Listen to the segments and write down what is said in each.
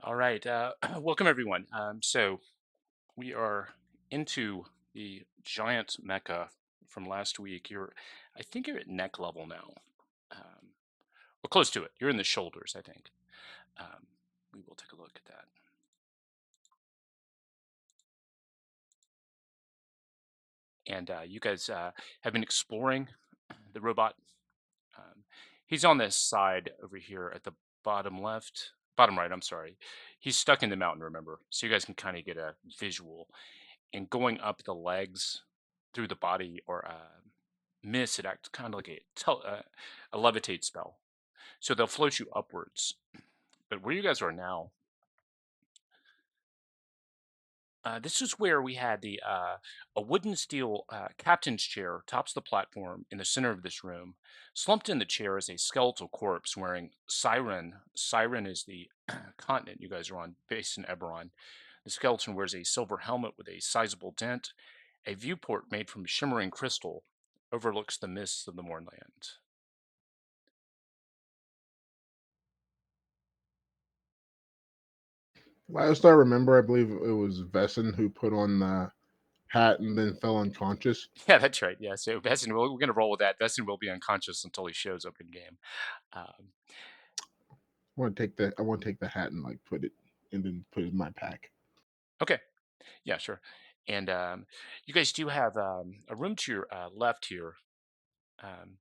All right. Welcome, everyone. So we are into the giant mecha from last week. I think you're at neck level now. Um, well, close to it. You're in the shoulders, I think. Um, we will take a look at that. And you guys have been exploring the robot. Um, he's on this side over here at the bottom left, bottom right. I'm sorry. He's stuck in the mountain, remember? So you guys can kind of get a visual. And going up the legs through the body or miss, it acts kind of like a levitate spell. So they'll float you upwards. But where you guys are now, this is where we had the a wooden steel captain's chair tops the platform in the center of this room. Slumped in the chair is a skeletal corpse wearing Siren. Siren is the continent you guys are on, based in Eberron. The skeleton wears a silver helmet with a sizable dent. A viewport made from shimmering crystal overlooks the mists of the Mournland. Last I remember, I believe it was Vesson who put on the hat and then fell unconscious. Yeah, that's right. Yeah, so Vesson, we're going to roll with that. Vesson will be unconscious until he shows up in game. Um, I want to take the hat and like put it and then put it in my pack. okay, yeah, sure. And you guys do have a room to your left here. Um,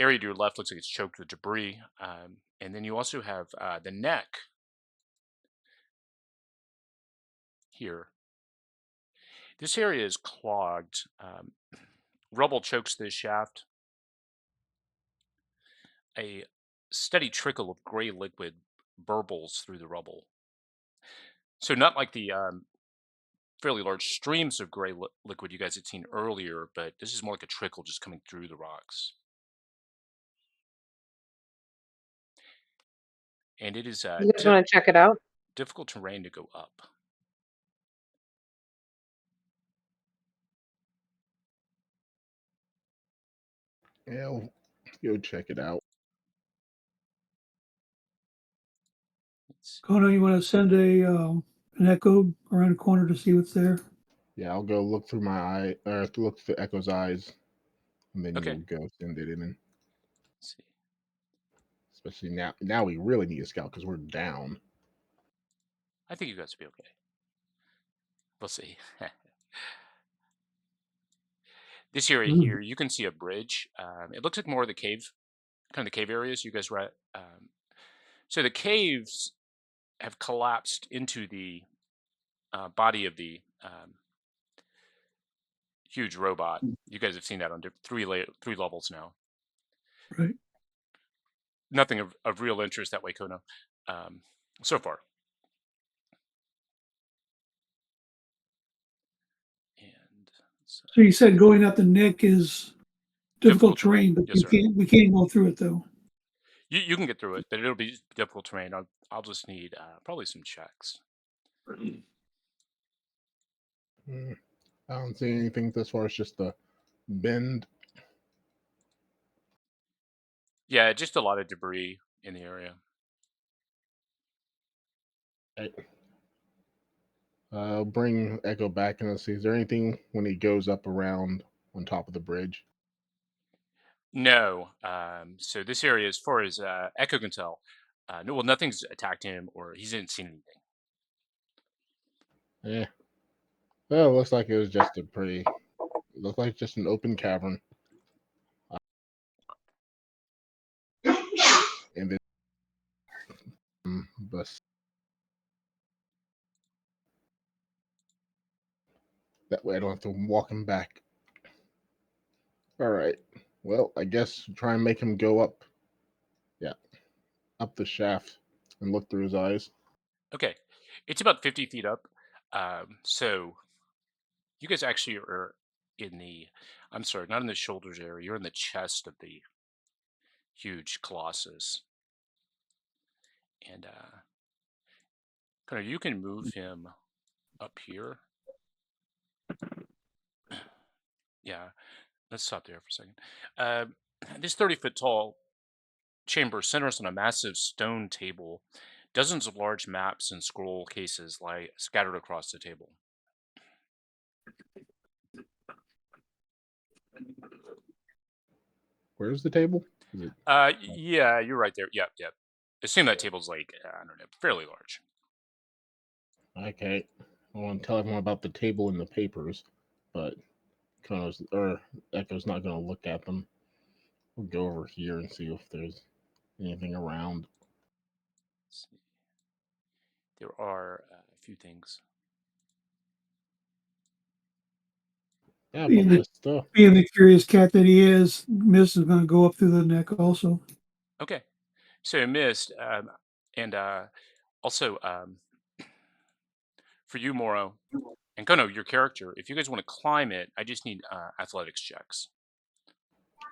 area to your left looks like it's choked with debris. And then you also have the neck here. This area is clogged. Rubble chokes this shaft. A steady trickle of gray liquid burbles through the rubble. So not like the fairly large streams of gray liquid you guys had seen earlier, but this is more like a trickle just coming through the rocks. And it is You guys want to check it out? difficult terrain to go up. Yeah, I'll go check it out. Kono, you want to send an echo around the corner to see what's there? Yeah, I'll go look through my eye, or look through Echo's eyes, and then Okay. you'll go send it in. Let's see. Especially now, we really need a scout because we're down. I think you guys will be okay. We'll see. This area here, you can see a bridge. It looks like more of the cave, kind of the cave areas you guys were at. So the caves have collapsed into the body of the huge robot. You guys have seen that on three levels now. Right. Nothing of real interest that way, Kono, so far. And So you said going up the neck is difficult terrain, but yes, we can't go through it though. You can get through it, but it'll be difficult terrain. I'll just need probably some checks. I don't see anything as far as just the bend. Yeah, just a lot of debris in the area. I'll bring Echo back and let's see. Is there anything when he goes up around on top of the bridge? No. So this area, as far as Echo can tell, no, well, nothing's attacked him or he hasn't seen anything. Yeah. Well, it looks like it was just a pretty. It looked like just an open cavern. And then, but that way I don't have to walk him back. All right. Well, I guess try and make him go up. Yeah, up the shaft and look through his eyes. Okay, it's about 50 feet up. So you guys actually are in the, I'm sorry, not in the shoulders area. You're in the chest of the huge Colossus. And kind of you can move him up here. Yeah, let's stop there for a second. This 30-foot tall chamber centers on a massive stone table Dozens of large maps and scroll cases lie scattered across the table. Where's the table? Is it Yeah, you're right there. Yep, yep. Assume that table's like, I don't know, fairly large. okay? I want to tell everyone about the table in the papers, but Kono's or Echo's not going to look at them. We'll go over here and see if there's anything around. Let's see. There are a few things. Yeah, Being the, ballista. being the curious cat that he is, Miss is going to go up through the neck also. Okay. So you missed. And also, for you, Moro, and Kono, your character, if you guys want to climb it, I just need athletics checks.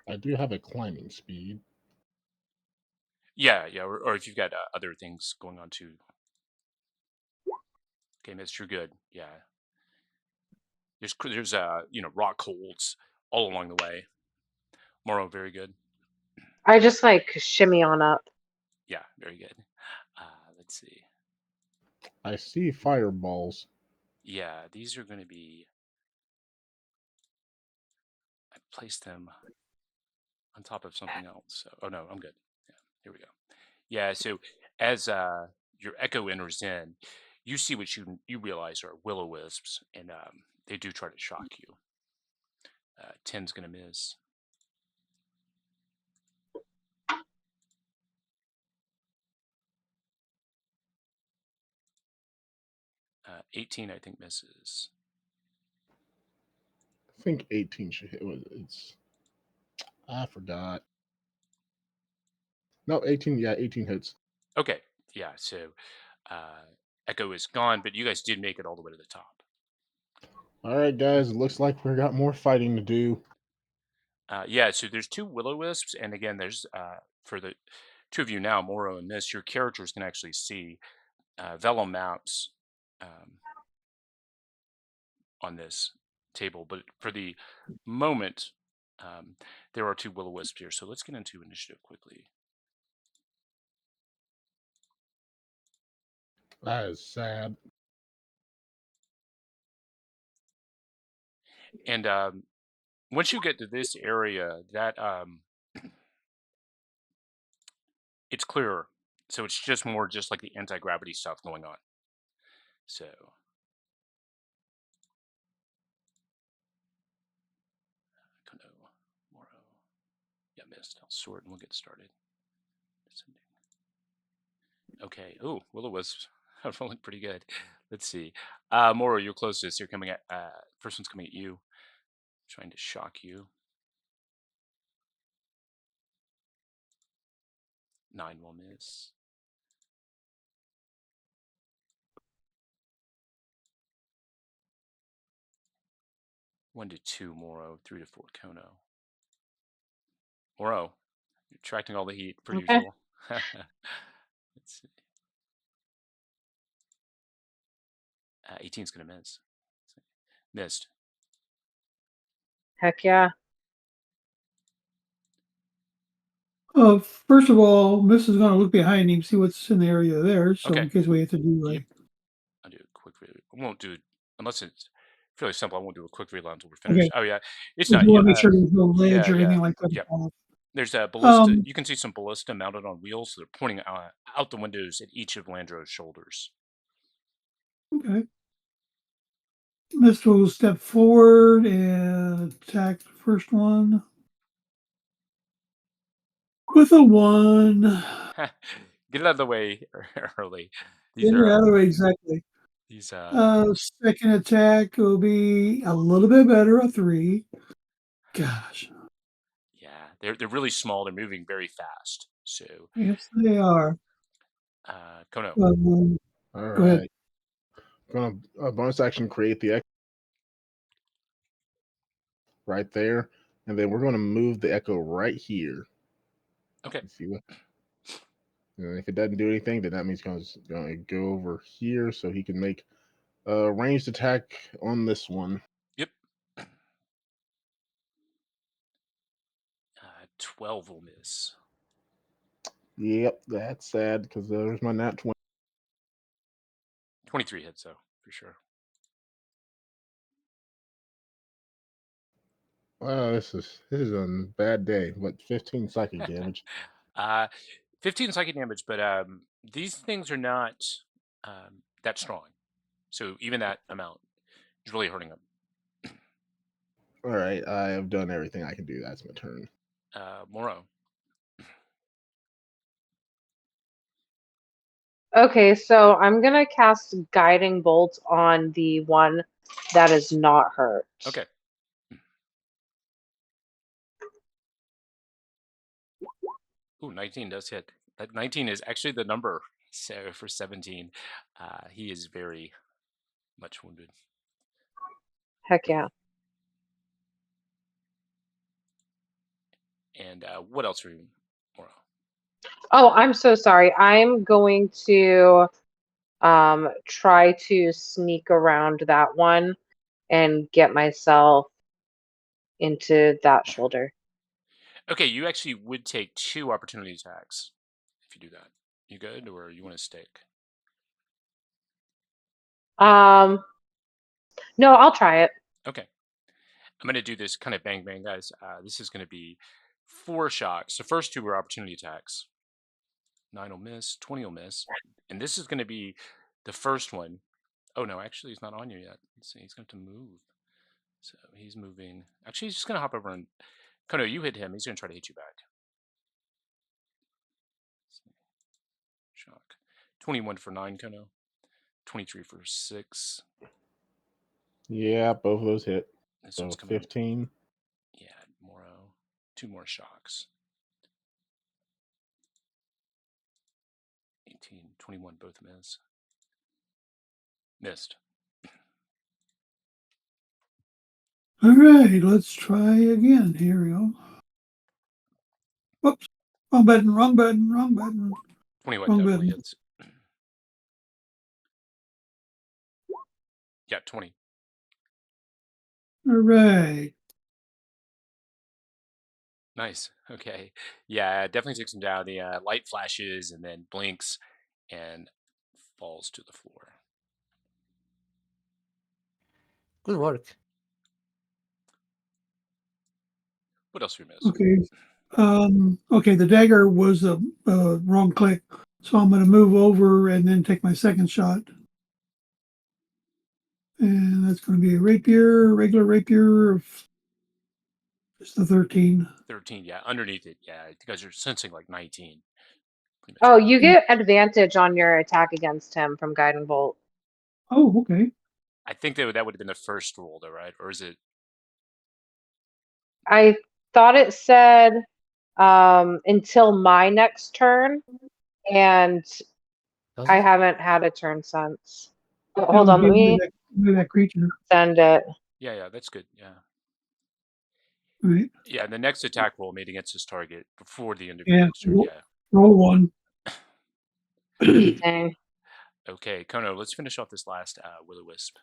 I do have a climbing speed. Yeah, yeah, or if you've got other things going on too. Okay, Miss, you're good. Yeah. There's rock holds all along the way. Moro, very good. I just like shimmy on up. Yeah, very good. Let's see. I see fireballs. Yeah, these are going to be. I placed them on top of something else. So, oh no, I'm good. Yeah, here we go. Yeah, so as your echo enters in, you see what you realize are will-o-wisps, and they do try to shock you. 10's going to miss. 18, I think, misses. I think 18 should hit. It's I forgot. No, 18. Yeah, 18 hits. Okay, yeah, so Echo is gone, but you guys did make it all the way to the top. All right, guys. It looks like we got more fighting to do. Yeah, so there's two will-o-wisps, and again, there's for the two of you now, Moro and Miss, your characters can actually see vellum maps on this table, but for the moment, there are two will-o-wisps here. So let's get into initiative quickly. That is sad. And once you get to this area, that it's clearer. So it's just more just like the anti-gravity stuff going on. So Kono, Moro, yeah, missed. I'll sort and we'll get started. Okay. Oh, will-o-wisps are rolling pretty good. Let's see. Moro, you're closest. You're coming at first one's coming at you, trying to shock you. 9 will miss. 1 to 2 Moro, 3 to 4 Kono. Moro, you're attracting all the heat per Okay. usual. Let's see. 18's gonna miss. Missed. Heck yeah. First of all, Miss is going to look behind him, see what's in the area there. So Okay. in case we have to do Yep. I'll do a quick read. I won't do unless it's fairly simple. I won't do a quick read until we're finished. Okay. Oh yeah, it's Just not. want Yeah, to make sure there's no ledge yeah, or yeah, anything like that. yeah. There's a ballista. Um, You can see some ballista mounted on wheels. So they're pointing out the windows at each of Landro's shoulders. okay. Miss will step forward and attack the first one with a 1. Get it out of the way early. These Get it are out of the way, exactly. these Second attack will be a little bit better, a 3. Gosh. yeah, they're really small. They're moving very fast. So Yes, they are. Kono. All Go ahead. right. Gonna bonus action create the echo right there, and then we're gonna move the echo right here. Okay. You see what? And if it doesn't do anything, then that means it's gonna go over here so he can make a ranged attack on this one. Yep. 12 will miss. Yep, that's sad because there's my nat 20. 23 hits, though, for sure. Wow, this is a bad day. What, 15 psychic damage? 15 psychic damage, but these things are not that strong. So even that amount is really hurting them. All right, I have done everything I can do. That's my turn. Moro. Okay, so I'm gonna cast Guiding Bolt on the one that is not hurt. Okay. Ooh, 19 does hit. That 19 is actually the number. So for 17, he is very much wounded. Heck yeah. And what else are you, Moro? Oh, I'm so sorry. I'm going to try to sneak around that one and get myself into that shoulder. Okay, you actually would take 2 opportunity attacks if you do that. You good, or you want to stick? No, I'll try it. Okay. I'm going to do this kind of bang bang, guys. This is going to be 4 shocks. The first 2 were opportunity attacks. 9 will miss, 20 will miss. And this is going to be the first one. Oh, no, actually, he's not on you yet. Let's see, he's going to have to move. So he's moving. Actually, he's just going to hop over and. Kono, you hit him. He's going to try to hit you back. Shock. 21 for 9, Kono. 23 for 6. Yeah, both of those hit. This So one's coming. 15. Yeah, Moro. 2 more shocks. 18, 21, both miss. Missed. All right, let's try again. Here we go. Whoops. Wrong button, wrong button, wrong button. 21 Wrong definitely button. hits. Yeah, 20. All right. Nice. Okay. Yeah, it definitely takes him down. The light flashes and then blinks and falls to the floor. Good work. What else we missed? Okay. Okay, the dagger was a wrong click, so I'm going to move over and then take my second shot. And that's going to be a rapier, regular rapier. It's the 13. 13, yeah. Underneath it, yeah. You guys are sensing like 19. Pretty much Oh, right. you get advantage on your attack against him from Guiding Bolt. Oh, okay. I think that would have been the first roll, though, right? Or is it? I thought it said until my next turn, and Does I it? haven't had a turn since. Oh, That hold would on, be let me with that creature. send it. Yeah, that's good. Yeah. Right. Yeah, the next attack roll made against this target before the end of your Yeah. next turn. Yeah. Roll one. Dang. Okay, Kono, let's finish off this last Will-O-Wisp.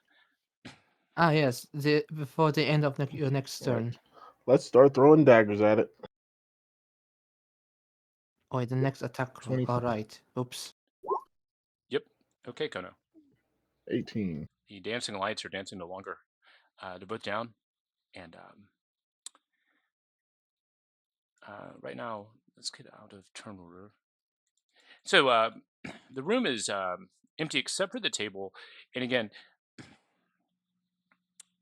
Ah, yes. Before the end of your next Right. turn. Let's start throwing daggers at it. Oh, the next attack roll. 25. All right. Oops. Yep. Okay, Kono. 18. The dancing lights are dancing no longer. They're both down. And right now, let's get out of turn order. So the room is empty except for the table. And again,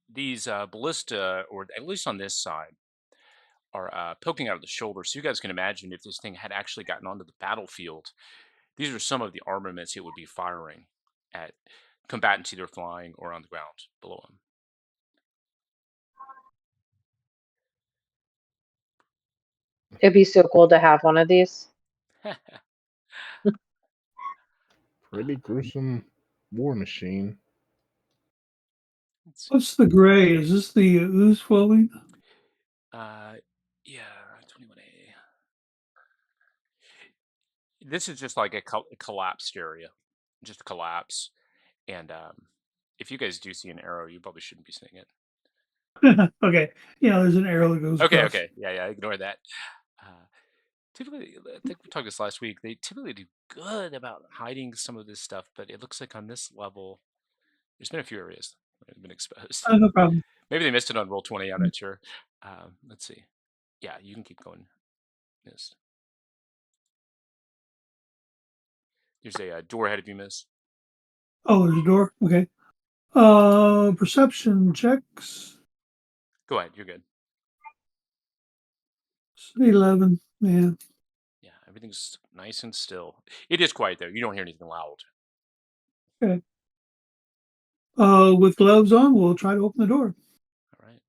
these ballista, or at least on this side, are poking out of the shoulder. So you guys can imagine if this thing had actually gotten onto the battlefield, these are some of the armaments it would be firing at combatants either flying or on the ground below him. It'd be so cool to have one of these. Pretty gruesome war machine. What's the gray? Is this the ooze flowing? Yeah, 21A. This is just like a collapsed area, just a collapse. And if you guys do see an arrow, you probably shouldn't be seeing it. Okay. Yeah, there's an arrow that goes Okay, across. okay. Yeah, ignore that. Typically, I think we talked this last week. They typically do good about hiding some of this stuff, but it looks like on this level, there's been a few areas that have been exposed. No problem. Maybe they missed it on roll 20. I'm not sure. Let's see. Yeah, you can keep going. Missed. There's a door ahead of you, miss. Oh, there's a door. Okay. Perception checks. Go ahead. You're good. 11. Yeah. Yeah, everything's nice and still. It is quiet though. You don't hear anything loud. Okay. With gloves on, we'll try to open the door. All right.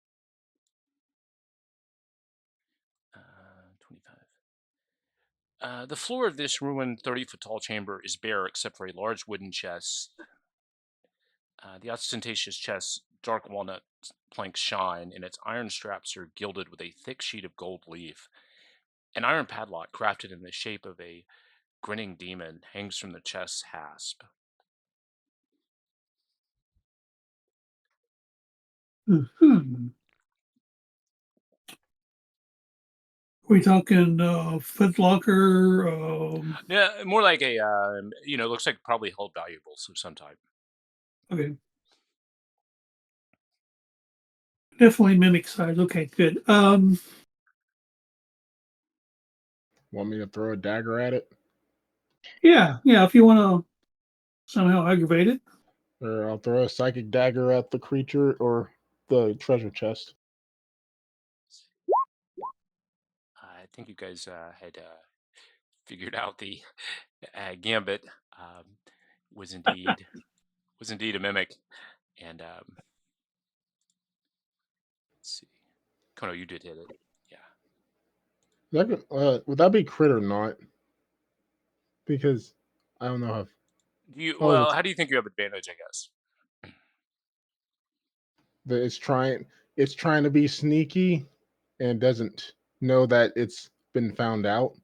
25. The floor of this ruined 30-foot tall chamber is bare except for a large wooden chest. The ostentatious chest's dark walnut planks shine, and its iron straps are gilded with a thick sheet of gold leaf. An iron padlock crafted in the shape of a grinning demon hangs from the chest's hasp. Hmm. We talking foot locker? Yeah, more like a looks like probably held valuables of some type. Okay. Definitely mimic size. Okay, good. Want me to throw a dagger at it? Yeah. If you want to somehow aggravate it. Or I'll throw a psychic dagger at the creature or the treasure chest. I think you guys had figured out the gambit was indeed a mimic, and let's see, Kono, you did hit it. Yeah. Would that be crit or not? Because I don't know how. Well, how do you think you have advantage? I guess. It's trying to be sneaky and doesn't know that it's been found out.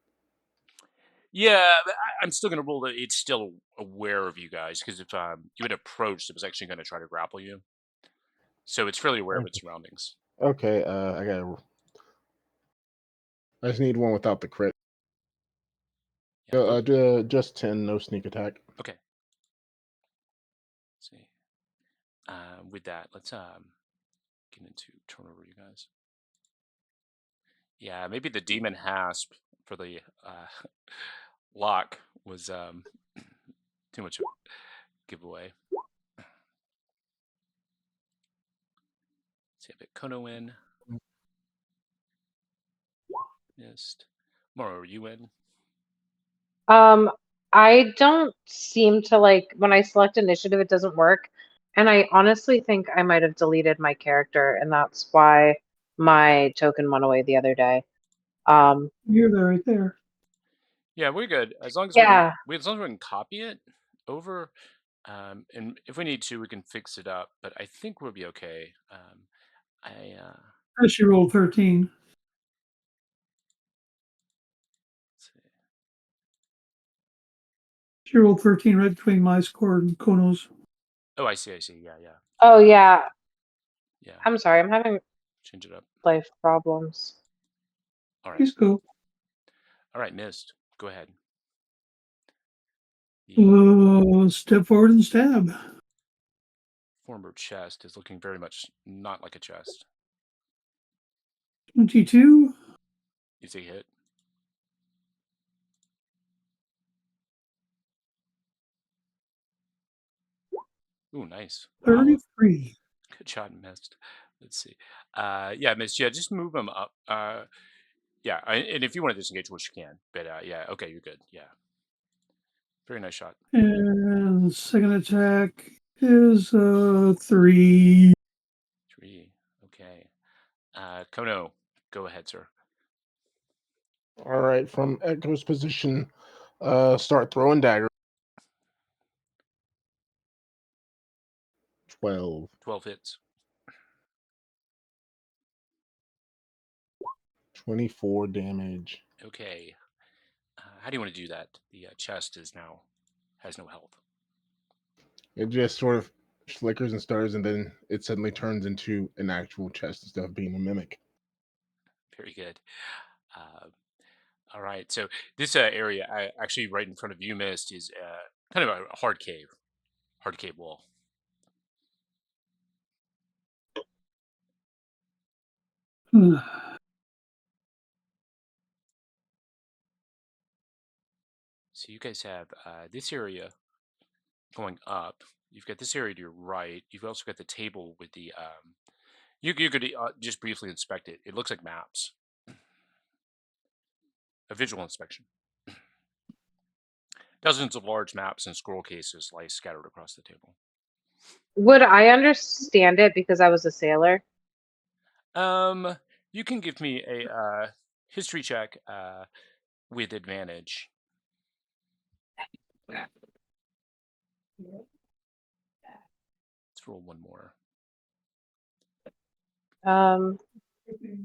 Yeah, but I'm still gonna roll that it's still aware of you guys because if you had approached, it was actually going to try to grapple you. So it's fairly aware of its surroundings. Okay, I just need one without the crit. Yeah, Just 10, no sneak attack. okay. Let's see. With that, let's get into turnover, you guys. Yeah, maybe the demon hasp for the lock was too much of a giveaway. Let's see, I bet Kono in. Missed. Moro, are you in? I don't seem to like when I select initiative, it doesn't work. And I honestly think I might have deleted my character, and that's why my token went away the other day. You're there, right there. Yeah, we're good. As long as Yeah. we can copy it over, and if we need to, we can fix it up. But I think we'll be okay. As you rolled 13. Let's see. She rolled 13 right between my score and Kono's. Oh, I see. Yeah. Oh yeah. Yeah. I'm sorry. I'm having Change it up. life problems. All right. Please go. All right, missed. Go ahead. Step forward and stab. Former chest is looking very much not like a chest. 22. Is a hit. Ooh, nice. Wow. 33. Good shot, missed. Let's see. Yeah, missed. Yeah, just move them up. Yeah, and if you want to disengage, which you can. But yeah, okay, you're good. Yeah. Very nice shot. And second attack is 3. 3. Okay. Kono, go ahead, sir. All right, from Echo's position, start throwing dagger. 12. 12 hits. 24 damage. Okay. How do you want to do that? The chest has no health. It just sort of flickers and stutters, and then it suddenly turns into an actual chest instead of being a mimic. Very good. All right. So this area, actually right in front of you, Mist, is kind of a hard cave wall. So you guys have this area going up. You've got this area to your right. You've also got the table with the. You could just briefly inspect it. It looks like maps. A visual inspection. Dozens of large maps and scroll cases lie scattered across the table. Would I understand it because I was a sailor? You can give me a history check with advantage. Let's roll one more.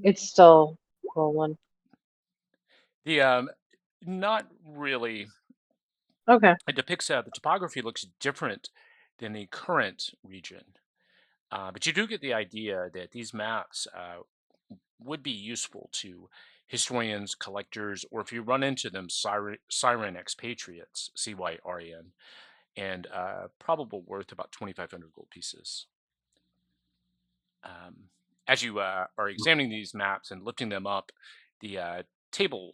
It's still rolling. The not really. Okay. It depicts the topography looks different than the current region, but you do get the idea that these maps would be useful to historians, collectors, or if you run into them, siren expatriates, CYREN, and probable worth about 2,500 gold pieces. As you are examining these maps and lifting them up, the table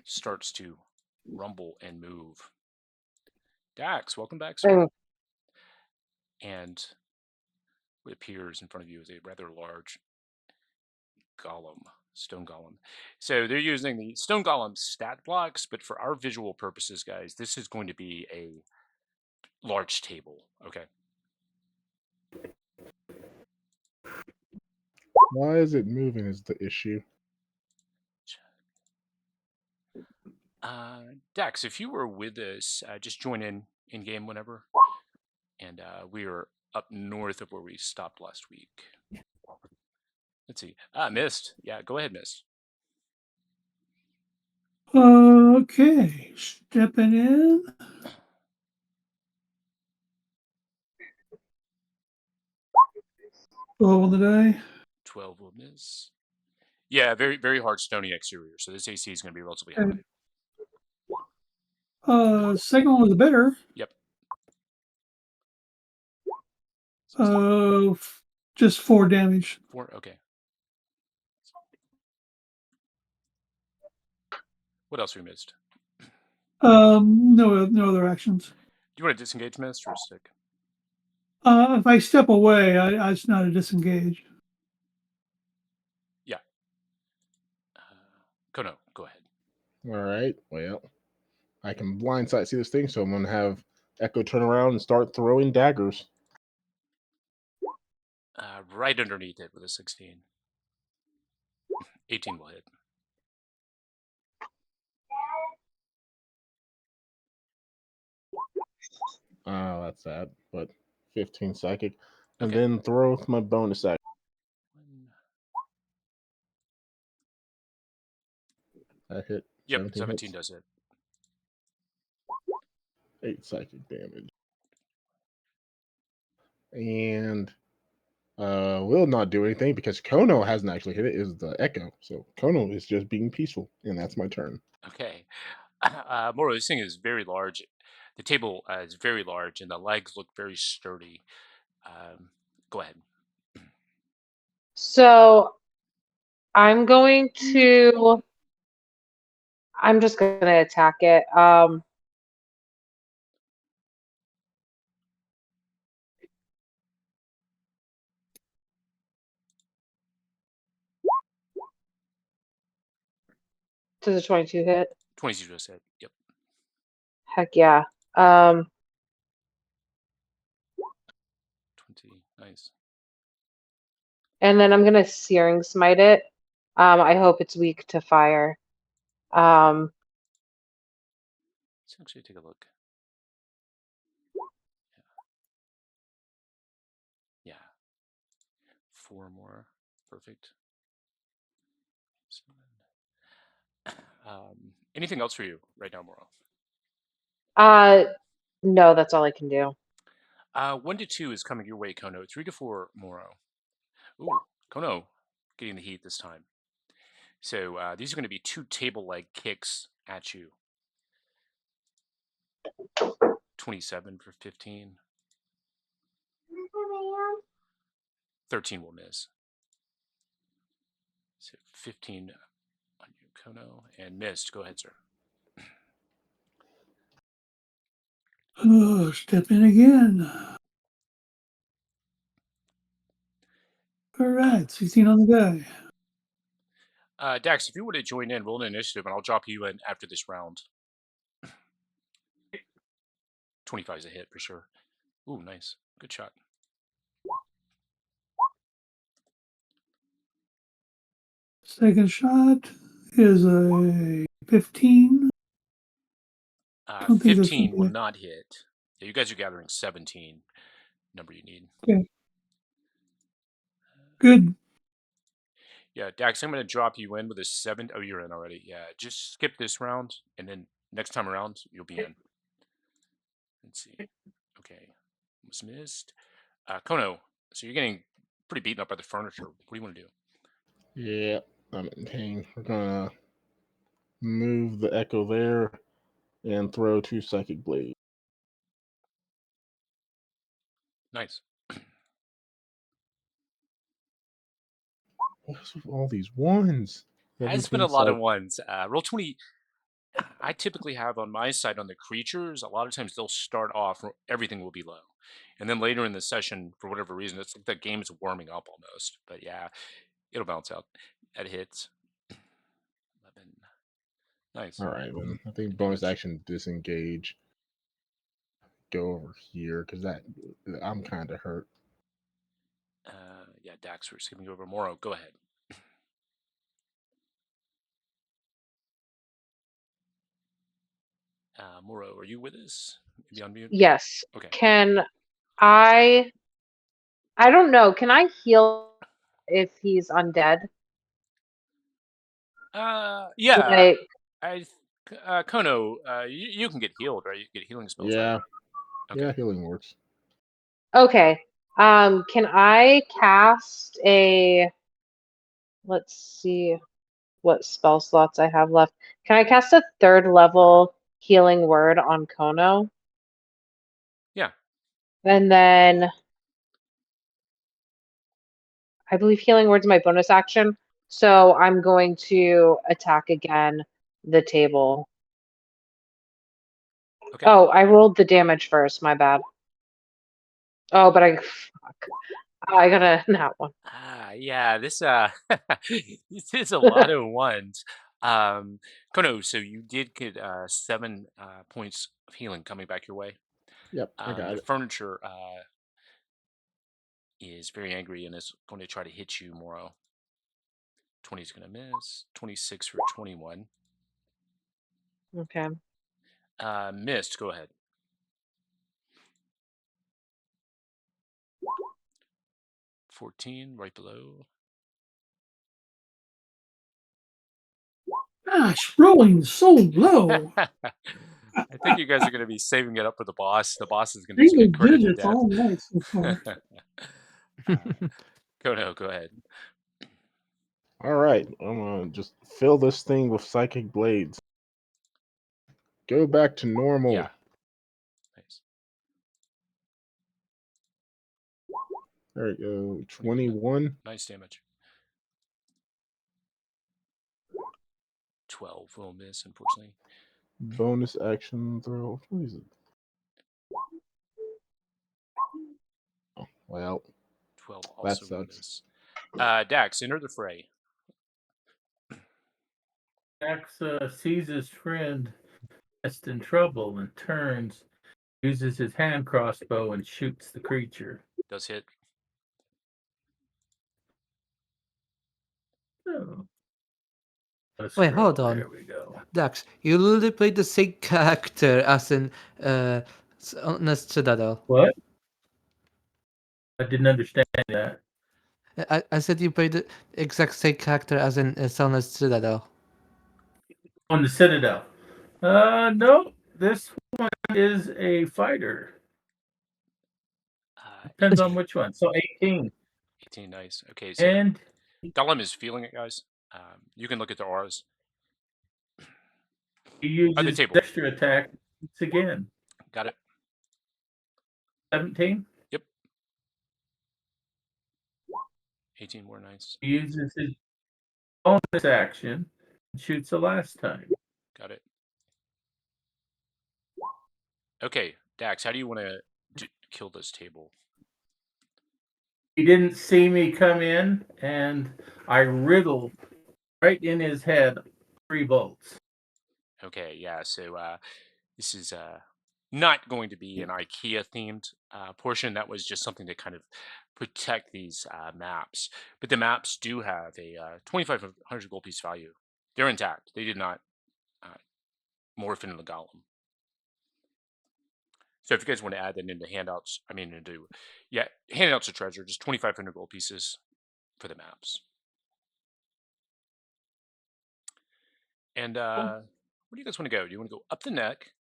starts to rumble and move. Dax, welcome back, sir. And what appears in front of you is a rather large golem, stone golem. So they're using the stone golem stat blocks, but for our visual purposes, guys, this is going to be a large table. Okay. Why is it moving is the issue. Dax, if you were with us, just join in game whenever. And we are up north of where we stopped last week. Let's see. Mist. Yeah, go ahead, Mist. Okay, stepping in. Roll on the die. 12 will miss. Yeah, very, very hard stony exterior. So this AC is going to be relatively high. Second one was better. Yep. Just 4 damage. 4, okay. What else we missed? No other actions. Do you want to disengage, Mist, or stick? If I step away, it's not a disengage. Yeah. Kono, go ahead. All right. Well, I can blindside see this thing, so I'm going to have Echo turn around and start throwing daggers. Right underneath it with a 16. 18 will hit. Oh, that's sad, but 15 psychic. And Okay. then throw with my bonus action. That hit. Yep, 17 hits. does hit. 8 psychic damage. And will not do anything because Kono hasn't actually hit it, is the Echo. So Kono is just being peaceful, and that's my turn. Okay. Moro, this thing is very large. The table is very large, and the legs look very sturdy. Go ahead. So I'm just going to attack it. Does a 22 hit? 22 just hit. Yep. Heck yeah. 20. Nice. And then I'm going to Searing Smite it. I hope it's weak to fire. Let's actually take a look. Yeah. 4 more. Perfect. Anything else for you right now, Moro? No, that's all I can do. 1 to 2 is coming your way, Kono. 3 to 4, Moro. Ooh, Kono getting the heat this time. So these are going to be 2 table leg kicks at you. 27 for 15. 13 will miss. So 15 on you, Kono, and missed. Go ahead, sir. Oh, step in again. All right, 16 on the die. Dax, if you want to join in, roll an initiative, and I'll drop you in after this round. 25 is a hit for sure. Ooh, nice. Good shot. Second shot is a 15. Don't think this 15 will will be not hit. Yeah, you guys are gathering 17. Number you need. okay. Good. Yeah, Dax, I'm going to drop you in with a 7. Oh, you're in already. Yeah, just skip this round, and then next time around, you'll be in. Let's see. Okay. Was missed. Kono, so you're getting pretty beaten up by the furniture. What do you want to do? Yeah, I'm in pain. We're gonna move the echo there and throw 2 psychic blades. Nice. What's with all these ones? Has been a 17 lot of psych. ones. Roll 20. I typically have on my side on the creatures, a lot of times they'll start off, everything will be low. And then later in the session, for whatever reason, it's like the game is warming up almost. But yeah, it'll bounce out. That hits. 11. Nice. All right, then I think And bonus damage. action disengage. Go over here because I'm kind of hurt. Yeah, Dax, we're skipping over Moro. Go ahead. Moro, are you with us? Maybe on mute? Yes. Okay. Can I don't know. Can I heal if he's undead? Yeah. Like, Kono, you can get healed, right? You get healing spells, right? Yeah, Okay. yeah, healing works. okay. Can I cast a, let's see what spell slots I have left. Can I cast a 3rd level healing word on Kono? Yeah. And then I believe healing word's my bonus action. So I'm going to attack again the table. Okay. Oh, I rolled the damage first, my bad. Oh, but I got a nat one. Yeah, this this is a lot of ones. Kono, so you did get 7 points of healing coming back your way. Yep, I got The it. furniture is very angry and is going to try to hit you, Moro. 20 is going to miss. 26 for 21. Okay. Missed. Go ahead. 14, right below. Gosh, rolling so low. I think you guys are going to be saving it up for the boss. The boss is going to just Single get critted to digits death. all night so far. Kono, go ahead. All right, I'm gonna just fill this thing with psychic blades. Go back to normal. Yeah. Nice. There we go. 21. Nice damage. 12 will miss, unfortunately. Bonus action throw. What is it? Oh, well, 12 that also will sucks. miss. Dax, enter the fray. Dax sees his friend just in trouble and turns, uses his hand crossbow, and shoots the creature. Does hit. Oh. Wait, hold on. There we go. Dax, you literally played the same character as in on a Citadel. What? I didn't understand that. I said you played the exact same character as in Sunless Citadel. On the Citadel. No. This one is a fighter. Depends on which one. So 18. 18, nice. Okay, so And Dalam is feeling it, guys. You can look at the auras. He At the uses table. extra attack once again. Got it. 17. Yep. 18 more nice. He uses his bonus action and shoots the last time. Got it. Okay, Dax, how do you want to kill this table? He didn't see me come in, and I riddled right in his head 3 bolts. Okay, yeah. So this is not going to be an IKEA themed portion. That was just something to kind of protect these maps. But the maps do have a 2,500 gold piece value. They're intact. They did not morph into the golem. So if you guys want to add that into handouts, handouts of treasure, just 2,500 gold pieces for the maps. And where do you guys want to go? Do you want to go up the neck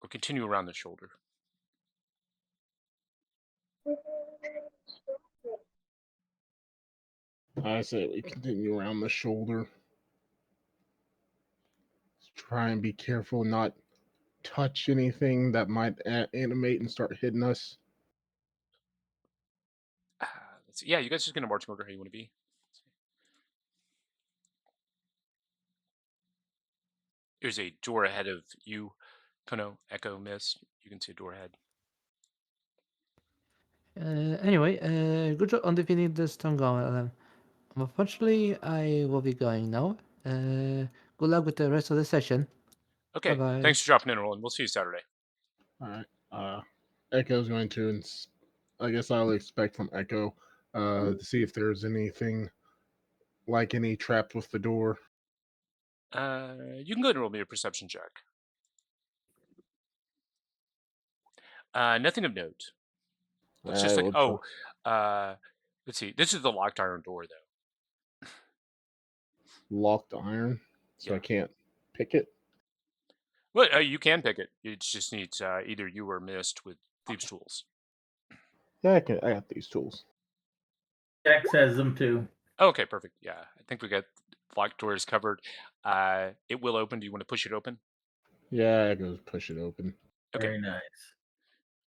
or continue around the shoulder? I say we continue around the shoulder. Let's try and be careful, not touch anything that might animate and start hitting us. Let's see. Yeah, you guys just gonna march order how you want to be. There's a door ahead of you, Kono, Echo, Miss. You can see a door ahead. Anyway, good job on defeating the stone golem. Unfortunately, I will be going now. Good luck with the rest of the session. Okay, Bye-bye. thanks for dropping in, Roland. We'll see you Saturday. All right. Echo's going to, I guess I'll expect from Echo to see if there's anything like any trapped with the door. You can go ahead and roll me a perception check. Nothing of note. Looks just like let's see. This is the locked iron door, though. Locked iron, so Yeah. I can't pick it. Well, you can pick it. It just needs either you or Mist with thieves' tools. Yeah, I got these tools. Jax has them too. Okay, perfect. Yeah, I think we got locked doors covered. It will open. Do you want to push it open? Yeah, I go push it open. Okay. Very nice.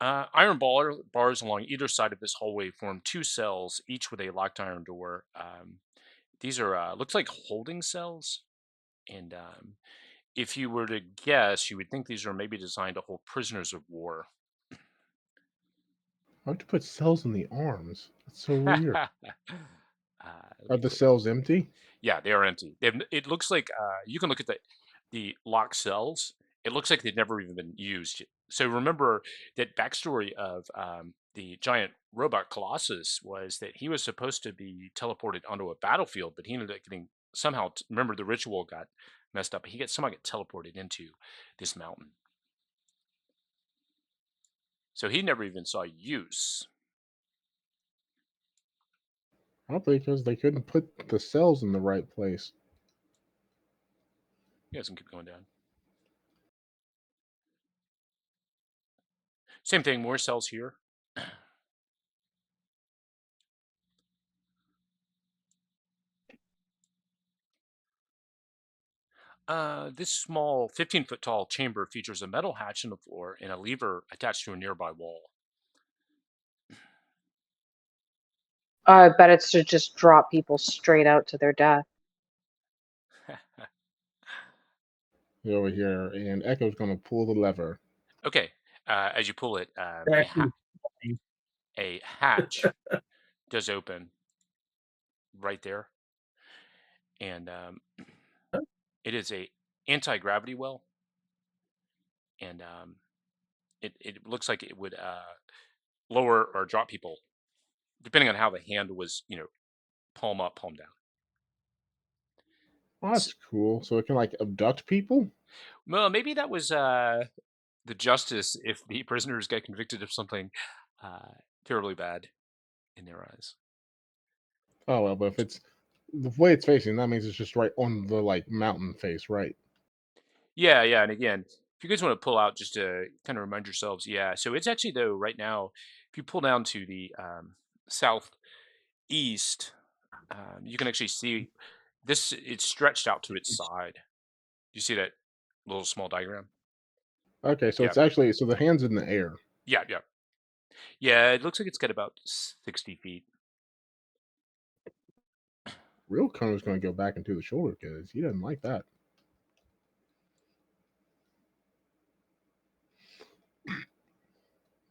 Iron bars along either side of this hallway form 2 cells, each with a locked iron door. These are looks like holding cells, and if you were to guess, you would think these are maybe designed to hold prisoners of war. How'd you put cells in the arms? That's so weird. Let Are me the put- cells empty? Yeah, they are empty. It looks like you can look at the locked cells. It looks like they've never even been used. So remember that backstory of the giant robot Colossus was that he was supposed to be teleported onto a battlefield, but he ended up getting somehow. Remember, the ritual got messed up. He somehow got teleported into this mountain. So he never even saw use. Probably because they couldn't put the cells in the right place. You guys can keep going down. Same thing, more cells here. This small 15-foot tall chamber features a metal hatch in the floor and a lever attached to a nearby wall. I bet it's to just drop people straight out to their death. Over here, and Echo's going to pull the lever. Okay, as you pull it, Jax a hatch does open right there, and it is a anti-gravity well, and it looks like it would lower or drop people depending on how the hand was, palm up, palm down. Oh, that's cool. So it can like abduct people? Well, maybe that was the justice if the prisoners get convicted of something terribly bad in their eyes. Oh well, but if it's the way it's facing, that means it's just right on the like mountain face, right? Yeah, and again, if you guys want to pull out just to kind of remind yourselves, yeah. So it's actually though right now, if you pull down to the southeast, you can actually see It's stretched out to its side. You see that little small diagram? Okay, so Yeah. it's actually the hand's in the air. Yeah, yeah. Yeah, it looks like it's got about 60 feet. Real Kono's going to go back into the shoulder because he doesn't like that.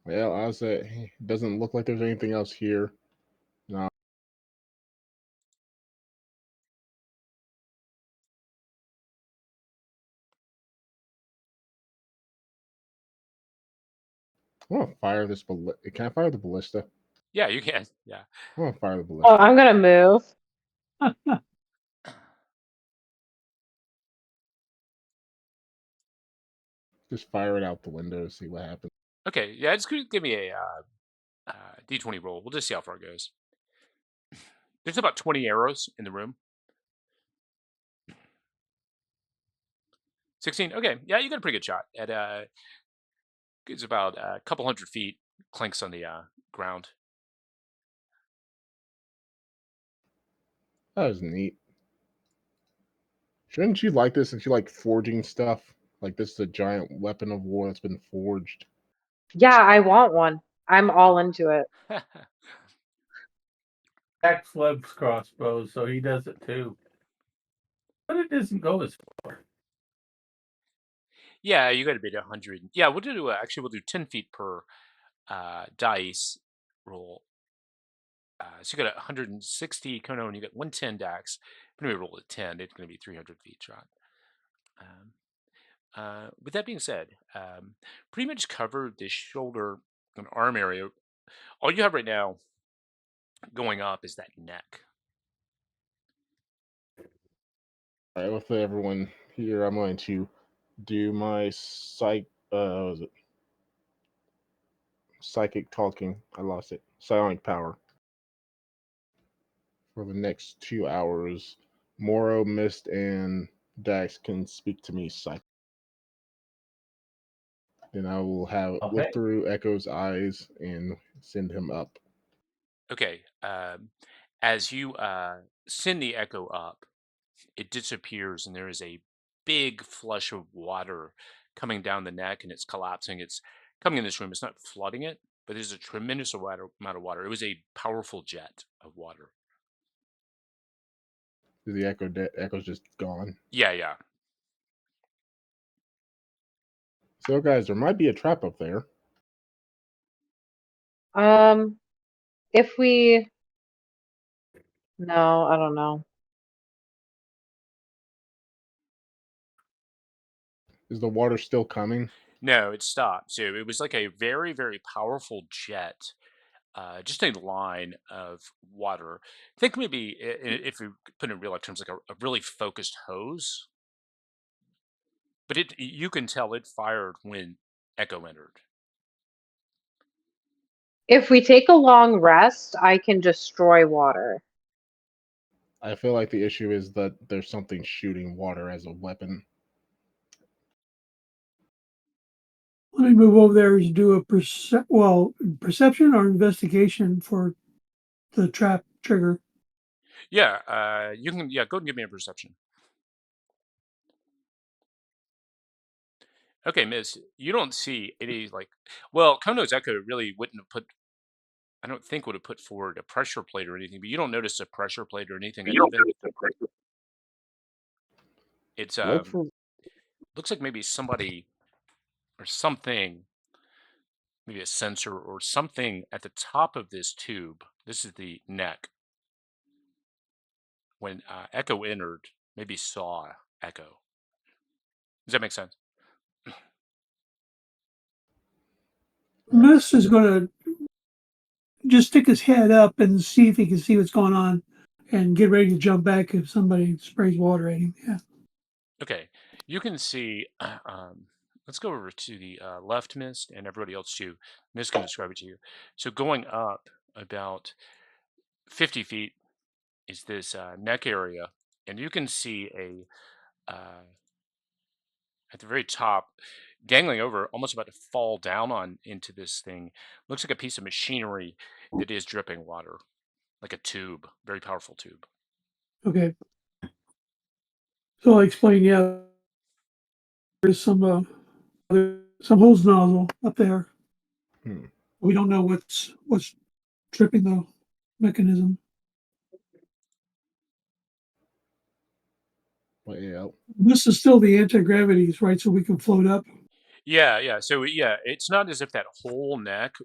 Well, I said, it doesn't look like there's anything else here. No. I want to fire this. Can I fire the ballista? Yeah, you can. Yeah. I want to fire the Oh, ballista. I'm gonna move. Just fire it out the window to see what happens. Okay, yeah, just give me a D20 roll. We'll just see how far it goes. There's about 20 arrows in the room. 16. Okay, yeah, you got a pretty good shot. It's about a couple hundred feet. Clinks on the ground. That was neat. Shouldn't you like this? Since you like forging stuff, like this is a giant weapon of war that's been forged. Yeah, I want one. I'm all into it. Jack loves crossbows, so he does it too. But it doesn't go as far. Yeah, you got to bid 100. Yeah, we'll do actually we'll do 10 feet per dice roll. So you got 160 Kono and you got 110 Dax. If we roll a 10, it's going to be 300 feet shot. With that being said, pretty much cover the shoulder and arm area. All you have right now going up is that neck. All right, with everyone here, I'm going to do my psychic talking. I lost it. Psionic power. For the next 2 hours, Moro, Mist, and Dax can speak to me psychic. Then I will look through Echo's eyes and send him up. Okay. As you send the echo up, it disappears, and there is a big flush of water coming down the neck, and it's collapsing. It's coming in this room. It's not flooding it, but there's a tremendous amount of water. It was a powerful jet of water. Is the Echo dead? Echo's just gone. Yeah, yeah. So, guys, there might be a trap up there. If we, no, I don't know. Is the water still coming? No, it stopped. So it was like a very, very powerful jet, just a line of water. Think maybe if we put it in real life terms, like a really focused hose. But you can tell it fired when Echo entered. If we take a long rest, I can destroy water. I feel like the issue is that there's something shooting water as a weapon. Let me move over there and do a perception or investigation for the trap trigger. Yeah, you can. Yeah, go ahead and give me a perception. Okay, Miss, you don't see any well, Kono's Echo really wouldn't have I don't think would have put forward a pressure plate or anything, but you don't notice a pressure plate or anything uneven. It's Look for looks like maybe somebody or something, maybe a sensor or something at the top of this tube. This is the neck. When Echo entered, maybe saw Echo. Does that make sense? Miss is going to just stick his head up and see if he can see what's going on and get ready to jump back if somebody sprays water at him. Yeah. Okay, you can see. Let's go over to the left, Mist, and everybody else too. Mist can describe it to you. So going up about 50 feet is this neck area, and you can see at the very top, dangling over, almost about to fall down into this thing. Looks like a piece of machinery that is dripping water, like a tube, very powerful tube. Okay. So I explained, yeah, there's some hose nozzle up there. Hmm. We don't know what's tripping the mechanism. But yeah, This is still the anti-gravities, right? So we can float up. Yeah. So yeah, it's not as if that whole neck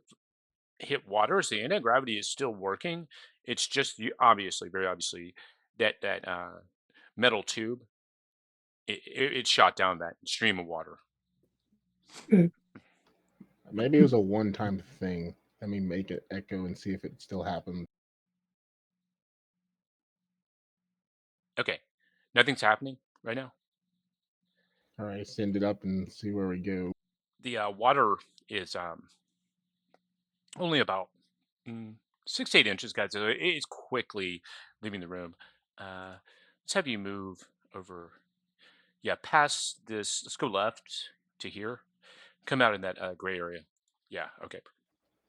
hit water. So the anti-gravity is still working. It's just obviously, very obviously, that metal tube it shot down that stream of water. Okay. maybe it was a one-time thing. Let me make it echo and see if it still happens. Okay, nothing's happening right now. All right, send it up and see where we go. The water is only about 6 to 8 inches, guys. So it is quickly leaving the room. Let's have you move over. Yeah, past this. Let's go left to here. Come out in that gray area. Yeah, okay.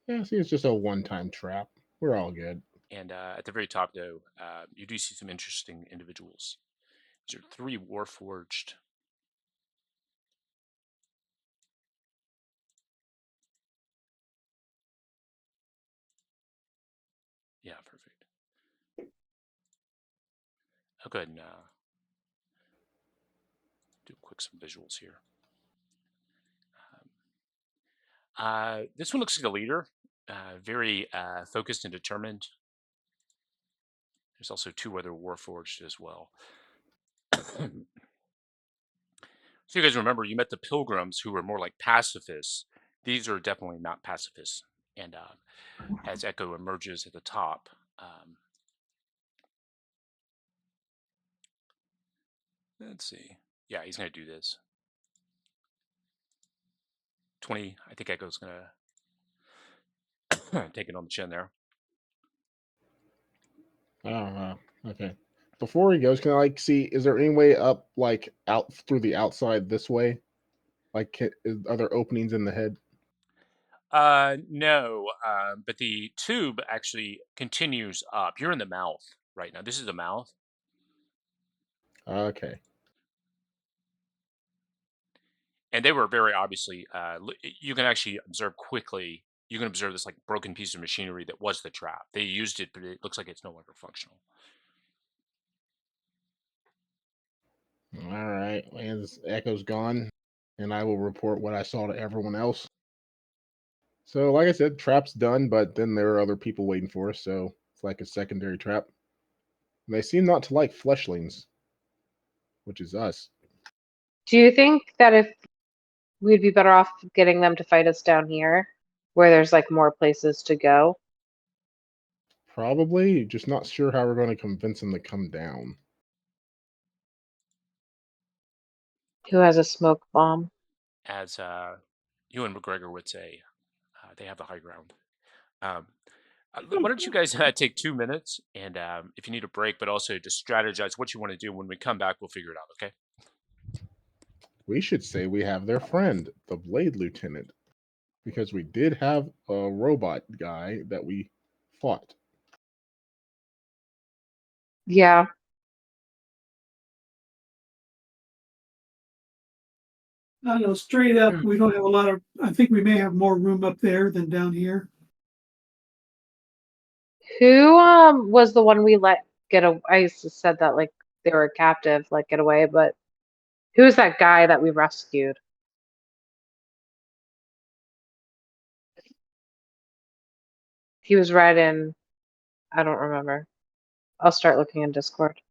Yeah, see, it's just a one-time trap. We're all good. And at the very top, though, you do see some interesting individuals. These are 3 Warforged. Yeah, perfect. I'll go ahead and do some visuals here. This one looks like a leader, very focused and determined. There's also 2 other Warforged as well. So you guys remember, you met the Pilgrims, who were more like pacifists. These are definitely not pacifists. And as Echo emerges at the top, let's see. Yeah, he's going to do this. 20. I think Echo's going to take it on the chin there. Okay. Before he goes, can I see? Is there any way up, like out through the outside this way? Like, are there openings in the head? No, but the tube actually continues up. You're in the mouth right now. This is the mouth. Okay. And they were very obviously, you can actually observe quickly, you can observe this like broken piece of machinery that was the trap. They used it, but it looks like it's no longer functional. All right. And Echo's gone, and I will report what I saw to everyone else. So, like I said, trap's done, but then there are other people waiting for us, so it's like a secondary trap. And they seem not to like fleshlings, which is us. Do you think that if we'd be better off getting them to fight us down here, where there's like more places to go? Probably, just not sure how we're going to convince them to come down. Who has a smoke bomb? As you and McGregor would say, they have the high ground. Why don't you guys take 2 minutes and if you need a break, but also just strategize what you want to do. When we come back, we'll figure it out, okay? We should say we have their friend, the Blade Lieutenant, because we did have a robot guy that we fought. Yeah. I don't know, straight up, we don't have a lot of. I think we may have more room up there than down here. Who was the one we let get away? I said that like they were a captive, like get away, but who's that guy that we rescued? He was red in, I don't remember. I'll start looking in Discord.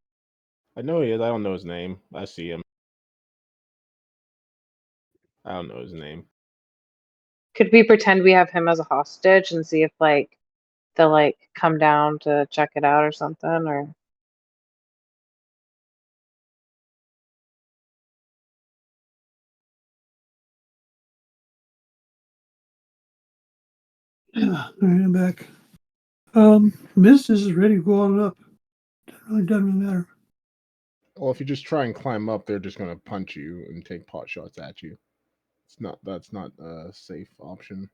I know he is. I don't know his name. I see him. I don't know his name. Could we pretend we have him as a hostage and see if like they'll like come down to check it out or something? Or Yeah, all right, I'm back. Mist is ready to go on up. Doesn't really matter. Well, if you just try and climb up, they're just going to punch you and take pot shots at you. That's not a safe option.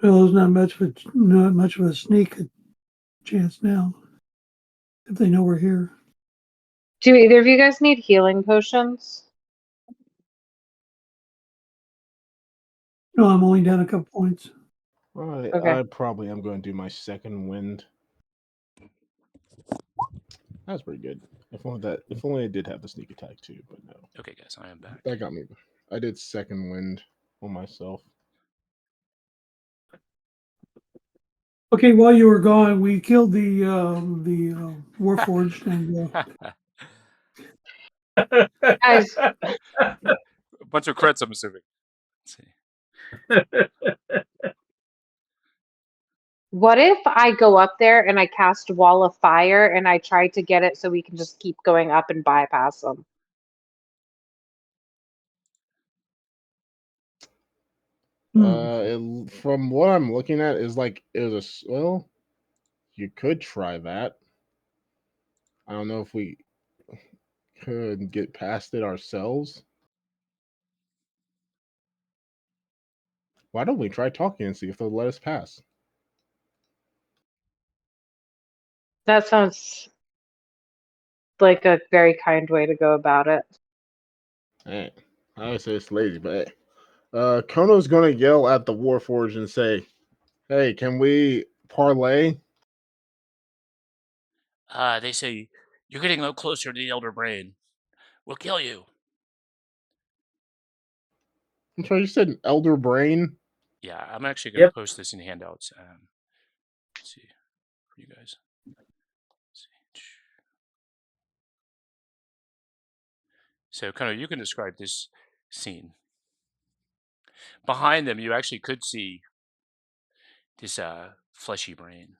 Well, there's not much of a sneak chance now. If they know we're here. Do either of you guys need healing potions? No, I'm only down a couple points. Okay. I probably am going to do my second wind. That's pretty good. If only I did have the sneak attack too, but no. Okay, guys, I am back. That got me. I did second wind on myself. Okay, while you were gone, we killed the Warforged and Guys, A bunch of crits, I'm assuming. Let's see. what if I go up there and I cast Wall of Fire and I try to get it so we can just keep going up and bypass them? From what I'm looking at, is like it was well. You could try that. I don't know if we could get past it ourselves. Why don't we try talking and see if they'll let us pass? That sounds like a very kind way to go about it. Hey, I would say it's lazy, but hey. Kono's gonna yell at the Warforged and say, "Hey, can we parlay?" They say, you're getting a little closer to the Elder Brain. We'll kill you. I'm sorry, you said an Elder Brain? Yeah, I'm actually going to post this in handouts. Let's see, for you guys. Let's see. So, kind of, you can describe this scene. Behind them, you actually could see this fleshy brain.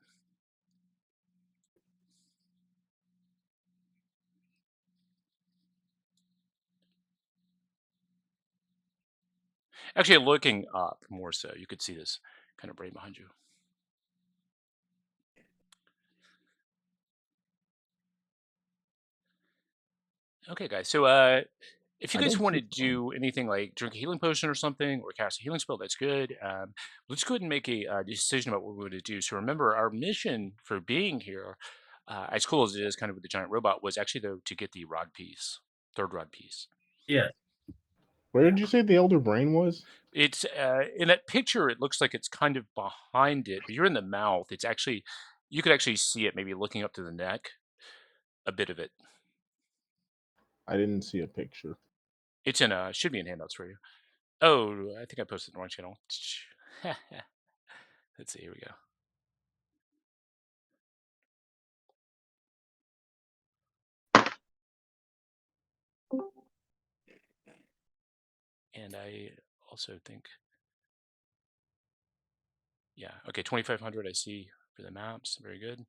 Actually, looking up more so, you could see this kind of brain behind you. Okay, guys. So, if you guys want to do anything like drink a healing potion or something, or cast a healing spell, that's good. Let's go ahead and make a decision about what we're going to do. So, remember, our mission for being here, as cool as it is, kind of with the giant robot, was actually though to get the rod piece, third rod piece. Yeah. Where did you say the Elder Brain was? It's in that picture. It looks like it's kind of behind it, but you're in the mouth. It's actually, you could actually see it, maybe looking up to the neck, a bit of it. I didn't see a picture. It's in should be in handouts for you. Oh, I think I posted it in the wrong channel. Let's see. Here we go. And I also think, yeah, okay, 2,500 I see for the maps. Very good.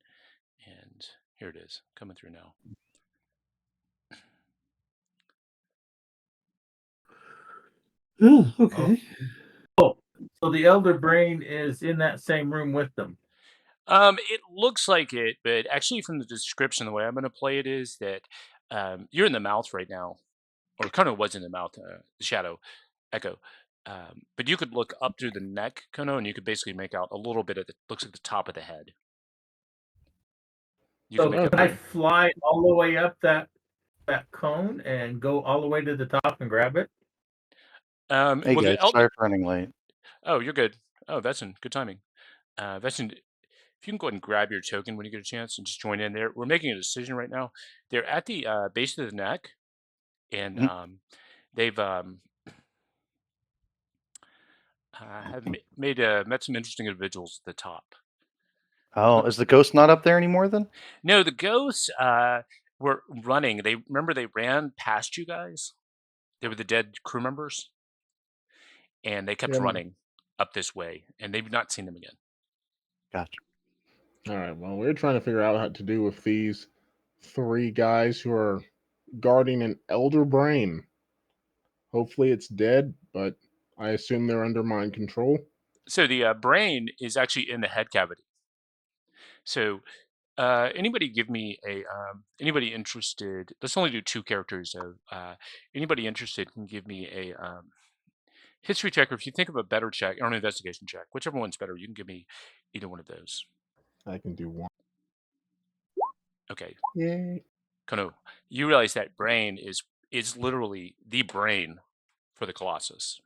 And here it is, coming through now. Oh, okay. Oh, so the Elder Brain is in that same room with them. It looks like it, but actually from the description, the way I'm going to play it is that you're in the mouth right now, or Kono was in the mouth, the shadow, Echo. But you could look up through the neck, Kono, and you could basically make out a little bit of the, looks like the top of the head. You So can make can out I fly all the way up that cone and go all the way to the top and grab it? Hey well, guys, sorry for running late. Oh, you're good. Oh, Vesson, good timing. Vesson, if you can go ahead and grab your token when you get a chance and just join in there. We're making a decision right now. They're at the base of the neck, and they've have made met some interesting individuals at the top. Oh, is the ghost not up there anymore then? No, the ghosts were running. They remember they ran past you guys. They were the dead crew members, and they kept running up this way, and they've not seen them again. Gotcha. All right. Well, we're trying to figure out how to do with these three guys who are guarding an Elder Brain. Hopefully, it's dead, but I assume they're under mind control. So the brain is actually in the head cavity. So anybody give me a anybody interested? Let's only do two characters. Of anybody interested can give me a history check, or if you think of a better check, or an investigation check, whichever one's better, you can give me either one of those. I can do one. Okay. Yay. Kono, you realize that brain is literally the brain for the Colossus.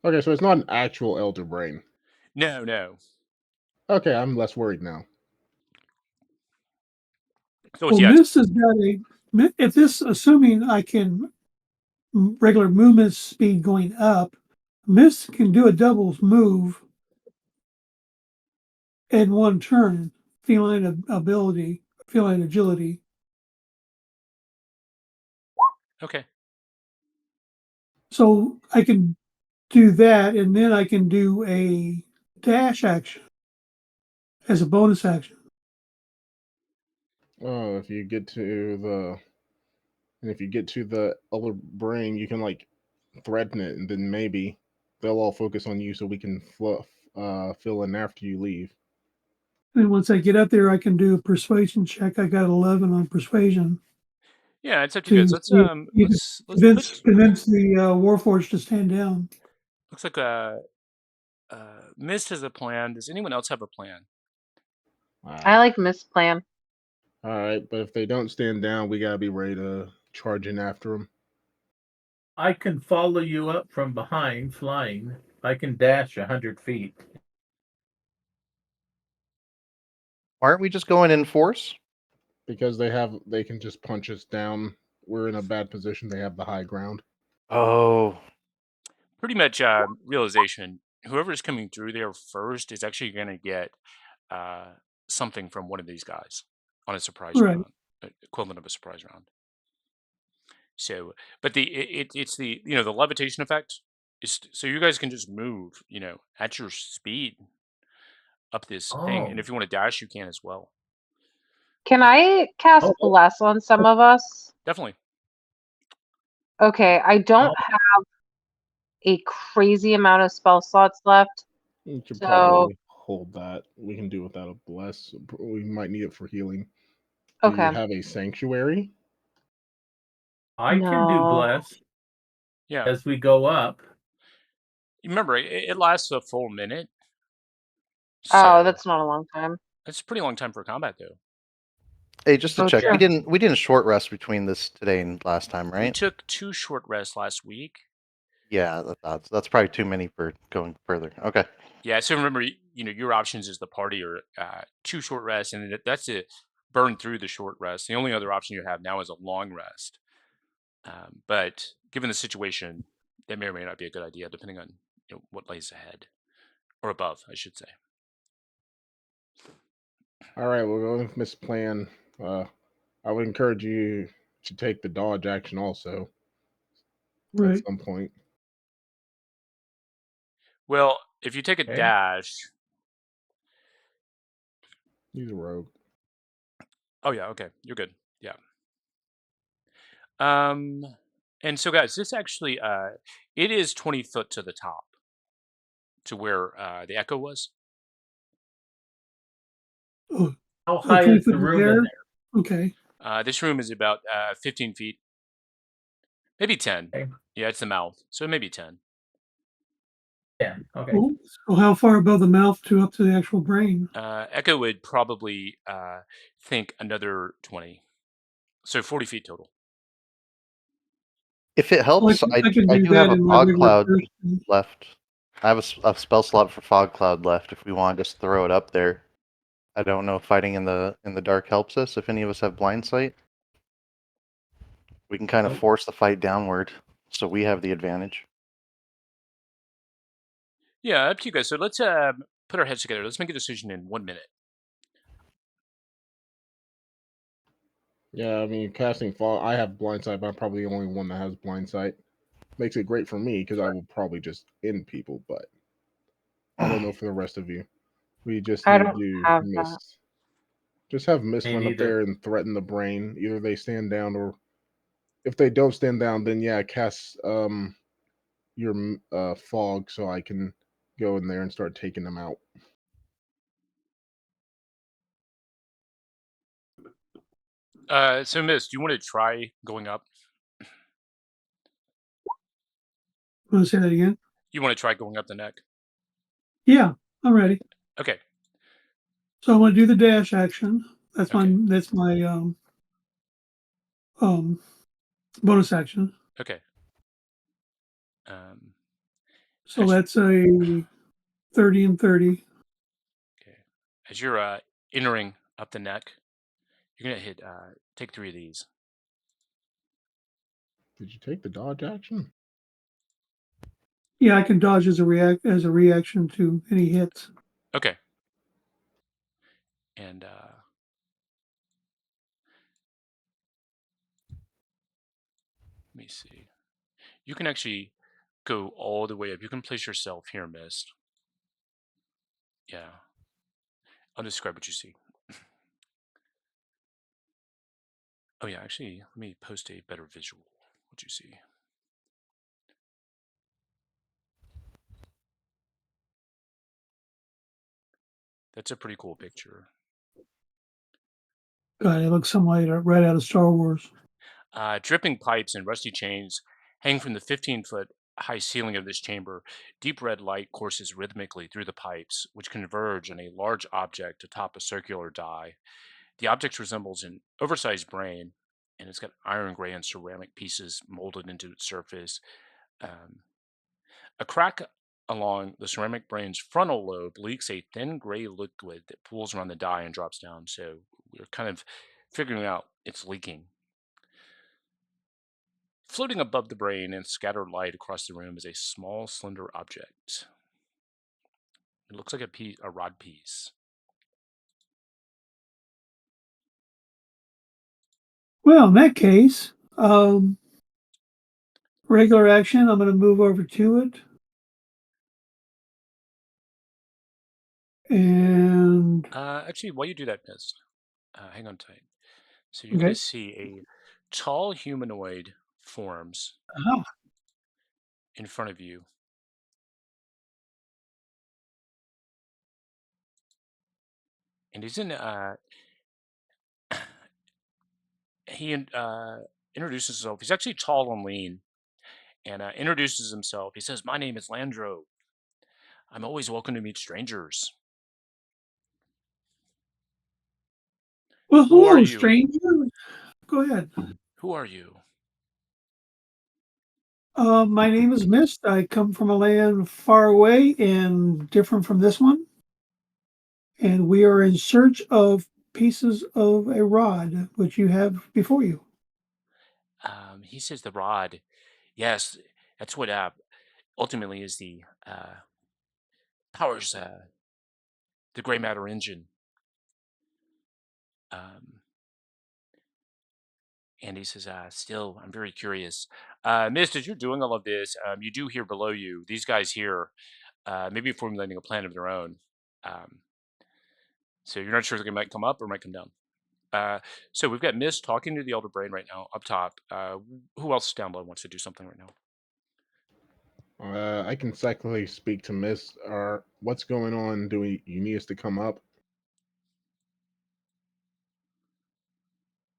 Okay, so it's not an actual elder brain. No, no. Okay, I'm less worried now. So Well, yes, Mist has got if this, assuming I can regular movement speed going up, Mist can do a double move in one turn, feline ability, feline agility. okay. So I can do that, and then I can do a dash action as a bonus action. Oh, if you get to the elder brain, you can like threaten it, and then maybe they'll all focus on you, so we can fill in after you leave. And once I get up there, I can do a persuasion check. I got 11 on persuasion. Yeah, it's up to you guys. Let's Convince the Warforged to stand down. looks like Mist has a plan. Does anyone else have a plan? I like Mist plan. All right, but if they don't stand down, we gotta be ready to charge in after them. I can follow you up from behind, flying. I can dash 100 feet. Aren't we just going in force? Because they can just punch us down. We're in a bad position. They have the high ground. Oh, Pretty much realization. Whoever's coming through there first is actually going to get something from one of these guys on a surprise Right. round, equivalent of a surprise round. So, but it's the the levitation effect is so you guys can just move at your speed up this thing, and Oh. if you want to dash, you can as well. Can I cast Bless on some of us? Definitely. Okay, I don't have a crazy amount of spell slots left. You should So probably hold that. We can do without a bless. We might need it for healing. Do you okay. have a sanctuary? I can do No. bless Yeah. as we go up. Remember, it lasts a full minute. Oh, So that's not a long time. that's a pretty long time for combat, though. hey, just to Oh, check, true. we didn't short rest between this today and last time, We right? took 2 short rests last week. Yeah, that's probably too many for going further. Okay. Yeah, so remember, your options as the party are 2 short rests, and that's to burn through the short rest. The only other option you have now is a long rest. But given the situation, that may or may not be a good idea, depending on what lays ahead or above, I should say. All right, we'll go with Miss Plan. I would encourage you to take the dodge action also at Right. some point. Well, if you take a Okay. dash, He's a rogue. oh yeah, okay, you're good. Yeah. And so guys, this actually it is 20 foot to the top to where the echo was. Oh, How high 20 is foot the in the room in air? there? Okay. This room is about 15 feet, maybe 10. Okay. Yeah, it's the mouth, so maybe 10. Yeah. Okay. Cool. So how far above the mouth to up to the actual brain? Echo would probably think another 20, so 40 feet total. If it helps, I can I do do have that a in my fog regular cloud person. left. I have a spell slot for fog cloud left. If we want to just throw it up there, I don't know if fighting in the dark helps us. If any of us have blind sight, we can kind of Nope. force the fight downward, so we have the advantage. Yeah, up to you guys. So let's put our heads together. Let's make a decision in 1 minute. Yeah, I mean, casting fog. I have blind sight, but I'm probably the only one that has blind sight. Makes it great for me because I will probably just end people, but I don't know for the rest of you. We just I need don't to have that. miss. Just have Mist Me run up neither. there and threaten the brain. Either they stand down, or if they don't stand down, then yeah, cast your fog so I can go in there and start taking them out. So Miss, do you want to try going up? Want to say that again? You want to try going up the neck? Yeah, I'm ready. Okay. So I'm going to do the dash action. That's Okay. my bonus action. Okay. Um, So as, that's a 30 and 30. okay. As you're entering up the neck, you're gonna hit take 3 of these. Did you take the dodge action? Yeah, I can dodge as a reaction to any hits. Okay. And let me see. You can actually go all the way up. You can place yourself here, Mist. Yeah. I'll describe what you see. Oh yeah, actually, let me post a better visual. What you see. That's a pretty cool picture. God, it looks somewhat right out of Star Wars. Dripping pipes and rusty chains hang from the 15-foot high ceiling of this chamber. Deep red light courses rhythmically through the pipes, which converge on a large object atop a circular die. The object resembles an oversized brain, and it's got iron gray and ceramic pieces molded into its surface. Um, a crack along the ceramic brain's frontal lobe leaks a thin gray liquid that pools around the die and drops down. So we're kind of figuring out it's leaking. Floating above the brain in scattered light across the room is a small, slender object. It looks like a rod piece. Well, in that case, regular action, I'm going to move over to it. And Actually, while you do that, Mist, hang on tight. So you're going okay. to see a tall humanoid forms Ah, in front of you. And he's in, he introduces himself. He's actually tall and lean and introduces himself. He says, "My name is Landro. I'm always welcome to meet strangers. well, Who are hello, you? stranger. Go ahead. Who are you?" My name is Mist. I come from a land far away and different from this one. And we are in search of pieces of a rod, which you have before you. He says, "The rod. Yes, that's what ultimately is the powers the gray matter engine." Um, and he says, "Still, I'm very curious. Mist, as you're doing all of this, you do hear below you these guys here, maybe formulating a plan of their own. Um, so you're not sure if they might come up or might come down. So we've got Mist talking to the Elder Brain right now up top. Who else down below wants to do something right now? I can secondly speak to Miss. What's going on? You need us to come up?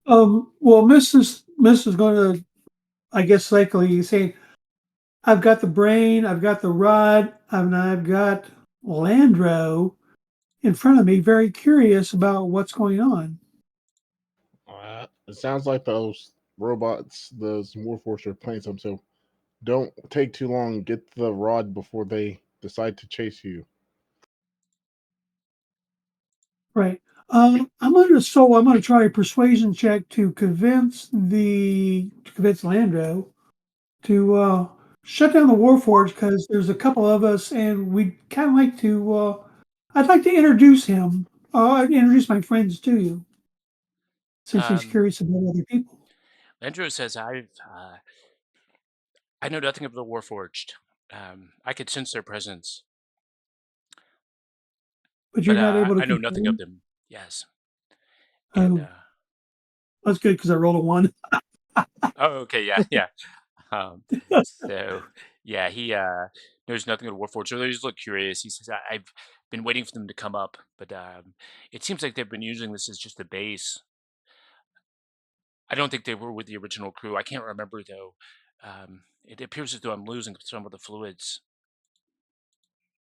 Well, Miss is going to, I guess, likely say, I've got the brain, I've got the rod, and I've got Landro in front of me, very curious about what's going on. It sounds like those robots, those Warforged are playing some. So don't take too long. Get the rod before they decide to chase you. Right. I'm going to try a persuasion check to convince Landro to shut down the Warforged because there's a couple of us and we'd kind of like to. I'd like to introduce him. Introduce my friends to you since he's curious about other people. Landro says, I know nothing of the Warforged. I could sense their presence, But but you're not able to I know control nothing of him. them. Yes. And, Oh, that's good because I rolled a 1. oh, okay, yeah, yeah. So, yeah, he knows nothing of the Warforged. So they just look curious. He says, I've been waiting for them to come up, but it seems like they've been using this as just a base. I don't think they were with the original crew. I can't remember, though. It appears as though I'm losing some of the fluids.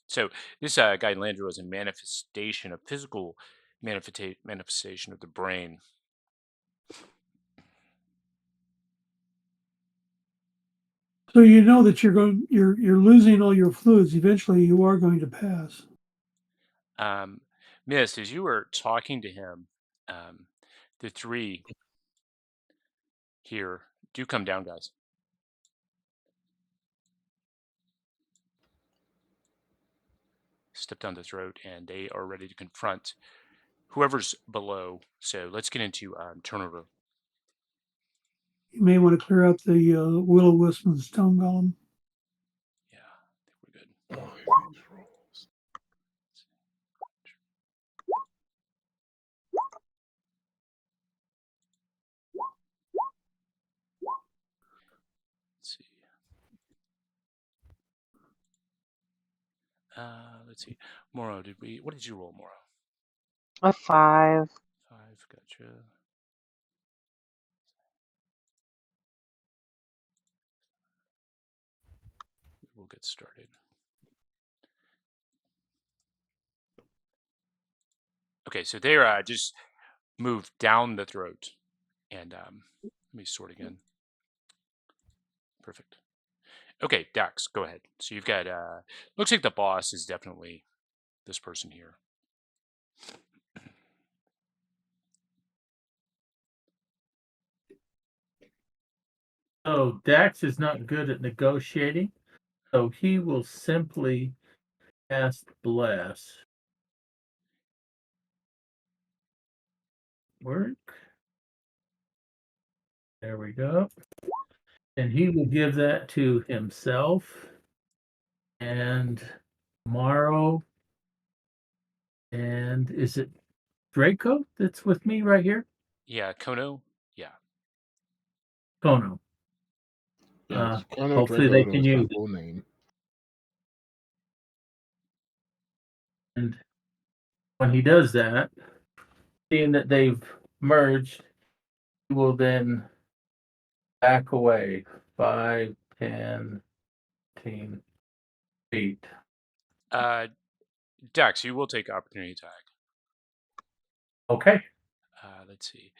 So this guy Landro is a manifestation, a physical manifestation of the brain. So you know that you're losing all your fluids. Eventually, you are going to pass. Miss, as you were talking to him, the three here do come down, guys. Step down the throat, and they are ready to confront whoever's below. So let's get into turnover. You may want to clear out the will-o-wisp and stone golem. Yeah, I think we're good. Oh, these rolls. Let's see. Let's see. Moro, what did you roll, Moro? A 5. 5, gotcha. We'll get started. Okay, so they're just move down the throat, and let me sort again. Perfect. Okay, Dax, go ahead. So you've got looks like the boss is definitely this person here. So Dax is not good at negotiating, so he will simply cast Bless. Work. There we go. And he will give that to himself and Morrow. And is it Draco that's with me right here? Yeah, Kono. Yeah. Kono. Yes, Kono Hopefully Draco they can knows that use it. full name. And when he does that, seeing that they've merged, he will then back away 5, 10, 15 feet. Dax, you will take opportunity attack. Okay. Let's see.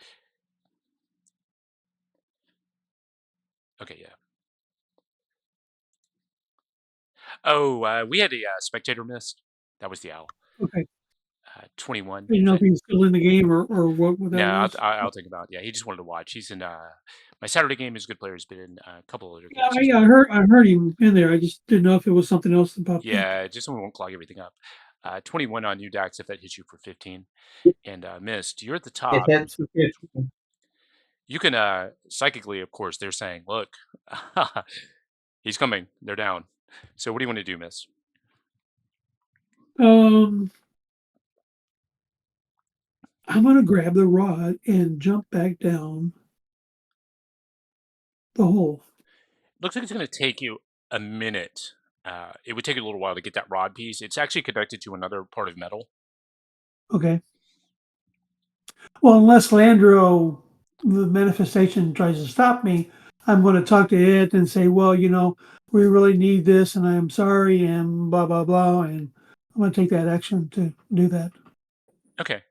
Okay, yeah. Oh, we had a spectator missed. That was the owl. Okay. 21. I didn't know if he was still in the game or what that No, was. I'll think about it. Yeah, he just wanted to watch. He's in my Saturday game is a good player. He's been in a couple other Yeah, games. I heard him in there. I just didn't know if it was something else that popped up. Yeah, just so we won't clog everything up. 21 on you, Dax, if that hits you for 15. And missed. You're at the top. It hits. You can psychically, of course, they're saying, look, he's coming. They're down. So what do you want to do, miss? I'm gonna grab the rod and jump back down the hole. Looks like it's going to take you a minute. It would take you a little while to get that rod piece. It's actually connected to another part of metal. Okay. Well, unless Landro, the manifestation, tries to stop me, I'm going to talk to it and say, well, we really need this, and I'm sorry, and blah blah blah, and I'm going to take that action to do that. Okay.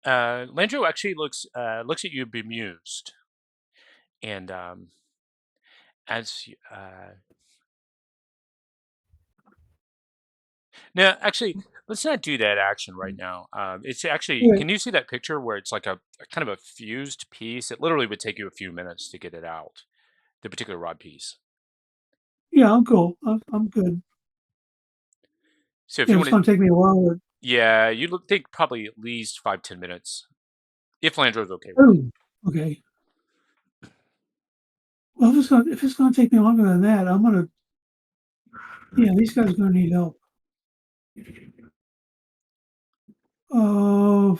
Landro actually looks at you bemused, and as no, actually, let's not do that action right now. It's actually, Yeah, can you see that picture where it's like a kind of a fused piece? It literally would take you a few minutes to get it out, the particular rod piece. yeah, I'm cool. I'm good. So if Yeah, you it's want to, going to take me a while. yeah, you think probably at least 5-10 minutes, if Landro's okay with it. Oh, okay. Well, if it's going to take me longer than that, I'm going to. Yeah, these guys are going to need help. Oh,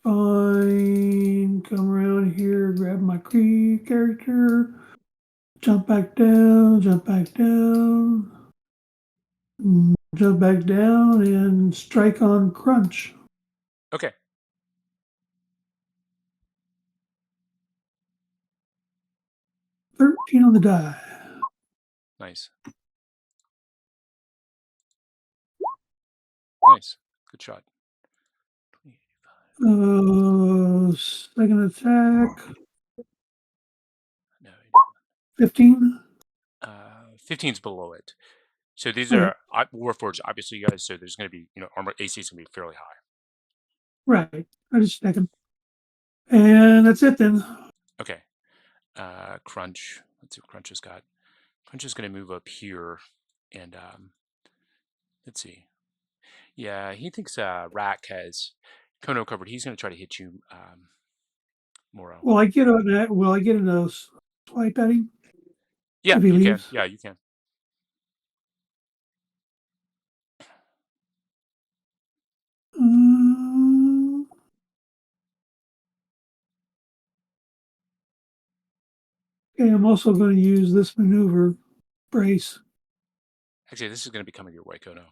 fine. Come around here, grab my key character, jump back down, jump back down, jump back down, and strike on crunch. Okay. 13 on the die. Nice. Nice. Good shot. Second attack, No, 15. 15's below it. So these Okay. are Warforged, obviously, you guys. So there's going to be, armor AC is going to be fairly high. Right. I just checking. And that's it then. Okay. Crunch. Let's see what Crunch has got. Crunch is going to move up here, and let's see. Yeah, he thinks Rack has Kono covered. He's going to try to hit you, Moro. Will I get in those swipe at him Yeah, if he you can. leaves? Yeah, you can. Okay, I'm also going to use this maneuver brace. Actually, this is going to be coming your way, Kono.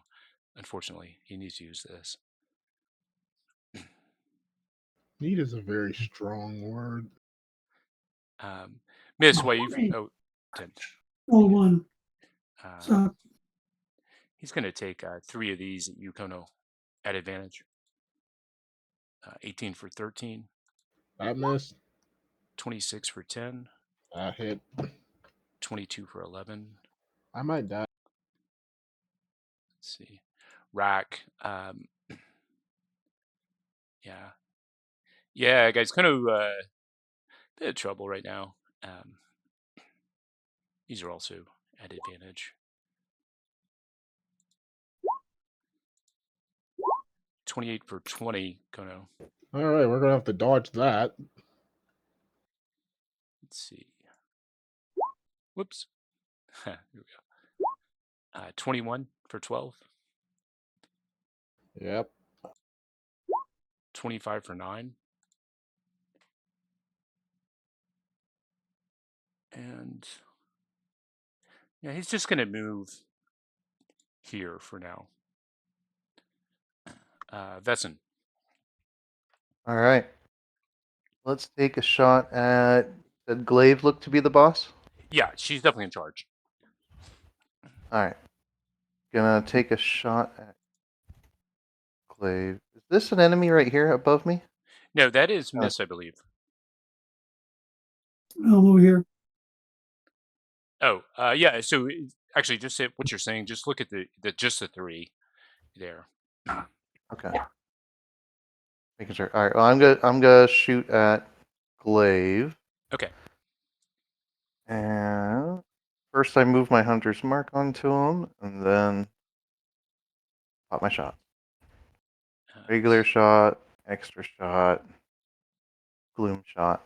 Unfortunately, he needs to use this. Need is a very strong word. Miss Wave. Hey. Oh, 10. Roll one. So He's going to take 3 of these at you, Kono, at advantage. 18 for 13. That missed. 26 for 10. That hit. 22 for 11. I might die. Let's see. Rack. Yeah. Yeah, guys, kind of bit of trouble right now. These are also at advantage. 28 for 20, Kono. All right, we're gonna have to dodge that. Let's see. Whoops. Here we go. 21 for 12. Yep. 25 for 9. And yeah, he's just going to move here for now. Vesson. All right. Let's take a shot at. Did Glaive look to be the boss? Yeah, she's definitely in charge. All right. Gonna take a shot at Glaive. Is this an enemy right here above me? No, that is Miss, I believe. I'm over here. Oh, yeah. So actually, just say what you're saying. Just look at the just the 3 there. Okay. Making sure. All right. Well, I'm gonna shoot at Glaive. Okay. And first, I move my hunter's mark onto him, and then pop my shot. Regular shot, extra shot, gloom shot.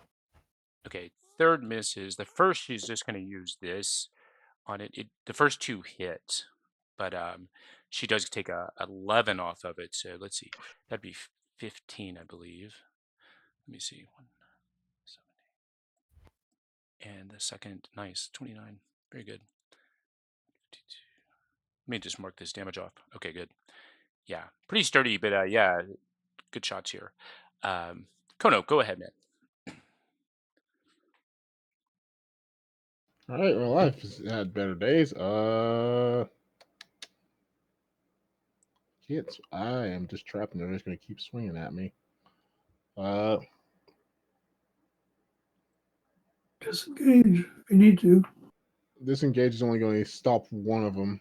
Okay. Third misses. The first, she's just going to use this on it. The first 2 hit, but she does take a 11 off of it. So let's see. That'd be 15, I believe. Let me see. 1, 7, 8. And the second, nice, 29. Very good. 52. Let me just mark this damage off. Okay, good. Yeah, pretty sturdy, but yeah, good shots here. Kono, go ahead, man. All right, well, life has had better days. Kids, I am just trapped, and they're just gonna keep swinging at me. Disengage if you need to. Disengage is only going to stop one of them,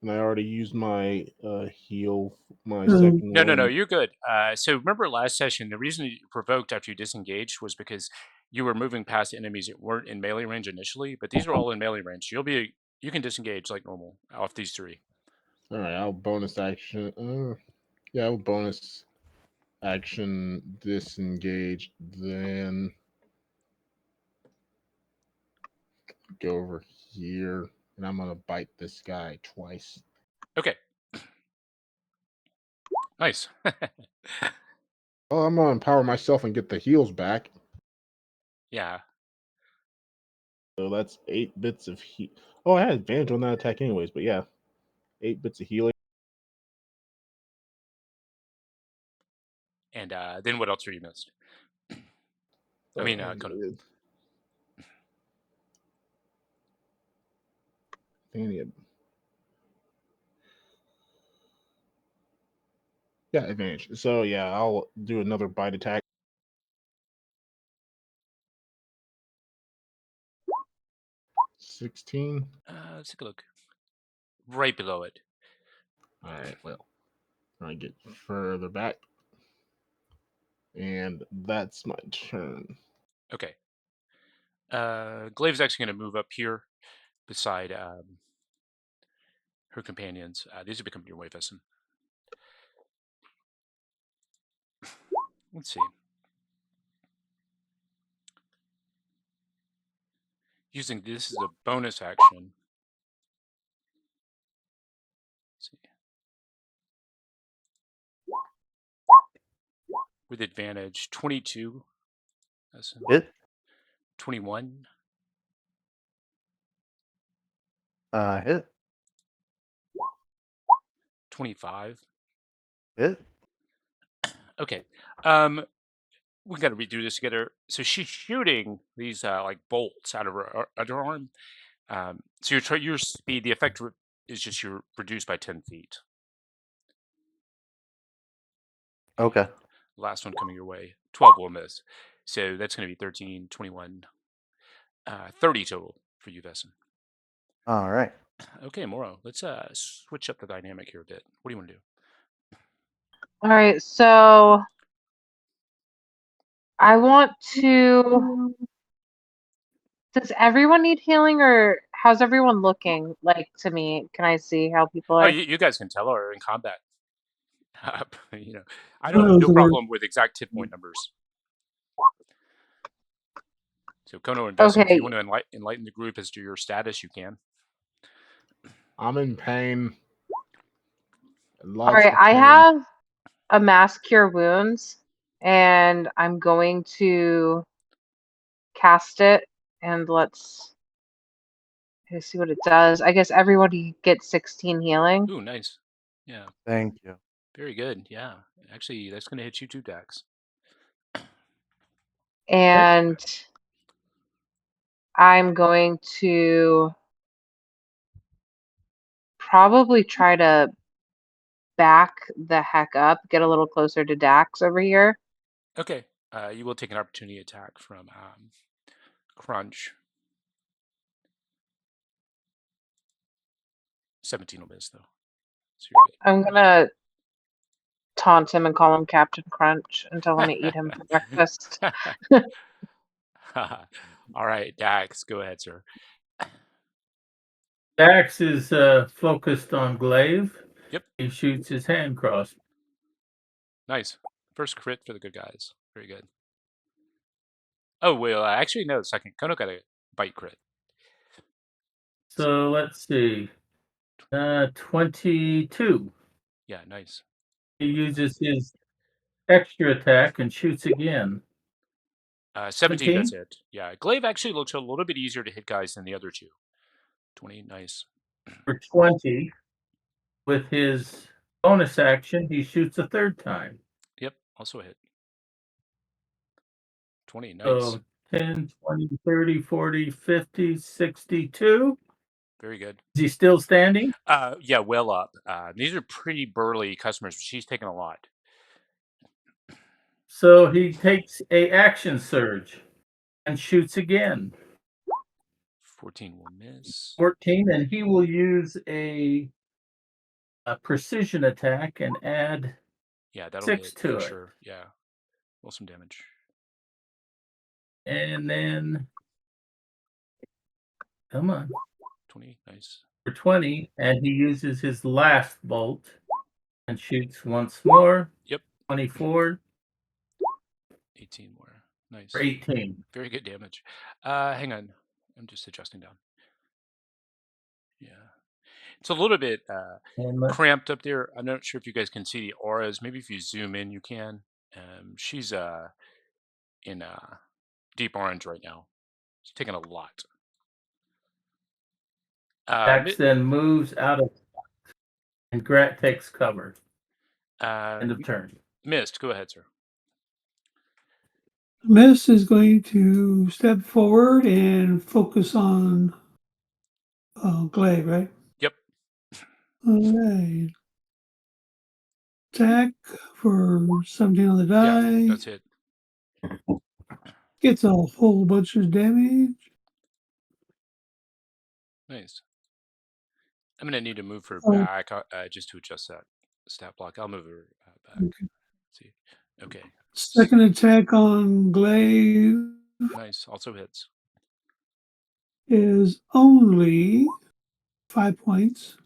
and I already used my heal, my second No, one. you're good. So remember last session, the reason you provoked after you disengaged was because you were moving past enemies that weren't in melee range initially, but these are all in melee range. You can disengage like normal off these 3. All right, I'll bonus action. Yeah, I'll bonus action disengage, then go over here, and I'm gonna bite this guy twice. Okay. Nice. Oh, I'm gonna empower myself and get the heals back. Yeah. So that's 8 bits of heal. Oh, I had advantage on that attack anyways, but yeah, 8 bits of healing. And then what else are you missed? I mean, Kono. companion. Yeah, advantage. So yeah, I'll do another bite attack. $16. Let's take a look. Right below it. All right. Well, I get further back, and that's my turn. Okay. Glaive's actually going to move up here beside her companions. These will become your way, Vesson. Let's see. Using this as a bonus action. Let's see. With advantage, 22. Hit. 21. Hit. 25. Hit. Okay. We got to redo this together. So she's shooting these like bolts out of her arm. So your speed, the effect is just you're reduced by 10 feet. Okay. Last one coming your way. 12 will miss. So that's going to be 13, 21, 30 total for you, Vesson. All right. Okay, Moro, let's switch up the dynamic here a bit. What do you want to do? All right, so I want to. Does everyone need healing, or how's everyone looking like to me? Can I see how people Oh, are? you guys can tell are in combat. You know, I Who don't have knows no the word? problem with exact hit point numbers. So Kono and Vesson, if you Okay, want to enlighten the group as to your status, you can. I'm in pain. all Lots right. of I pain. have a mass cure wounds, and I'm going to cast it, and let's see what it does. I guess everybody gets 16 healing. Ooh, nice. Yeah, Thank you. very good. Yeah, actually, that's going to hit you too, Dax. And I'm going to probably try to back the heck up, get a little closer to Dax over here. Okay, you will take an opportunity attack from Crunch. 17 will miss, though. So you're good. I'm gonna taunt him and call him Captain Crunch and tell him to eat him for breakfast. All right, Dax, go ahead, sir. Dax is focused on Glaive. Yep. He shoots his hand cross. Nice. First crit for the good guys. Very good. Oh, well, actually, no, second. Kono got a bite crit. So let's see. 22. Yeah, nice. He uses his extra attack and shoots again. 17 does 17? hit. Yeah, Glaive actually looks a little bit easier to hit guys than the other two. 20, nice. For 20. With his bonus action, he shoots a third time. Yep, also a hit. 20, nice. So 10, 20, 30, 40, 50, 62. Very good. Is he still standing? Yeah, well up. These are pretty burly customers, but she's taken a lot. So he takes a action surge and shoots again. 14 will miss. 14, and he will use a precision attack and add Yeah, that'll 6 hit to for it. sure. Yeah, roll some damage. And then, come on, 20, nice. for 20, and he uses his last bolt and shoots once more. Yep. 24. 18 more. Nice. For 18. Very good damage. Hang on. I'm just adjusting down. Yeah. It's a little bit cramped up there. I'm not sure if you guys can see the auras. Maybe if you zoom in, you can. She's in deep orange right now. She's taking a lot. Dax then moves out of, and Grat takes cover. End of turn. Mist, go ahead, sir. Miss is going to step forward and focus on glaive, right? Yep. All right. Attack for 17 on the die. Yeah, that's it. Gets a whole bunch of damage. Nice. I'm gonna need to move her Oh. back just to adjust that stat block. I'll move her back. Okay. Let's see. Okay. Second attack on glaive Nice. Also hits. is only 5 points.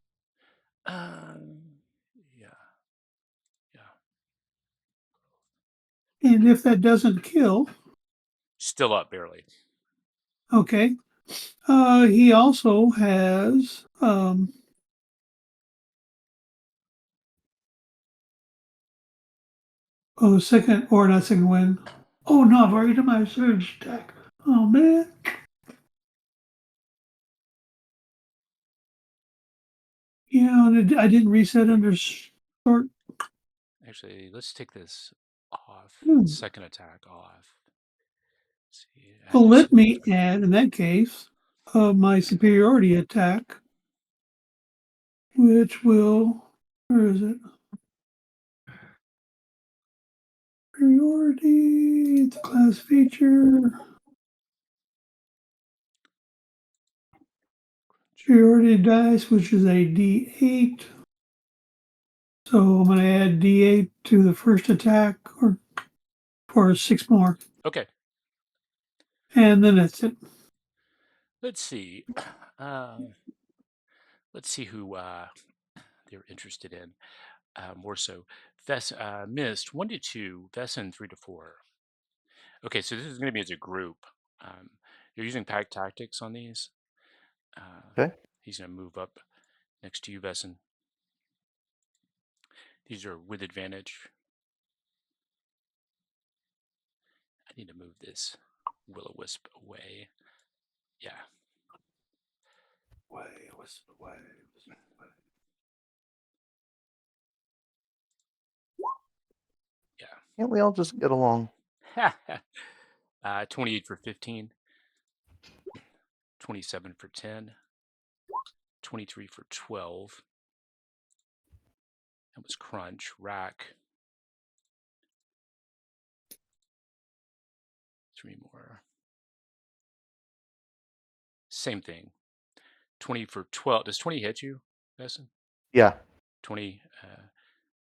Yeah. Yeah. And if that doesn't kill, Still up barely. okay. He also has second or not second wind. Oh no, I've already done my surge attack. Oh man. Yeah, and I didn't reset under short. Actually, let's take this off. Hmm. Second attack off. Let's see. Well, let me add, in that case, my superiority attack, which will, where is it? Superiority, it's a class feature. Superiority dice, which is a D8. So I'm going to add D8 to the first attack or for 6 more. Okay. And then that's it. Let's see. Let's see who they're interested in more so. Mist 1 to 2, Vesson 3 to 4. Okay, so this is going to be as a group. You're using pack tactics on these. Okay. He's going to move up next to you, Vesson. These are with advantage. I need to move this will-o-wisp away. Yeah. Wisp away. Yeah. Can't we all just get along? 28 for 15. 27 for 10. 23 for 12. That was crunch. Rack. 3 more. Same thing. 20 for 12. Does 20 hit you, Vesson? Yeah. 20,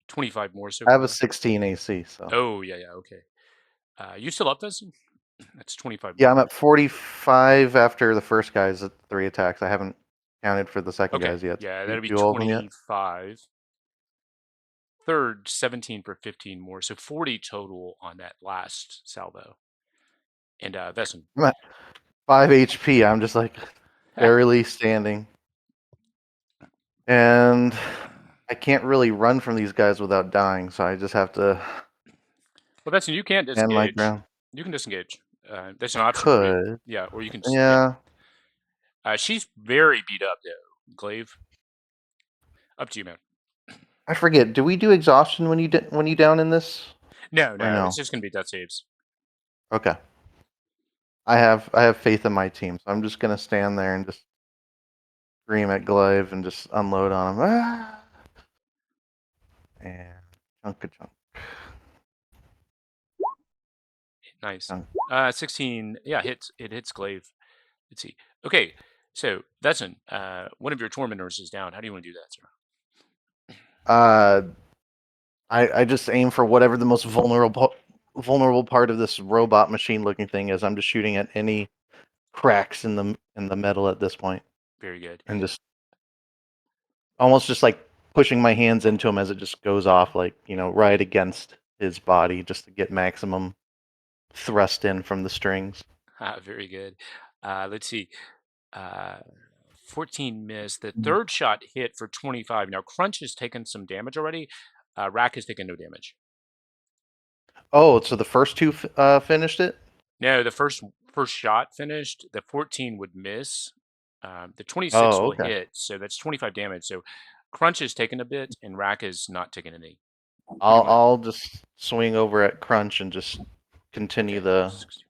25 more so I have a far? 16 AC, so. Oh, yeah, okay. You still up, Vesson? That's 25 Yeah, more. I'm at 45 after the first guy's at 3 attacks. I haven't counted for the second Okay, guys yet. yeah, Do that'll be you all of them yet? 25. Third, 17 for 15 more. So 40 total on that last salvo. And Vesson. I'm at 5 HP. I'm just like barely standing. And I can't really run from these guys without dying, so I just have to Well, Vesson, you can't stand my disengage. ground. You can disengage. That's an I option for you. could. Yeah, or you can. Yeah. She's very beat up, though, Glaive. Up to you, man. I forget. Do we do exhaustion when you down in this? No, Or no? it's just gonna be death saves. Okay. I have faith in my team, so I'm just gonna stand there and just scream at Glaive and just unload on him. Ah! And chunk a chunk. Nice. Chunk. 16. Yeah, it hits Glaive. Let's see. Okay, so Vesson, one of your tormentors is down. How do you want to do that, sir? I just aim for whatever the most vulnerable part of this robot machine looking thing is. I'm just shooting at any cracks in the metal at this point. Very good. And just almost just like pushing my hands into him as it just goes off, like, right against his body, just to get maximum thrust in from the strings. Very good. Let's see. 14 missed. The third shot hit for 25. Now Crunch has taken some damage already. Rack has taken no damage. Oh, so the first two finished it? No, the first shot finished. The 14 would miss. The 26 Oh, will okay. hit, so that's 25 damage. So Crunch has taken a bit, and Rack is not taking any. I'll just swing over at Crunch and just continue Okay. the. 61.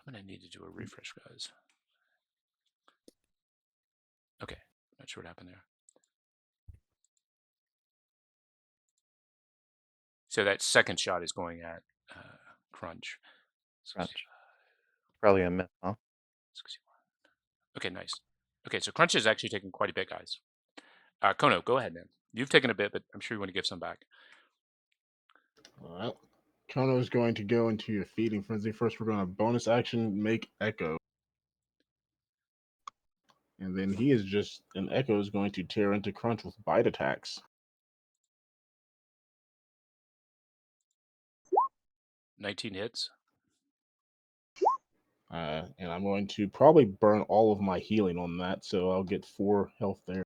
I'm gonna need to do a refresh, guys. Okay, not sure what happened there. So that second shot is going at Crunch. Crunch. Probably a miss, huh? Okay, nice. Okay, so Crunch is actually taking quite a bit, guys. Kono, go ahead, man. You've taken a bit, but I'm sure you want to give some back. Well, Kono is going to go into a feeding frenzy. First, we're going to bonus action make Echo. And then he is just, and Echo is going to tear into Crunch with bite attacks. 19 hits. And I'm going to probably burn all of my healing on that, so I'll get 4 health there.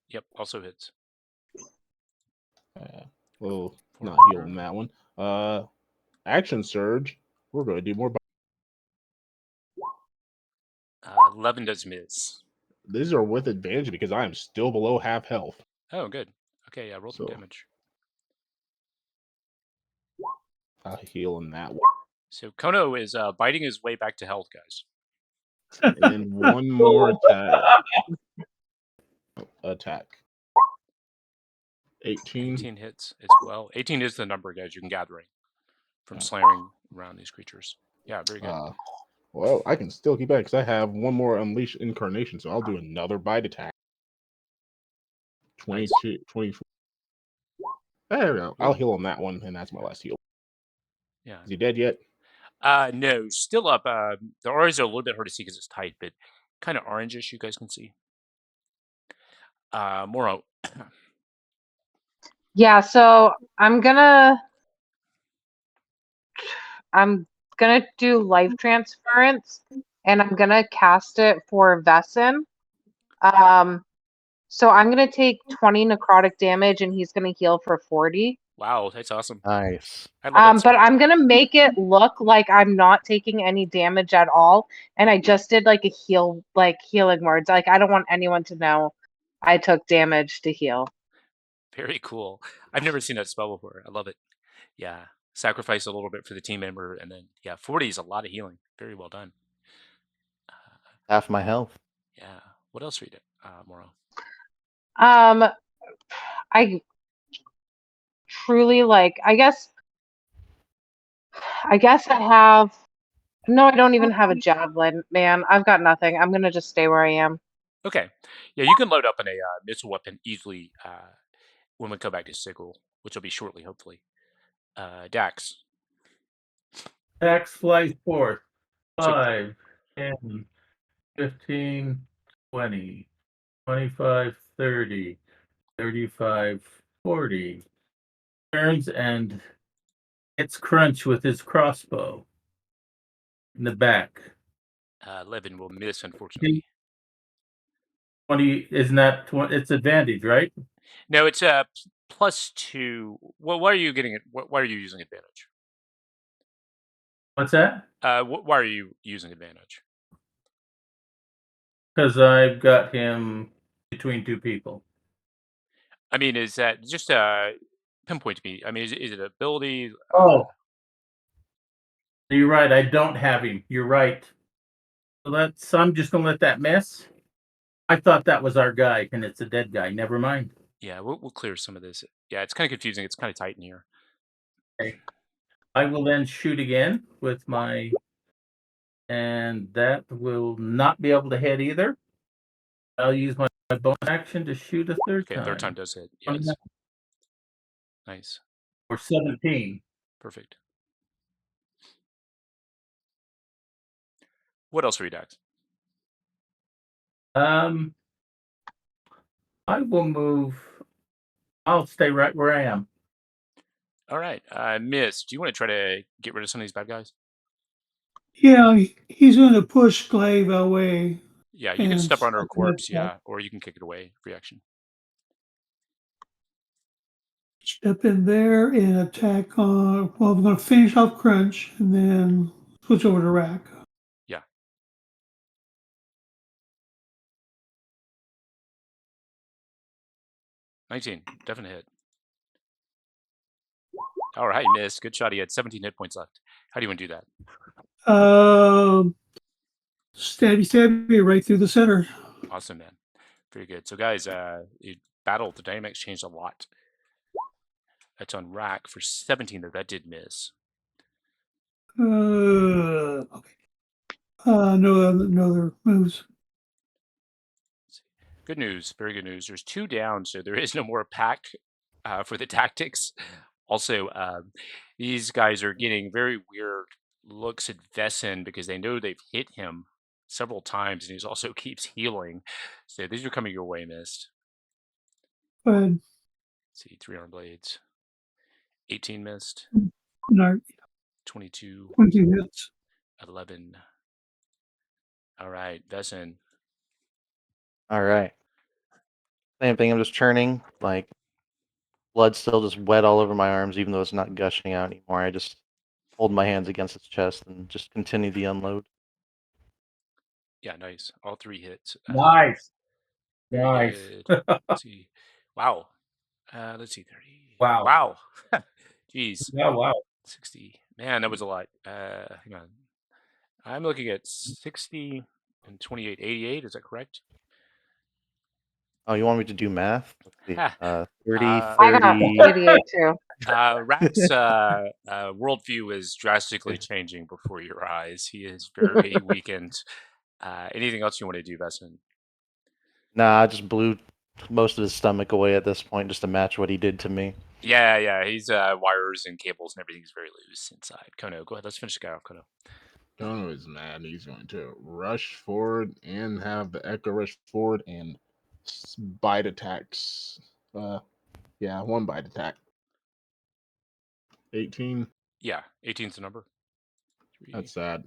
Yep, also hits. Well, not healing that one. Action Surge. We're going to do more. 11 does miss. These are with advantage because I am still below half health. Oh, good. Okay, yeah, roll some damage. I'll heal in that one. So Kono is biting his way back to health, guys. And one more attack. 18. 18 hits as well. 18 is the number, guys, you can gather from slamming around these creatures. Yeah, very good. Well, I can still keep at it because I have one more Unleash Incarnation, so I'll do another bite attack. 22, nice. 24. There we go. I'll heal on that one, and that's my last heal. Yeah. Is he dead yet? No, still up. The auras are a little bit hard to see because it's tight, but kind of orangish, you guys can see. Moro. Yeah, so I'm gonna do life transference, and I'm gonna cast it for Vesson. So I'm gonna take 20 necrotic damage, and he's gonna heal for 40. Wow, that's awesome. Nice. I love that but I'm gonna make it look like I'm not taking any damage at all, and I just did like a healing words. Like I don't want anyone to know I took damage to heal. Very cool. I've never seen that spell before. I love it. Yeah, sacrifice a little bit for the team member, and then 40 is a lot of healing. Very well done. Half my health. Yeah. What else are you doing, Moro? I truly I guess I have. No, I don't even have a javelin, man. I've got nothing. I'm gonna just stay where I am. Okay. Yeah, you can load up on a missile weapon easily when we come back to Sigil, which will be shortly, hopefully. Dax. Dax flies forth. 5, 10, 15, 20, 25, 30, 35, 40. Turns and hits Crunch with his crossbow in the back. 11 will miss, unfortunately. 20 isn't that 20? It's advantage, right? No, it's +2. Well, why are you getting it? Why are you using advantage? What's that? Why are you using advantage? Because I've got him between two people. I mean, is that just pinpoint to me? I mean, is it ability? You're right. I don't have him. You're right. So I'm just gonna let that miss. I thought that was our guy, and it's a dead guy. Never mind. Yeah, we'll clear some of this. Yeah, it's kind of confusing. It's kind of tight in here. Okay. I will then shoot again with my, and that will not be able to hit either. I'll use my bonus action to shoot a third time. Okay, third time does hit. Yes. Nice. Or 17. Perfect. What else for you, Dax? I will move. I'll stay right where I am. All right, Miss, do you want to try to get rid of some of these bad guys? Yeah, he's going to push Glaive away. Yeah, you can step on her corpse, yeah, or you can kick it away. Reaction. Step in there and attack on. Well, I'm going to finish off Crunch and then switch over to Rack. Yeah. $19, definite hit. All right, miss. Good shot. He had 17 hit points left. How do you want to do that? Stabby right through the center. Awesome, man. Very good. So, guys, battle, the dynamics changed a lot. That's on rack for 17, though. That did miss. Okay. No other moves. Good news. Very good news. There's 2 down, so there is no more pack for the tactics. Also, these guys are getting very weird looks at Vesson because they know they've hit him several times, and he also keeps healing. So these are coming your way, Mist. Go ahead. Let's see, 3 arm blades. 18 missed. No, 22. 22 hits. 11. All right, Vesson. All right. Same thing. I'm just churning. Like, blood's still just wet all over my arms, even though it's not gushing out anymore. I just hold my hands against its chest and just continue the unload. Yeah, nice. All 3 hits. Nice. Very Nice. good. Let's see. Wow. Let's see. 30. Wow. Wow. Jeez. Oh, wow. 60. Man, that was a lot. Hang on. I'm looking at 60 and 28. 88. Is that correct? Oh, you want me to do math? Let's see. Ha. 30, I got 30. 88 too. Rack's worldview is drastically changing before your eyes. He is very weakened. Anything else you want to do, Vesson? Nah, I just blew most of his stomach away at this point just to match what he did to me. Yeah. He's wires and cables and everything's very loose inside. Kono, go ahead. Let's finish the guy off, Kono. Kono is mad. He's going to rush forward and have the Echo rush forward and bite attacks. Yeah, 1 bite attack. 18. Yeah, 18's the number. 3. That's sad.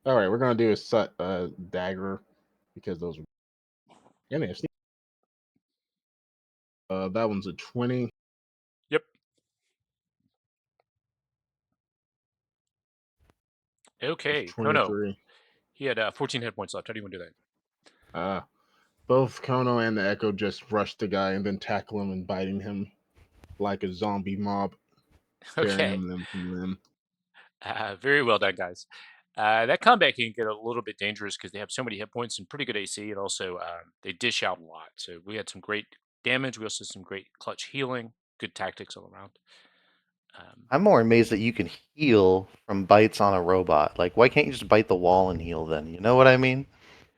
All right, we're gonna do a dagger because those are. That one's a 20. Yep. Okay, Kono. 23. He had 14 hit points left. How do you want to do that? Both Kono and the Echo just rush the guy and then tackle him and biting him like a zombie mob, tearing Okay. him limb from limb. Very well done, guys. That combat can get a little bit dangerous because they have so many hit points and pretty good AC, and also they dish out a lot. So we had some great damage. We also had some great clutch healing. Good tactics all around. I'm more amazed that you can heal from bites on a robot. Like, why can't you just bite the wall and heal then? You know what I mean?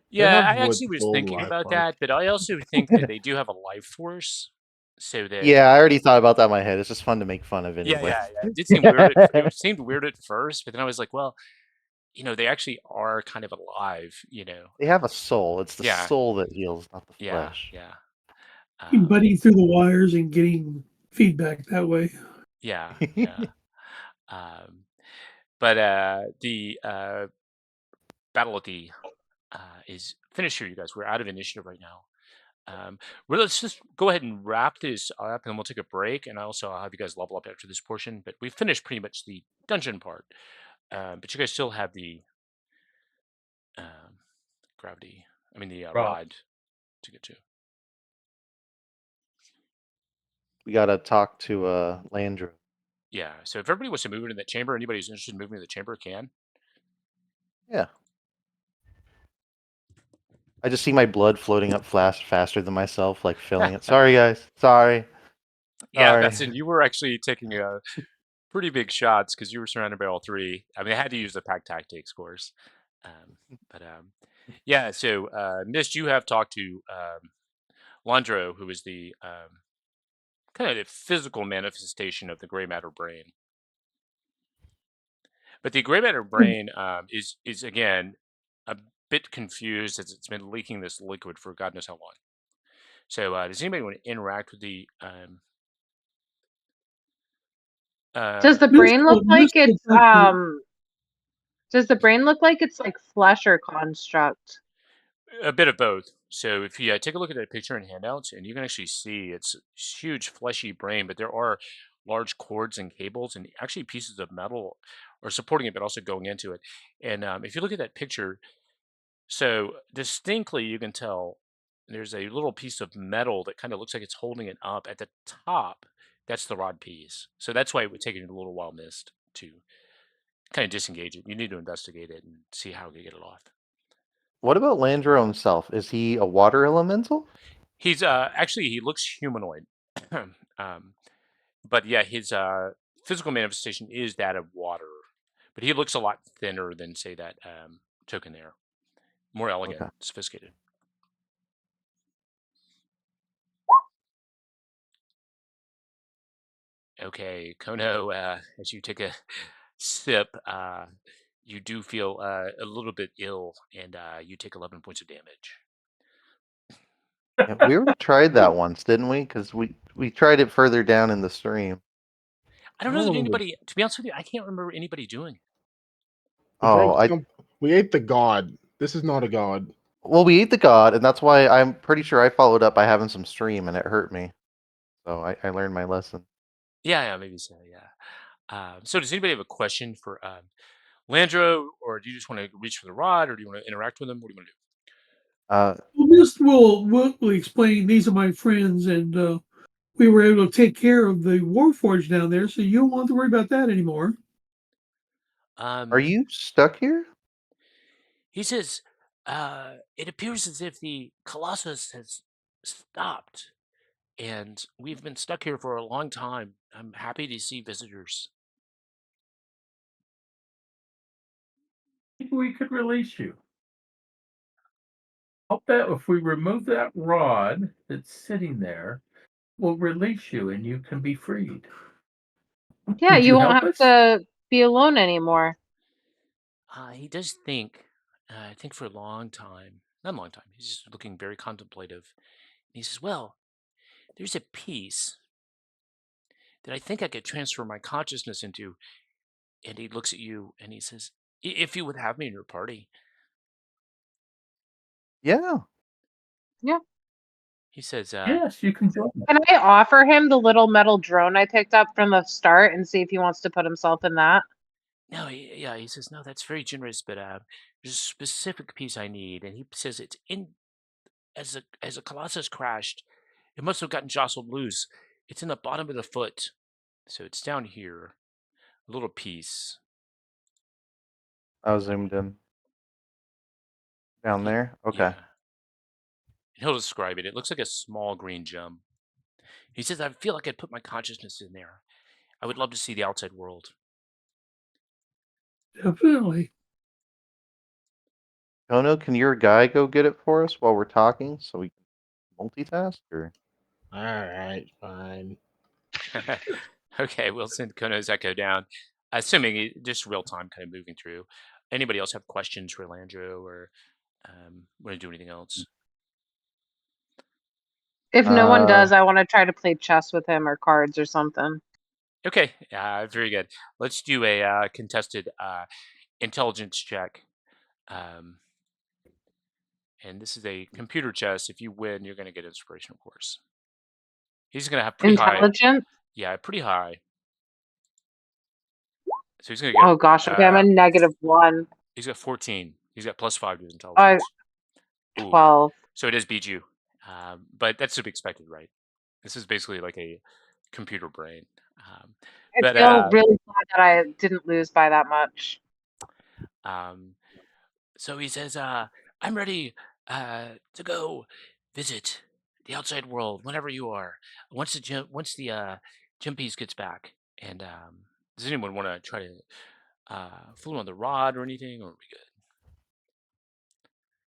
Yeah, have I actually what's was called thinking life about arc. that, but I also think that they do have a life force. So that Yeah, I already thought about that in my head. It's just fun to make fun of anyway. yeah. It did seem weird. It seemed weird at first, but then I was like, well, they actually are kind of alive. They have a soul. It's the Yeah. soul that heals, not the Yeah. flesh. Butting through the wires and getting feedback that way. Yeah. But the battle at the is finished here, you guys. We're out of initiative right now. Let's just go ahead and wrap this up, and we'll take a break. And I'll have you guys level up after this portion. But we finished pretty much the dungeon part. But you guys still have the gravity. I mean the rod to get to. We gotta talk to Landra. Yeah. So if everybody wants to move into that chamber, anybody who's interested in moving to the chamber can. Yeah. I just see my blood floating up faster than myself, like filling it. Sorry, guys. Sorry. Yeah, Sorry. Besson, you were actually taking pretty big shots because you were surrounded by all 3. I mean, I had to use the pack tactics, of course. Yeah. So, Mist, you have talked to Landro, who is the kind of the physical manifestation of the gray matter brain. But the gray matter brain is again a bit confused as it's been leaking this liquid for God knows how long. So, does anybody want to interact with the? Does the brain look like it's like Does the brain look like it's like flesh or construct? A bit of both. So if you take a look at that picture in handouts, and you can actually see it's huge fleshy brain, but there are large cords and cables and actually pieces of metal are supporting it, but also going into it. And if you look at that picture, so distinctly you can tell there's a little piece of metal that kind of looks like it's holding it up. At the top, That's the rod piece. So that's why it would take it a little while, Mist, to kind of disengage it. You need to investigate it and see how to get it off. What about Landro himself? Is he a water elemental? He's actually he looks humanoid, but yeah, his physical manifestation is that of water, but he looks a lot thinner than say that token there. More elegant, Okay. sophisticated. Okay, Kono, as you take a sip, you do feel a little bit ill, and you take 11 points of damage. Yeah, we already tried that once, didn't we? Because we tried it further down in the stream. I don't know that anybody, to be honest with you, I can't remember anybody doing it. Oh, We ate the god. This is not a god. well, we ate the god, and that's why I'm pretty sure I followed up by having some stream, and it hurt me. So I learned my lesson. Yeah, maybe so, yeah. So does anybody have a question for Landro, or do you just want to reach for the rod, or do you want to interact with him? What do you want to do? Well, Mist will explain. These are my friends, and we were able to take care of the Warforged down there, so you don't want to worry about that anymore. Are you stuck here? He says, it appears as if the Colossus has stopped, and we've been stuck here for a long time. I'm happy to see visitors. Maybe we could release you. I'll bet if we remove that rod that's sitting there, we'll release you and you can be freed. Yeah, Would you you won't help have us? to be alone anymore. He does think, I think for a long time, not a long time, he's just looking very contemplative. And he says, well, there's a piece that I think I could transfer my consciousness into. And he looks at you and he says, if you would have me in your party. Yeah. Yeah. He says, Yes, you can join us. Can I offer him the little metal drone I picked up from the start and see if he wants to put himself in that? no, he says, no, that's very generous, but there's a specific piece I need. And he says it's in, as a Colossus crashed, it must have gotten jostled loose. It's in the bottom of the foot. So it's down here, a little piece. I was zoomed in. Down there? Okay. Yeah. And he'll describe it. It looks like a small green gem. He says, I feel like I'd put my consciousness in there. I would love to see the outside world. Definitely. Kono, can your guy go get it for us while we're talking so we can multitask? Or All right, fine. Okay, we'll send Kono's Echo down, assuming just real time kind of moving through. Anybody else have questions for Landro, or want to do anything else? If no one does, I want to try to play chess with him or cards or something. Okay, very good. Let's do a contested intelligence check. And this is a computer chess. If you win, you're going to get inspiration, of course. He's going to have pretty high. Intelligence? Yeah, pretty high. So he's going to get. Oh gosh, okay, I'm a -1. He's got 14. He's got +5 to his intelligence. 12. So it does beat you. But that's to be expected, right? This is basically like a computer brain. I feel really glad that I didn't lose by that much. So he says, I'm ready to go visit the outside world whenever you are. Once the gym piece gets back. And does anyone want to try to fool on the rod or anything, or are we good?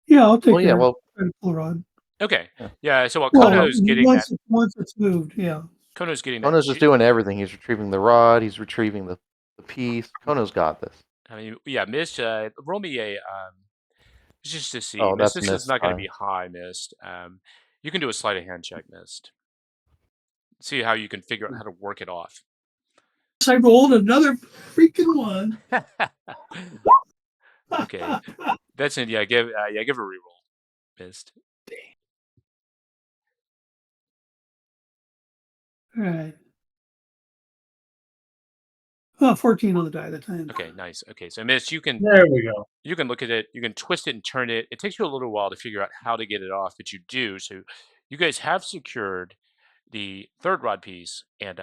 Yeah, I'll take yeah, care well, of the rod. Okay. Yeah. So while Well, Kono's getting once, that, once it's moved, yeah. Kono's getting that. Kono's just doing everything. He's retrieving the rod. He's retrieving the piece. Kono's got this. I mean, yeah, Mist, roll me a just to see. Oh, Mist, that's this is Mist. not going to be high, Mist. You can do a sleight of hand check, Mist. See how you can figure out how to work it off. I rolled another freaking one. Okay, that's it. Yeah, give a reroll, Mist. All right. Oh, 14 on the die that time. Okay, nice. Okay, so Mist, you can. There we go. You can look at it. You can twist it and turn it. It takes you a little while to figure out how to get it off, but you do. So, you guys have secured the third rod piece, and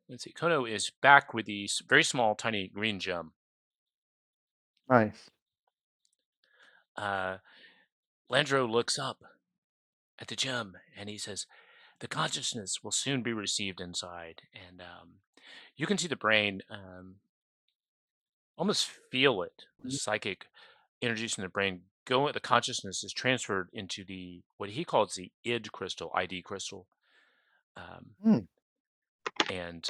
let's see, Kono is back with the very small, tiny green gem. Nice. Landro looks up at the gem and he says, "The consciousness will soon be received inside," and you can see the brain almost feel it, the psychic energies in the brain go. The consciousness is transferred into the what he calls the id crystal, ID crystal, and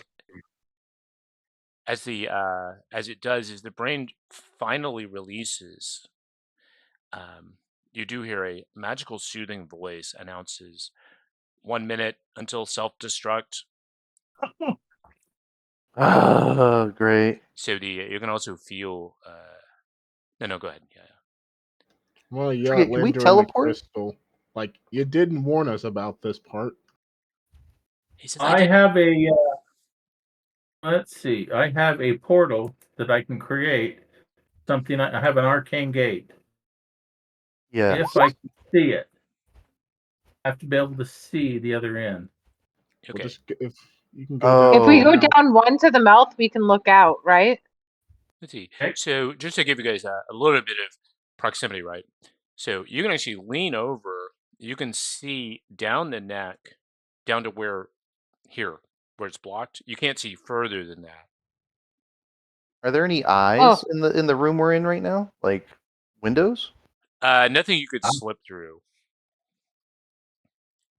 as it does, as the brain finally releases, you do hear a magical, soothing voice announces 1 minute until self-destruct. Oh, great. So you can also feel. No, go ahead. Yeah. Well, yeah, Forget, can we Lander in the teleport? crystal. Like, you didn't warn us about this part. He says, I have a. Let's see. I have a portal that I can create. Something. I have an arcane gate. Yeah. If I can see it, I have to be able to see the other end. Well, Okay. if you can go down. If we go Oh, down one to the mouth, we can look out, right? Let's see. Okay. So just to give you guys a little bit of proximity, right? So you can actually lean over. You can see down the neck, down to where it's blocked. You can't see further than that. are there any eyes Oh, in the room we're in right now? Like windows? Nothing you could slip through.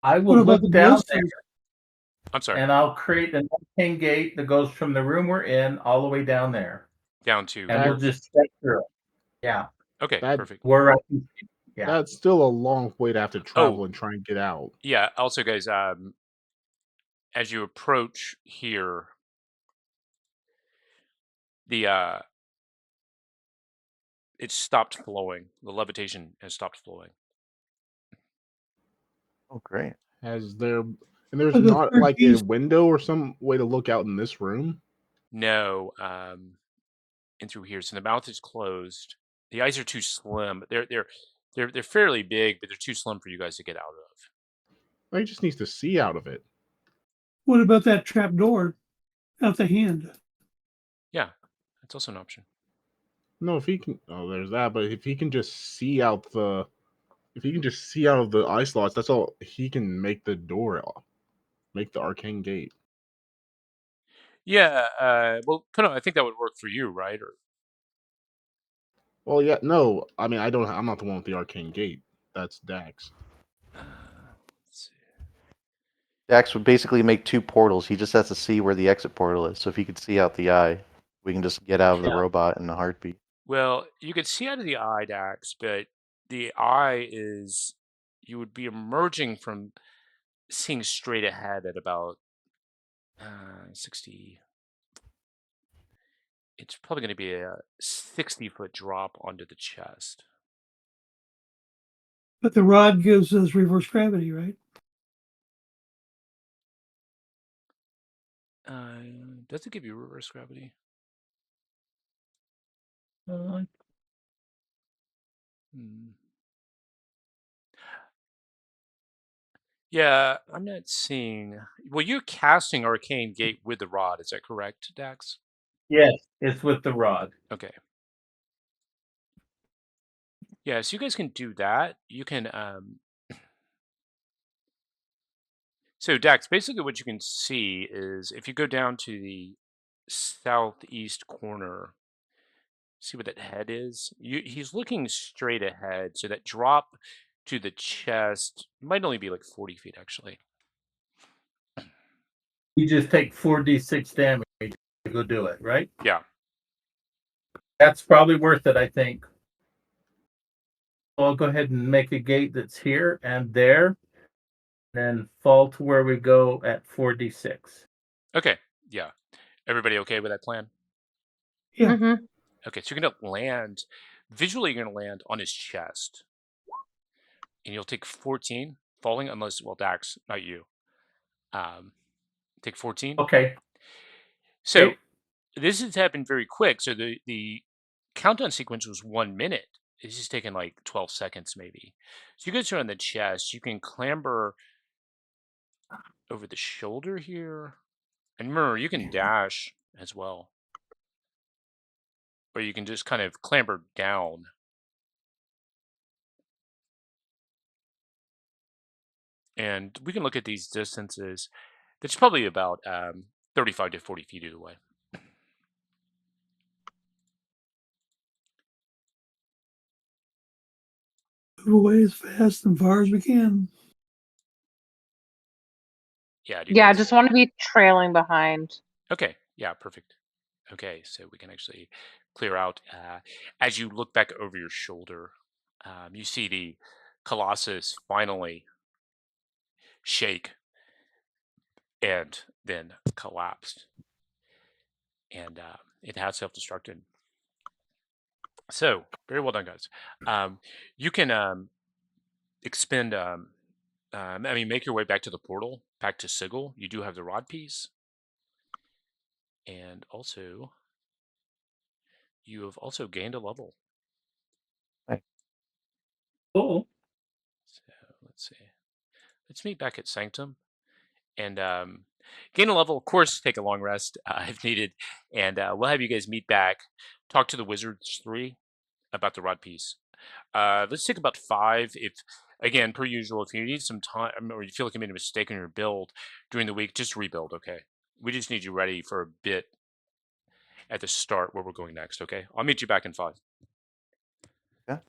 I What will about the look down glowstone? there I'm sorry. and I'll create an arcane gate that goes from the room we're in all the way down there. Down to And here. we'll just step through it. Yeah. Okay, That- perfect. Where I can see. Yeah. That's still a long way to have to travel and try and get out. Yeah. Also, guys, as you approach here, the it's stopped flowing. The levitation has stopped flowing. Oh, great. Has there and there's Oh, the not third like a piece. window or some way to look out in this room? No, and through here. So the mouth is closed. The eyes are too slim. They're fairly big, but they're too slim for you guys to get out of. Well, he just needs to see out of it. What about that trap door out the hand? Yeah, that's also an option. No, if he can there's that, but if he can just see out the if he can just see out of the eye slots, that's all he can make the door make the arcane gate. Yeah, well, I think that would work for you, right? Or Well, yeah, no, I mean I'm not the one with the arcane gate. That's Dax. let's see. Dax would basically make two portals. He just has to see where the exit portal is. So if he could see out the eye, we can just get out of the robot in a heartbeat. Well, you could see out of the eye, Dax, but the eye is you would be emerging from seeing straight ahead at about 60. It's probably going to be a 60-foot drop onto the chest. But the rod gives us reverse gravity, right? Does it give you reverse gravity? Yeah, I'm not seeing. Well, you're casting Arcane Gate with the rod. Is that correct, Dax? Yes, it's with the rod. Okay. Yeah, so you guys can do that. You can. So, Dax, basically what you can see is if you go down to the southeast corner, see what that head is? He's looking straight ahead, so that drop to the chest might only be like 40 feet, actually. You just take 4d6 damage to go do it, right? Yeah. That's probably worth it, I think. So I'll go ahead and make a gate that's here and there, then fall to where we go at 4d6. Okay. Yeah. Everybody okay with that plan? Yeah. mhm. Okay, so you're going to land, visually, you're going to land on his chest. And you'll take 14 falling, unless, well, Dax, not you. Take 14. Okay. So Okay. this has happened very quick. So the countdown sequence was 1 minute. This is taking like 12 seconds, maybe. So you guys are on the chest. You can clamber over the shoulder here. And remember, you can dash as well. Or you can just kind of clamber down. And we can look at these distances. That's probably about 35 to 40 feet either way. Move away as fast and far as we can. Yeah, do you Yeah, I guys... just want to be trailing behind. Okay, yeah, perfect. Okay, so we can actually clear out. As you look back over your shoulder, you see the Colossus finally shake and then collapsed. And it has self-destructed. So, very well done, guys. You can expend, make your way back to the portal, back to Sigil. You do have the rod piece. And also, you have also gained a level. Cool. So, let's see. Let's meet back at Sanctum. And gain a level, of course, take a long rest if needed. And we'll have you guys meet back, talk to the Wizards 3 about the rod piece. Let's take about 5. If, again, per usual, if you need some time or you feel like you made a mistake in your build during the week, just rebuild, okay? We just need you ready for a bit at the start where we're going next, okay? I'll meet you back in 5. Yeah.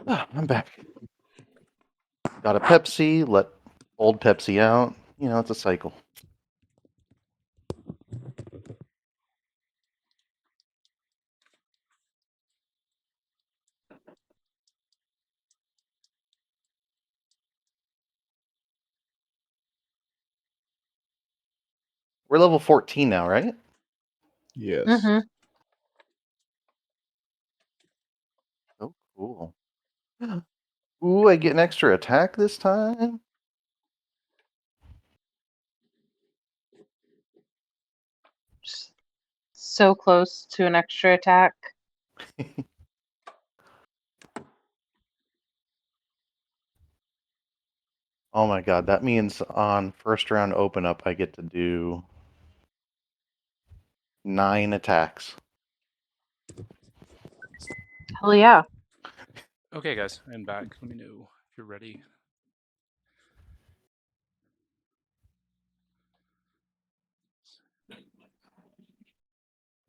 I'm back. Got a Pepsi, let old Pepsi out. You know, it's a cycle. We're level 14 now, right? Yes. Mm-hmm. Oh, cool. Ooh, I get an extra attack this time. So close to an extra attack. Oh my god, that means on first round open up, I get to do 9 attacks. Hell yeah. Okay, guys, I'm back. Let me know if you're ready.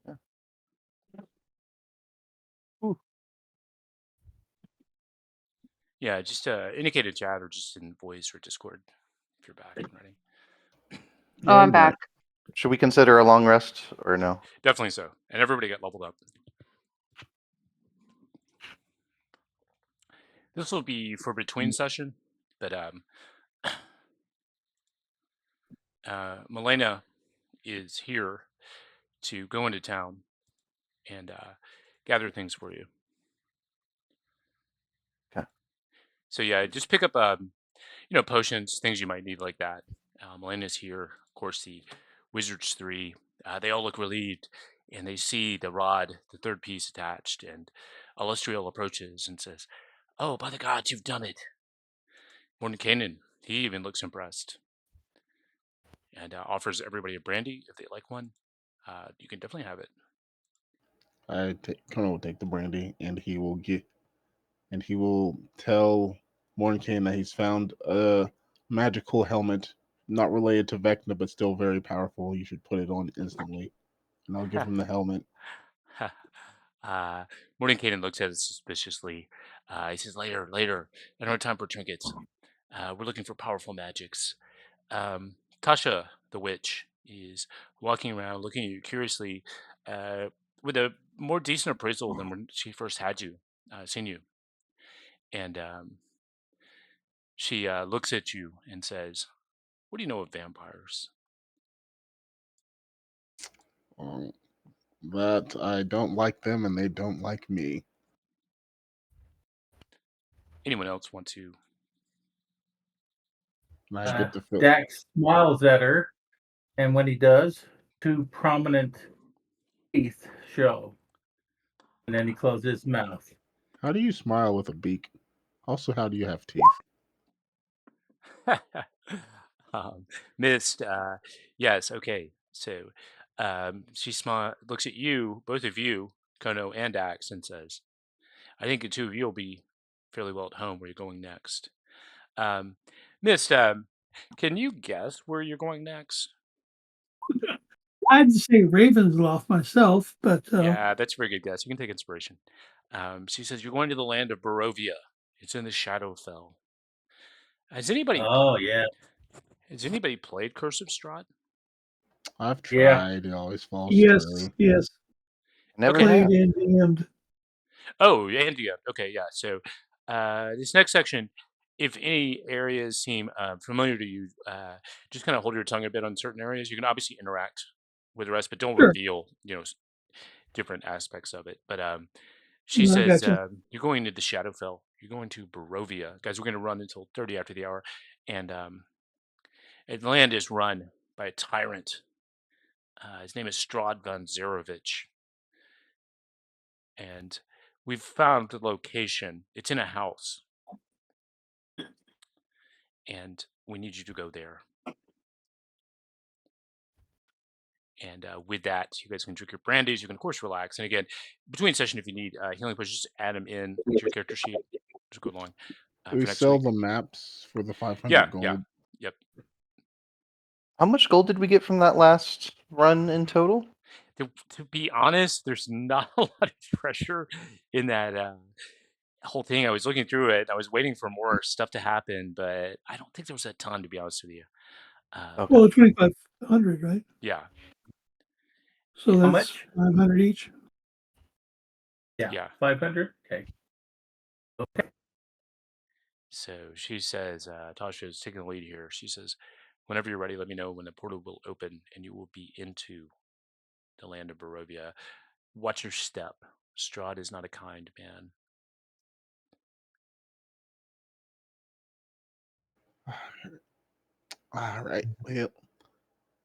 Yeah. Ooh. Yeah, just indicate a chat or just in voice or Discord if you're back and ready. Oh, I'm back. Should we consider a long rest or no? Definitely so. And everybody got leveled up. This will be for between session, but Milena is here to go into town and gather things for you. Okay. So yeah, just pick up potions, things you might need like that. Milena's here. Of course, the Wizards 3. They all look relieved, and they see the rod, the third piece attached, and Alustriel approaches and says, "Oh, by the gods, you've done it." Mordenkainen, he even looks impressed, and offers everybody a brandy if they like one. You can definitely have it. Conan will take the brandy, and he will tell Mordenkainen that he's found a magical helmet, not related to Vecna, but still very powerful. You should put it on instantly, and I'll give him the helmet. Mordenkainen looks at it suspiciously. He says, later. I don't have time for trinkets. We're looking for powerful magics. Tasha, the witch, is walking around looking at you curiously with a more decent appraisal than when she first had you, seen you. And she looks at you and says, "What do you know of vampires?" That I don't like them, and they don't like me. Anyone else want to? And I get the feel. Dax smiles at her, and when he does, 2 prominent teeth show. And then he closes his mouth. How do you smile with a beak? Also, how do you have teeth? Missed. Yes. Okay. So she looks at you, both of you, Kono and Dax, and says, "I think the two of you will be fairly well at home where you're going next." Mist, can you guess where you're going next? I'd say Ravensloft myself, but Yeah, that's a very good guess. You can take inspiration. She says you're going to the land of Barovia. It's in the Shadowfell. Has anybody Oh, yeah. has anybody played Curse of Strahd? I've Yeah. tried. It always falls yes, through. yes, Never Okay. played have. and DM'd. Oh, and yeah. Okay, yeah. So this next section, if any areas seem familiar to you, just kind of hold your tongue a bit on certain areas. You can obviously interact with the rest, but don't Sure. reveal, different aspects of it. But she I says gotcha. you're going to the Shadowfell. You're going to Barovia, guys. We're going to run until 30 after the hour, and the land is run by a tyrant. His name is Strahd von Zarovich, and we've found the location. It's in a house, and we need you to go there. And with that, you guys can drink your brandies. You can, of course, relax. And again, between session, if you need healing pushes, just add them in to your character sheet. Just go along Do we for next sell week. the maps for the 500 Yeah, gold? yep. How much gold did we get from that last run in total? To be honest, there's not a lot of pressure in that whole thing. I was looking through it. I was waiting for more stuff to happen, but I don't think there was a ton, to be honest with you. Okay. Well, 2,500, right? Yeah. So Yeah. How that's much? 500 each. Yeah. 500. Okay. Okay. So she says, Tasha is taking the lead here. She says, whenever you're ready, let me know when the portal will open and you will be into the land of Barovia. Watch your step. Strahd is not a kind man. All right. Well,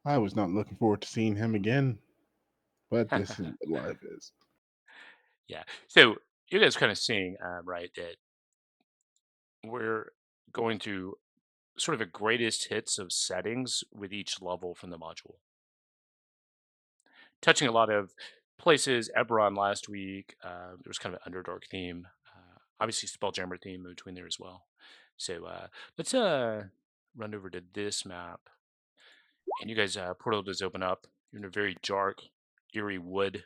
I was not looking forward to seeing him again, but this is what life is. Yeah. So you guys kind of seeing, right, that we're going through sort of a greatest hits of settings with each level from the module. Touching a lot of places. Eberron last week, there was kind of an Underdark theme. Obviously, Spelljammer theme in between there as well. So let's run over to this map. And you guys, portal does open up. You're in a very dark, eerie wood.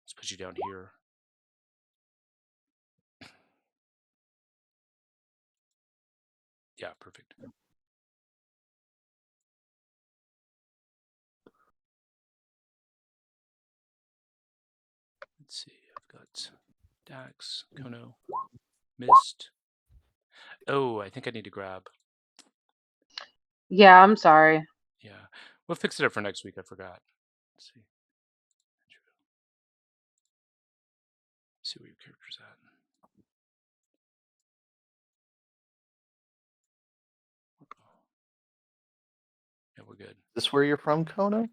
Let's put you down here. Yeah, perfect. Let's see. I've got Dax, Kono, Mist. Oh, I think I need to grab. Yeah, I'm sorry. Yeah, we'll fix it up for next week. I forgot. Let's see. See where your character's at. Yeah, we're good. Is this where you're from, Kono?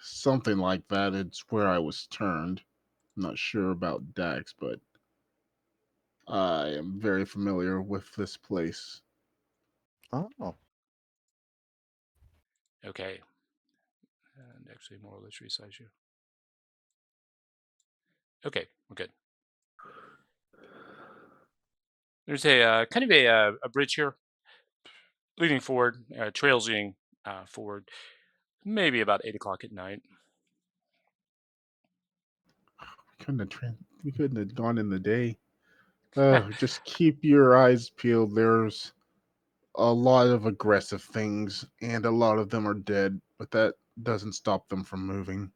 Something like that. It's where I was turned. I'm not sure about Dax, but I am very familiar with this place. Oh. Okay. And actually, more or less resize you. Okay, we're good. There's a kind of a bridge here leading forward, trails leading forward, maybe about 8 o'clock at night. We couldn't have gone in the day. Just keep your eyes peeled. There's a lot of aggressive things, and a lot of them are dead, but that doesn't stop them from moving.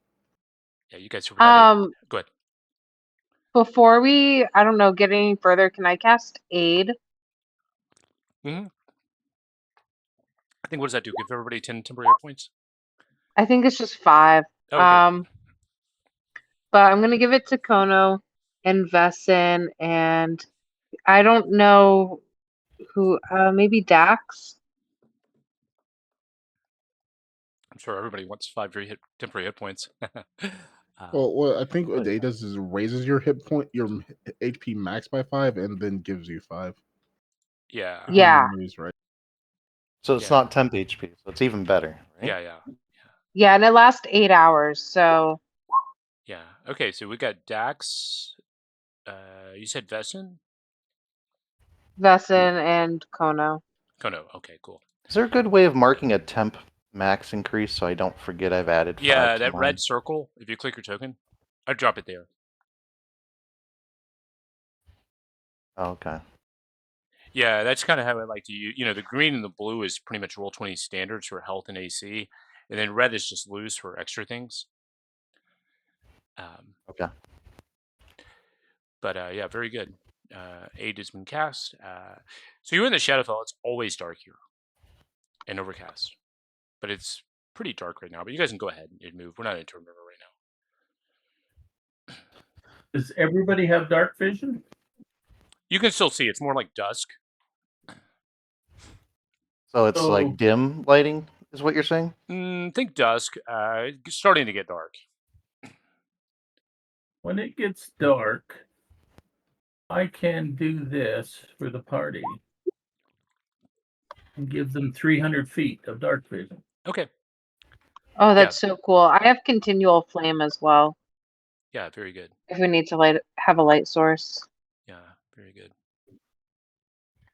Yeah, you guys are at it. Go ahead. Before we, I don't know, get any further, can I cast Aid? Mm-hmm. I think, what does that do? Give everybody 10 temporary hit points? I think it's just 5. Okay. But I'm gonna give it to Kono and Vesson, and I don't know who, maybe Dax? I'm sure everybody wants 5 temporary hit points. Well, I think what it does is raises your HP max by 5, and then gives you 5. Yeah. Yeah. Right. So it's not temp HP, so it's even better, right? Yeah. Yeah, and it lasts 8 hours, so. Yeah. Okay, so we got Dax. You said Vesson? Vesson and Kono. Kono. Okay, cool. Is there a good way of marking a temp max increase so I don't forget I've added 5 Yeah, to that mine? red circle, if you click your token, I'd drop it there. Okay. Yeah, that's kind of how I like to use. The green and the blue is pretty much Roll20 standards for health and AC, and then red is just loose for extra things. Okay. But yeah, very good. Aid has been cast. So you're in the Shadowfell. It's always dark here and overcast, but it's pretty dark right now. But you guys can go ahead and move. We're not in tournament right now. Does everybody have dark vision? You can still see. It's more like dusk. So it's like dim lighting, is what you're saying? Think dusk. Starting to get dark. When it gets dark, I can do this for the party and give them 300 feet of dark vision. Okay. Oh, that's so cool. I have continual flame as well. Yeah, very good. If we need to have a light source. Yeah, very good.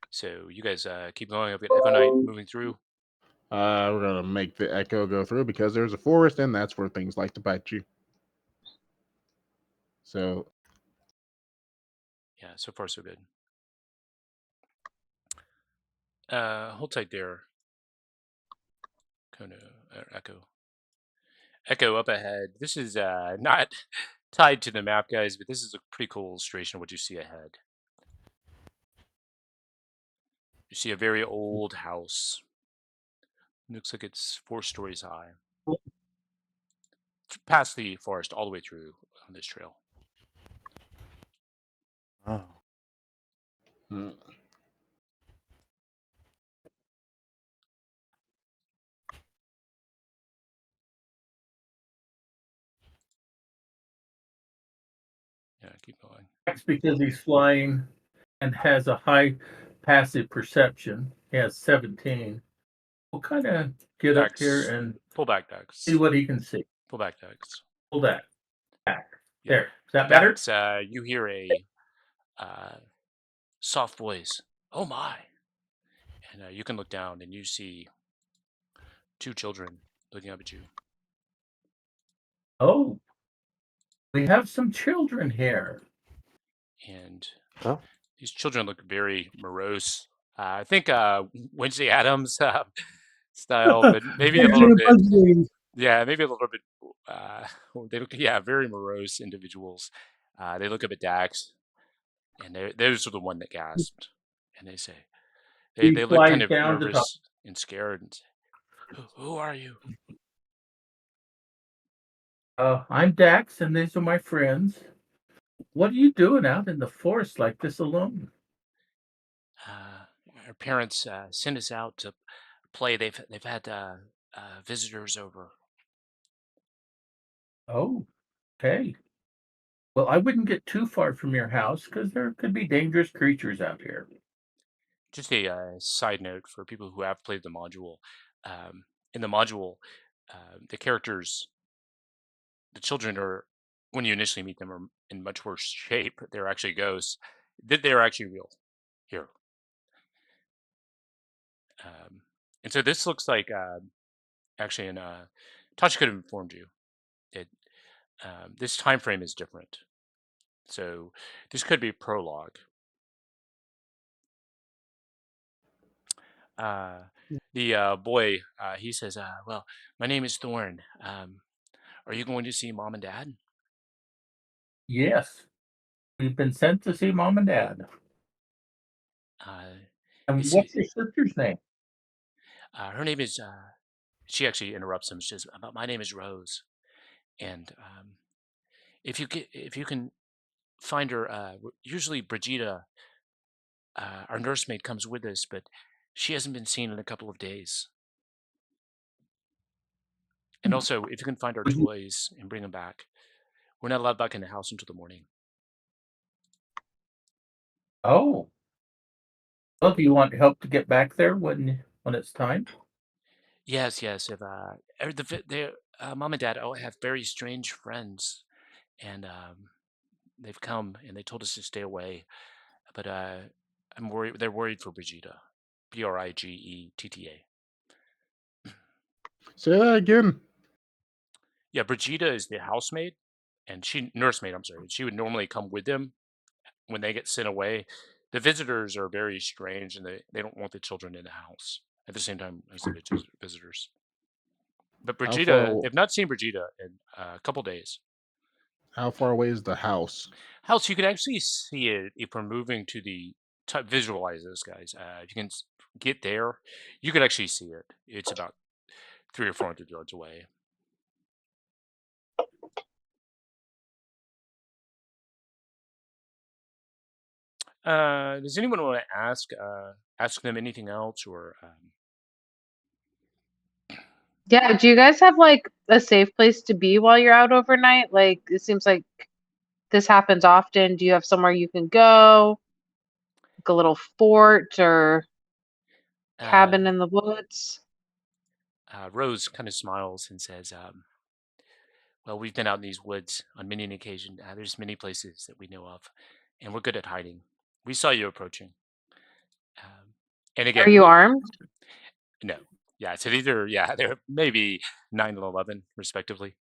So you guys keep going. I've got Echo Knight moving through. We're gonna make the echo go through because there's a forest, and that's where things like to bite you. So Yeah, so far so good. Hold tight there. Kono, Echo. Echo up ahead. This is not tied to the map, guys, but this is a pretty cool illustration of what you see ahead. You see a very old house. Looks like it's 4 stories high. Past the forest, all the way through on this trail. Oh. hmm. Yeah, keep going. That's because he's flying and has a high passive perception. He has 17. We'll kind of get up here Dex. and Pull back, Dex. see what he can see. Pull back, Dex. Pull that back. Yeah. There. Is that better? Dex, you hear a soft voice. Oh my! And you can look down and you see 2 children looking up at you. Oh, we have some children here. And Oh. these children look very morose. I think Wednesday Addams style, but maybe a little bit. Yeah, maybe a little bit. They look, very morose individuals. They look up at Dax, and those are the one that gasped, and they say, He they look kind flies of down to talk. nervous and scared. And say, who are you? I'm Dax, and these are my friends. What are you doing out in the forest like this alone? Our parents sent us out to play. They've had visitors over. Oh, okay. Well, I wouldn't get too far from your house because there could be dangerous creatures out here. Just a side note for people who have played the module. In the module, the characters, the children are, when you initially meet them, are in much worse shape. They're actually ghosts. They're actually real here. And so this looks like, actually, Tasha could have informed you that this time frame is different. So this could be prologue. The boy, he says, well, my name is Thorn. Are you going to see Mom and Dad? Yes, we've been sent to see Mom and Dad. And what's your sister's name? Her name is, she actually interrupts him. She says, my name is Rose. And if you can find her, usually Brigida, our nursemaid, comes with us, but she hasn't been seen in a couple of days. And also, if you can find our toys and bring them back, we're not allowed back in the house until the morning. Oh. Well, do you want help to get back there when it's time? Yes. If Mom and Dad have very strange friends, and they've come and they told us to stay away, but I'm worried. They're worried for Brigida, Brigetta. say that again. Yeah, Brigida is the housemaid, and nursemaid. I'm sorry. She would normally come with them when they get sent away. The visitors are very strange, and they don't want the children in the house at the same time as the visitors. But How Brigida, far? they've not seen Brigida in a couple days. How far away is the house? House, you can actually see it if we're moving to the visualize this, guys. If you can get there, you can actually see it. It's about 300 or 400 yards away. Does anyone want to ask them anything else, or Yeah, do you guys have like a safe place to be while you're out overnight? Like, it seems like this happens often. Do you have somewhere you can go? Like a little fort or cabin in the woods? Rose kind of smiles and says, well, we've been out in these woods on many an occasion. There's many places that we know of, and we're good at hiding. We saw you approaching. And again, Are you armed? no. Yeah, so these are they're maybe 9 and 11 respectively.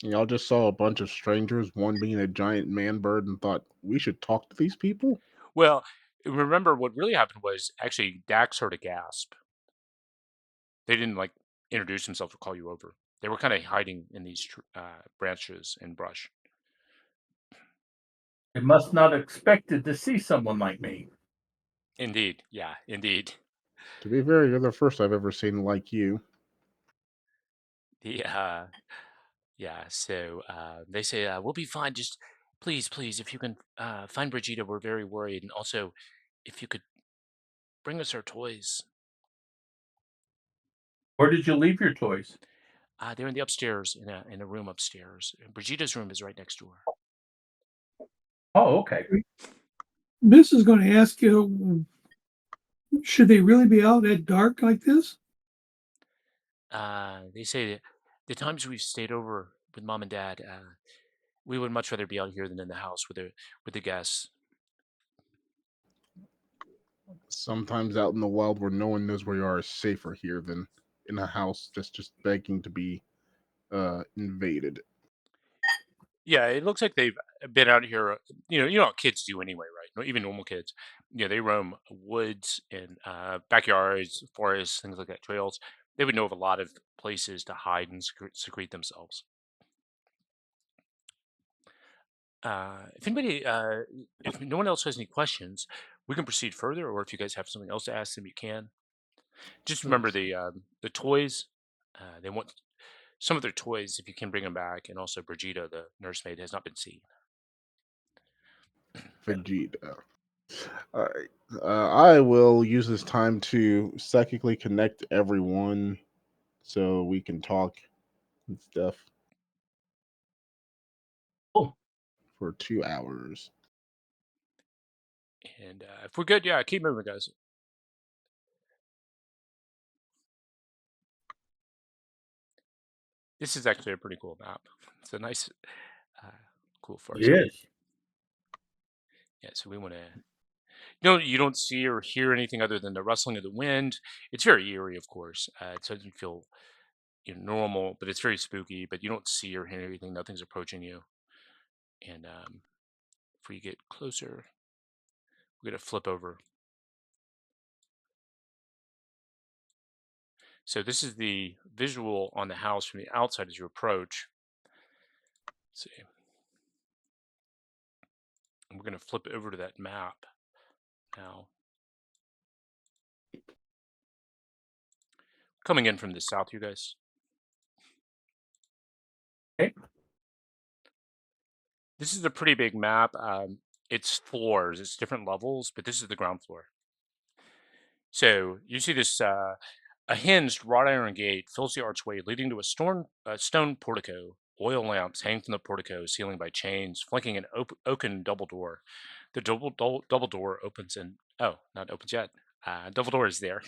Y'all just saw a bunch of strangers, one being a giant man bird, and thought we should talk to these people. Well, remember what really happened was actually Dax heard a gasp. They didn't like introduce themselves or call you over. They were kind of hiding in these branches and brush. I must not have expected to see someone like me. Indeed, yeah, indeed. To be fair, you're the first I've ever seen like you. The yeah, so they say we'll be fine. Just please, if you can find Brigida, we're very worried, and also if you could bring us our toys. Where did you leave your toys? They're in the upstairs in a room upstairs. Brigida's room is right next door. Oh, okay. Miss is going to ask you, should they really be out at dark like this? They say that the times we've stayed over with mom and dad, we would much rather be out here than in the house with the guests. Sometimes out in the wild where no one knows where you are is safer here than in a house that's just begging to be invaded. Yeah, it looks like they've been out here. You know what kids do anyway, right? Even normal kids. Yeah, they roam woods and backyards, forests, things like that, trails. They would know of a lot of places to hide and secrete themselves. If anybody, if no one else has any questions, we can proceed further. Or if you guys have something else to ask them, you can. Just remember the toys. They want some of their toys if you can bring them back, and also Brigida, the nursemaid, has not been seen. Vegeta. All right. I will use this time to psychically connect everyone so we can talk and stuff Oh, for 2 hours. And if we're good, yeah, keep moving, guys. This is actually a pretty cool map. It's a nice, uh, cool forest. yes. Yeah, so we want to. You don't see or hear anything other than the rustling of the wind. It's very eerie, of course. It doesn't feel normal, but it's very spooky. But you don't see or hear anything. Nothing's approaching you. And if we get closer, we're gonna flip over. So this is the visual on the house from the outside as you approach. Let's see. And we're gonna flip over to that map now. Coming in from the south, you guys. Okay. This is a pretty big map. It's floors, it's different levels, but this is the ground floor. So you see this a hinged wrought iron gate fills the archway leading to a stone portico. Oil lamps hang from the portico ceiling by chains, flanking an oaken double door. The double door opens and not opens yet. Double door is there.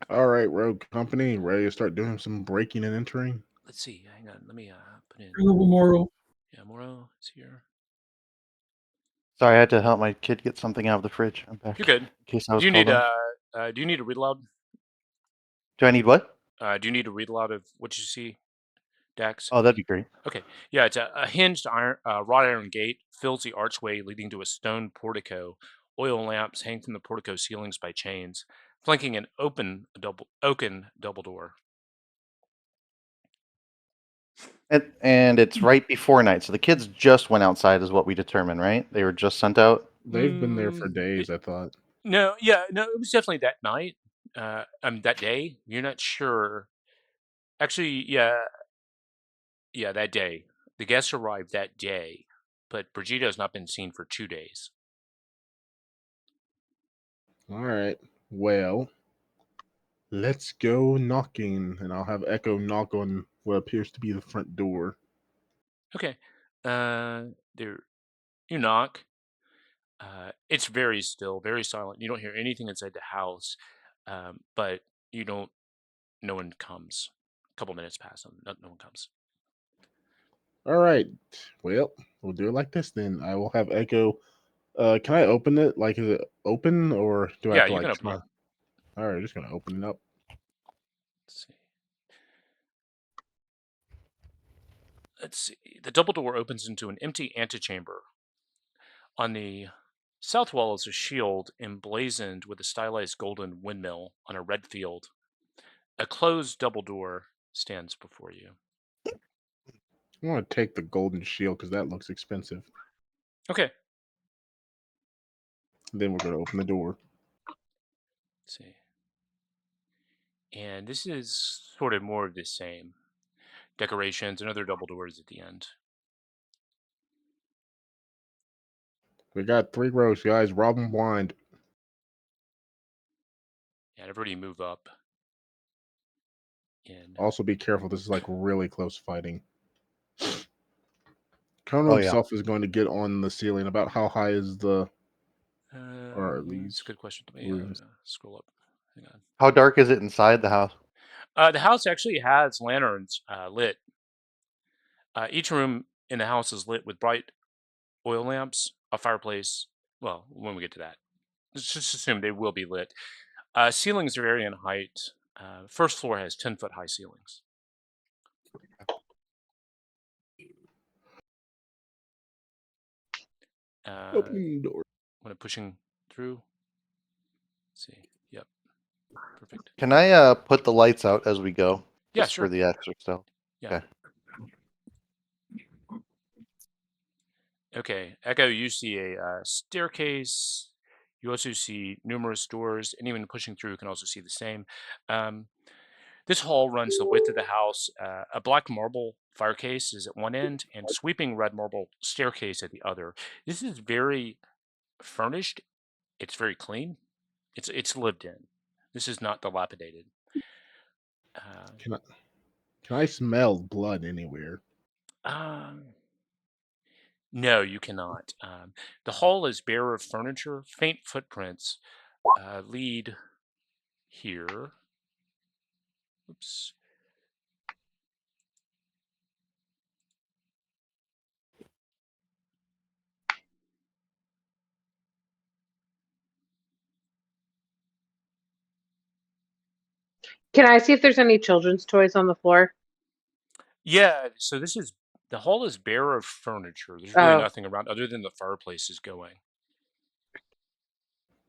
All right, Rogue Company, ready to start doing some breaking and entering? Let's see. Hang on. Let me put in. Moro. Yeah, Moro is here. Sorry, I had to help my kid get something out of the fridge. I'm back. You're good. In case I was Do you called need on. do you need a read aloud? Do I need what? Do you need a read aloud of what you see, Dax? Oh, that'd be great. Okay. Yeah, it's a hinged wrought iron gate fills the archway leading to a stone portico. Oil lamps hang from the portico ceilings by chains, flanking an oaken double door. And it's right before night, so the kids just went outside, is what we determined, right? They were just sent out. They've been there for days, I thought. No, it was definitely that night. That day. You're not sure. Actually, yeah, that day. The guests arrived that day, but Brigida has not been seen for 2 days. All right. Well, let's go knocking, and I'll have Echo knock on what appears to be the front door. Okay. There. You knock. It's very still, very silent. You don't hear anything inside the house, but you don't. No one comes. A couple minutes pass, no one comes. All right. Well, we'll do it like this then. I will have Echo. Can I open it? Like, is it open or do I Yeah, have to you can like open the try? door. All right, just gonna open it up. Let's see. Let's see. The double door opens into an empty antechamber. On the south wall is a shield emblazoned with a stylized golden windmill on a red field. A closed double door stands before you. I want to take the golden shield because that looks expensive. Okay. Then we're gonna open the door. Let's see. And this is sort of more of the same. Decorations and other double doors at the end. We got 3 rows, guys. Rob 'em blind. And everybody move up. In. Also, be careful. This is like really close fighting. Kono Oh, yeah. himself is going to get on the ceiling. About how high is the? Or are That's these a good question. Let me rooms? scroll up. Hang on. How dark is it inside the house? The house actually has lanterns lit. Each room in the house is lit with bright oil lamps, a fireplace. Well, when we get to that, let's just assume they will be lit. Ceilings vary in height. First floor has 10-foot high ceilings. Opening the door. When I'm pushing through. Let's see. Yep. Perfect. Can I put the lights out as we go? Yeah, Just sure. for the extra stuff. Yeah. Okay. Okay. Echo, you see a staircase. You also see numerous doors. Anyone pushing through can also see the same. This hall runs the width of the house. A black marble firecase is at one end and sweeping red marble staircase at the other. This is very furnished. It's very clean. It's lived in. This is not dilapidated. Can I smell blood anywhere? No, you cannot. The hall is bare of furniture. Faint footprints lead here. Oops. Can I see if there's any children's toys on the floor? Yeah, so the hall is bare of furniture. There's really Oh, nothing around other than the fireplace is going.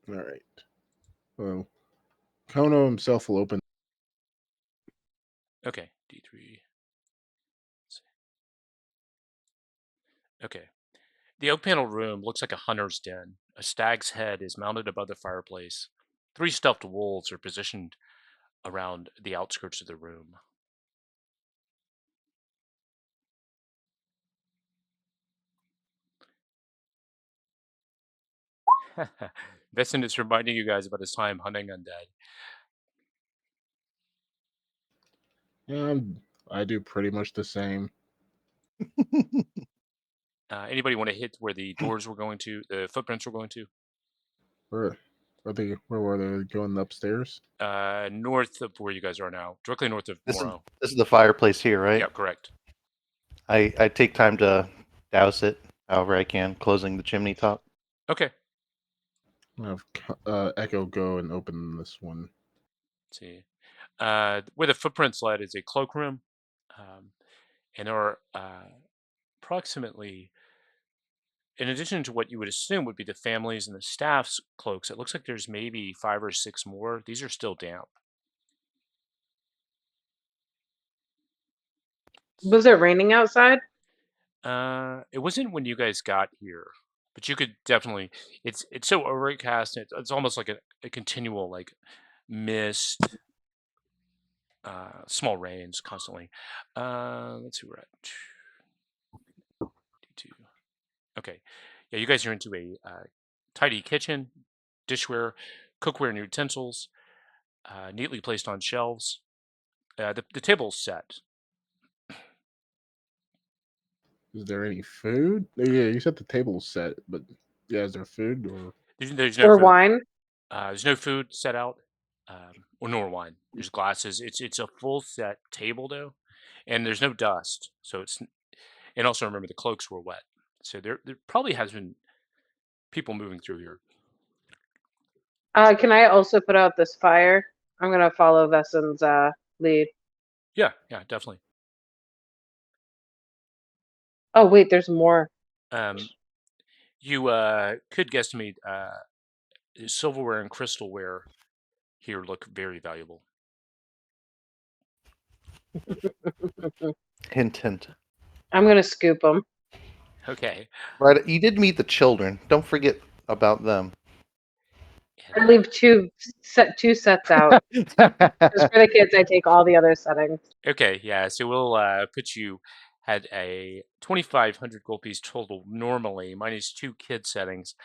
All right. Well, Kono himself will open. Okay, D3. Okay. The oak panel room looks like a hunter's den. A stag's head is mounted above the fireplace. 3 stuffed wolves are positioned around the outskirts of the room. Vincent is reminding you guys about his time hunting undead. Yeah, I do pretty much the same. Anybody want to hit where the doors were going to, the footprints were going to? Where were they going upstairs? North of where you guys are now, directly north of This Morrow. is the fireplace here, right? Yeah, correct. I take time to douse it however I can, closing the chimney top. Okay. I'll have Echo go and open this one. Let's see. Where the footprints led is a cloakroom, and there are approximately, in addition to what you would assume would be the families and the staff's cloaks, it looks like there's maybe 5 or 6 more. These are still damp. was it raining outside? It wasn't when you guys got here, but you could definitely. It's so overcast. It's almost like a continual like mist, small rains constantly. Let's see, we're at D2. Okay, yeah, you guys are into a tidy kitchen, dishware, cookware, and utensils, neatly placed on shelves. The table's set. Is there any food? Yeah, you said the table's set, but yeah, is there food or? There's no Or food. wine? There's no food set out, or nor wine. There's glasses. It's a full set table though, and there's no dust, so And also remember the cloaks were wet. So there probably has been people moving through here. Can I also put out this fire? I'm gonna follow Vessen's lead. Yeah, definitely. Oh wait, there's more. You could guesstimate silverware and crystalware here look very valuable. Hint, hint. I'm gonna scoop them. Okay. Right, you did meet the children. Don't forget about them. I leave two sets out. Just for the kids, I take all the other settings. Okay, yeah. So we'll put you at a 2,500 gold piece total normally, minus 2 kid settings,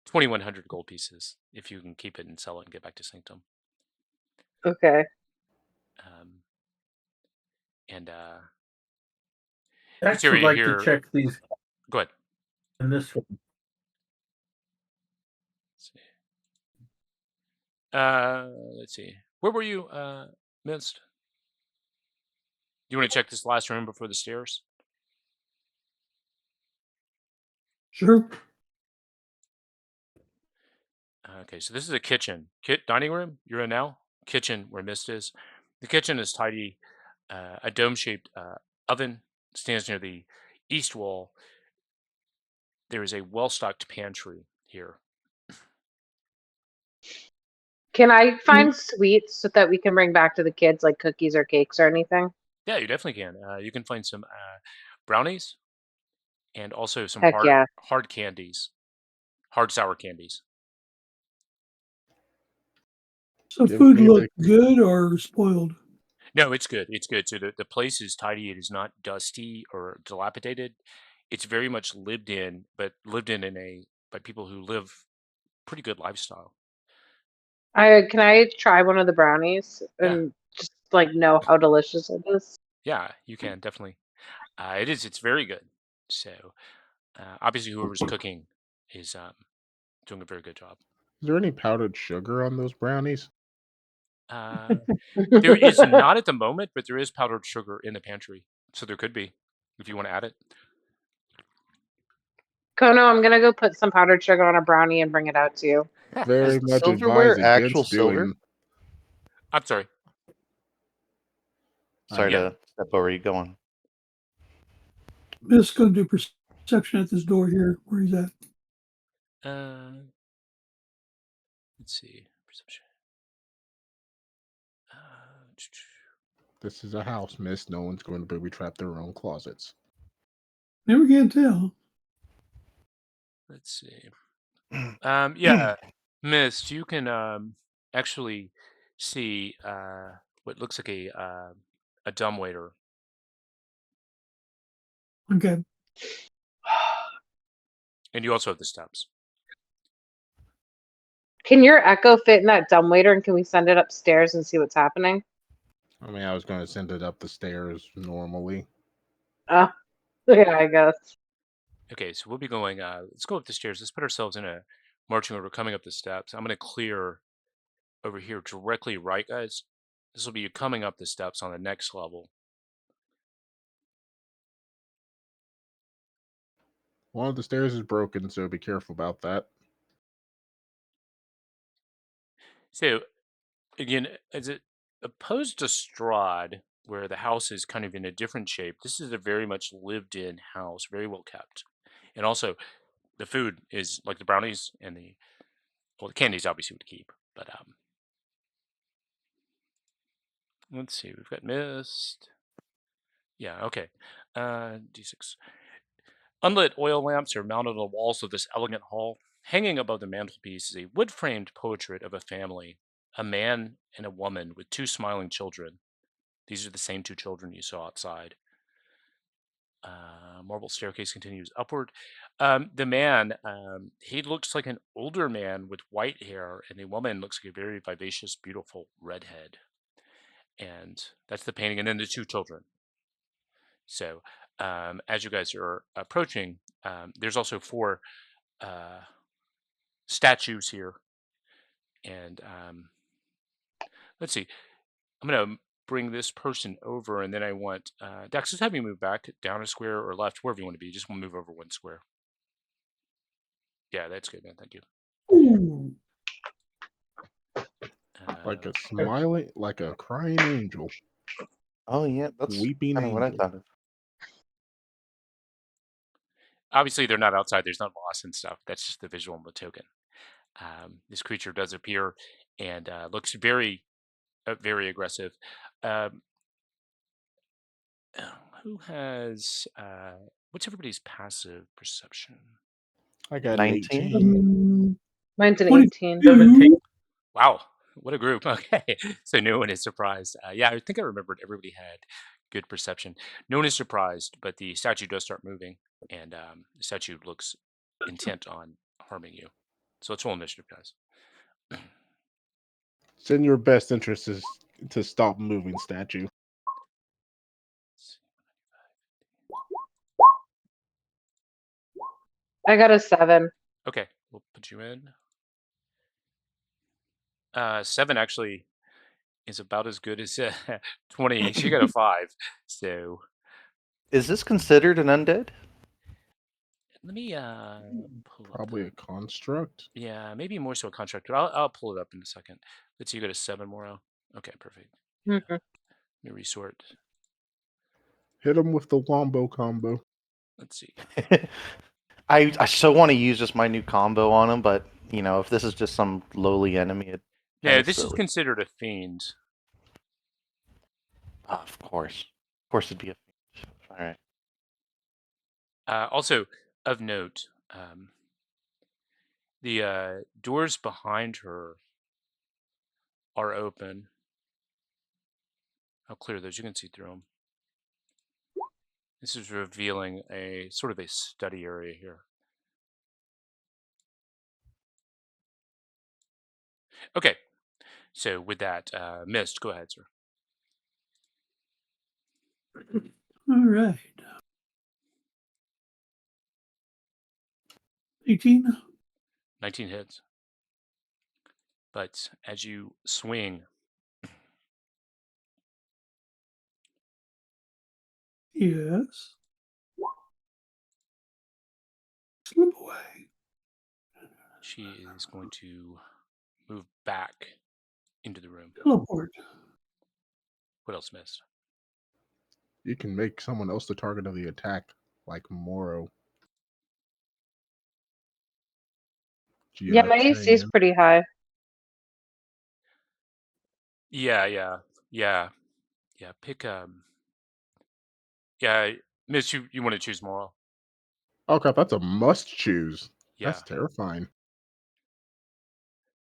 2,100 gold pieces if you can keep it and sell it and get back to Sanctum. Okay. And Dax this would area like here. to check these Go ahead. in this one. Let's see. Where were you, Mist? You want to check this last room before the stairs? Sure. Okay, so this is a kitchen. Dining room you're in now. Kitchen where Mist is. The kitchen is tidy. A dome-shaped oven stands near the east wall. There is a well-stocked pantry here. Can I find sweets so that we can bring back to the kids, like cookies or cakes or anything? Yeah, you definitely can. You can find some brownies and also some Heck yeah. hard candies, hard sour candies. So Give food me look the- good or spoiled? No, it's good. It's good. So the place is tidy. It is not dusty or dilapidated. It's very much lived in, but lived in by people who live pretty good lifestyle. Can I try one of the brownies Yeah. and just like know how delicious it is? Yeah, you can definitely. It's very good. So obviously, whoever's cooking is doing a very good job. Is there any powdered sugar on those brownies? There is not at the moment, but there is powdered sugar in the pantry, so there could be if you want to add it. Kono, I'm gonna go put some powdered sugar on a brownie and bring it out to you. Very Is the much silverware advised actual against doing. silver? I'm sorry. Sorry Yeah. to step over you. Go on. Miss going to do perception at this door here. Where he's at. Let's see. Perception. This is a house, miss. No one's going to booby trap their own closets. Never can tell. Let's see. Yeah, Miss, you can actually see what looks like a dumbwaiter. Okay. And you also have the steps. Can your echo fit in that dumbwaiter, and can we send it upstairs and see what's happening? I mean, I was going to send it up the stairs normally. Oh, yeah, I guess. Okay, so we'll be going, let's go up the stairs. Let's put ourselves in a marching order coming up the steps. I'm going to clear over here directly right, guys. This will be you coming up the steps on the next level. One of the stairs is broken, so be careful about that. So, again, as it opposed to Strahd, where the house is kind of in a different shape, this is a very much lived-in house, very well kept. And also, the food is like the brownies and the candies obviously would keep, but let's see, we've got Mist. Yeah, okay. D6. Unlit oil lamps are mounted on the walls of this elegant hall. Hanging above the mantelpiece is a wood-framed portrait of a family, a man and a woman with 2 smiling children. These are the same 2 children you saw outside. Marble staircase continues upward. The man, he looks like an older man with white hair, and the woman looks like a very vivacious, beautiful redhead. And that's the painting, and then the 2 children. So, as you guys are approaching, there's also 4 statues here. And let's see, I'm going to bring this person over, and then I want Dax, just have you move back down a square or left, wherever you want to be. Just want to move over 1 square. Yeah, that's good, man. Thank you. Ooh. Like a smiling, like a crying angel. Oh yeah, that's Weeping kind of what I angel. thought of. Obviously, they're not outside. There's not boss and stuff. That's just the visual on the token. This creature does appear and looks very, very aggressive. Who has what's everybody's passive perception? I got 19? 18. Mine's an 22. 18. 17. Wow, what a group. Okay, so no one is surprised. Yeah, I think I remembered everybody had good perception. No one is surprised, but the statue does start moving, and the statue looks intent on harming you. So let's roll initiative, guys. It's in your best interest to stop moving, statue. I got a 7. Okay, we'll put you in. 7 actually is about as good as 20. She got a 5. So Is this considered an undead? let me pull up Probably a that. construct. Yeah, maybe more so a contract, but I'll pull it up in a second. Let's see, you got a 7, Moro. Okay, perfect. Yeah. Mhm. Let me resort. Hit him with the wombo combo. Let's see. I so want to use just my new combo on him, but you know, if this is just some lowly enemy, it's Yeah, kind of this is silly. considered a fiend. Of course, it'd be a fiend. All right. Also, of note, the doors behind her are open. I'll clear those. You can see through them. This is revealing a sort of a study area here. Okay, so with that, Mist, go ahead, sir. All right. 18. 19 hits. But as you swing, Yes. Slip away. she is going to move back into the room. Teleport. What else, Mist? You can make someone else the target of the attack, like Moro. Yeah, my AC is Giatanian. pretty high. Yeah. Pick Yeah, Mist, you want to choose Moro? Oh crap, that's a must choose. Yeah. That's terrifying.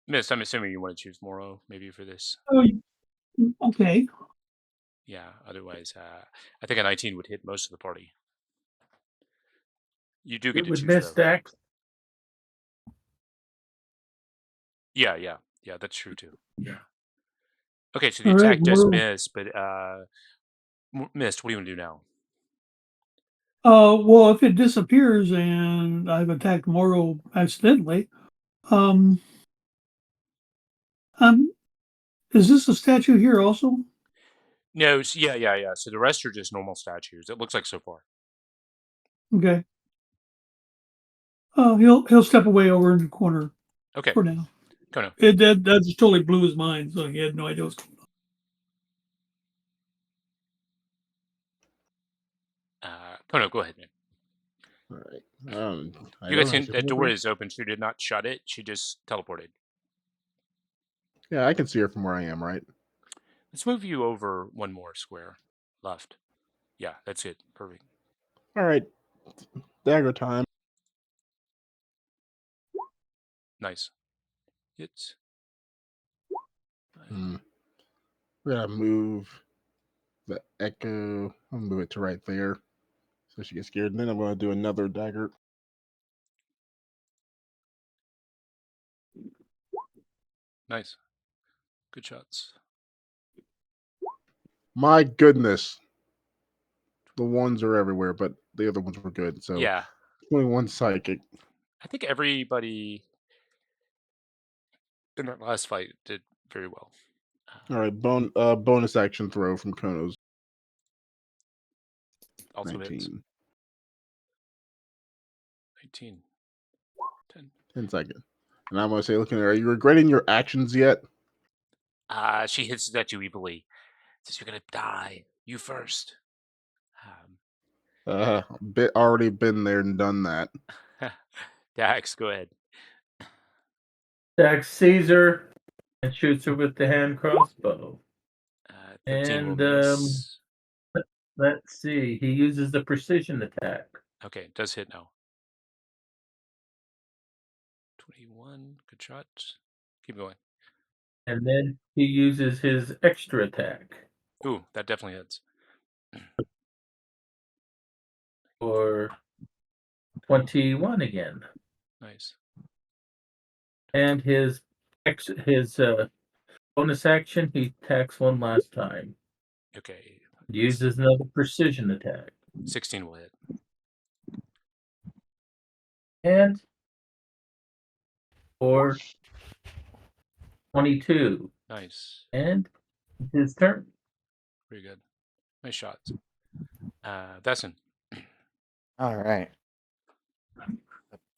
Mist, I'm assuming you want to choose Moro maybe for this. Oh, okay. Yeah, otherwise, I think a 19 would hit most of the party. You do get It to would choose, miss though. Dax. Yeah, that's true, too. Yeah. Okay, so the All right. attack does Moro. miss, but Mist, what do you want to do now? Well, if it disappears and I've attacked Moro accidentally, um, is this a statue here also? No, yeah. So the rest are just normal statues. It looks like so far. Okay. He'll step away over in the corner Okay, for now. Kono. That just totally blew his mind, so he had no idea what's going on. Kono, go ahead, man. All right. I You don't guys have see that door chivalry. is open. She did not shut it. She just teleported. Yeah, I can see her from where I am, right? Let's move you over 1 more square left. Yeah, that's it. Perfect. All right. Dagger time. Nice. It's We're gonna move the echo. I'll move it to right there, so she gets scared. And then I'm gonna do another dagger. nice. Good shots. My goodness, the ones are everywhere, but the other ones were good. So Yeah, 21 psychic. I think everybody in that last fight did very well. All right, bonus action throw from Konos. Also hits. 19. 19. 10. 10 seconds. And I'm going to say, looking at her, are you regretting your actions yet? She hisses at you evilly. Says, you're going to die. You first. Already been there and done that. Dax, go ahead. Dax sees her and shoots her with the hand crossbow. 13 will And miss. let's see. He uses the precision attack. Okay, it does hit now. 21. Good shot. Keep going. And then he uses his extra attack Ooh, that definitely hits. for 21 again. Nice. And his bonus action, he attacks one last time. Okay. Uses another precision attack. 16 will hit. And for 22. Nice. And his turn. Pretty good. Nice shots. Vesson. All right.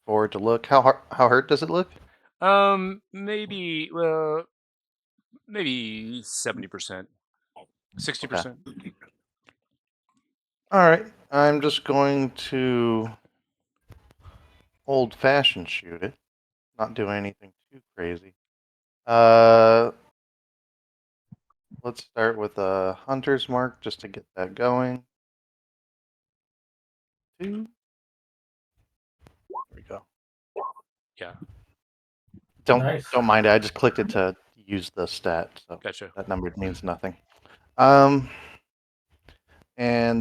Forward to look. How hurt does it look? Maybe 70%. 60%. All right. I'm just going to old-fashioned shoot it. Not do anything too crazy. Let's start with a hunter's mark just to get that going. 2. There we go. Yeah. Don't Nice. mind it. I just clicked it to use the stat, so Gotcha. that number means nothing. And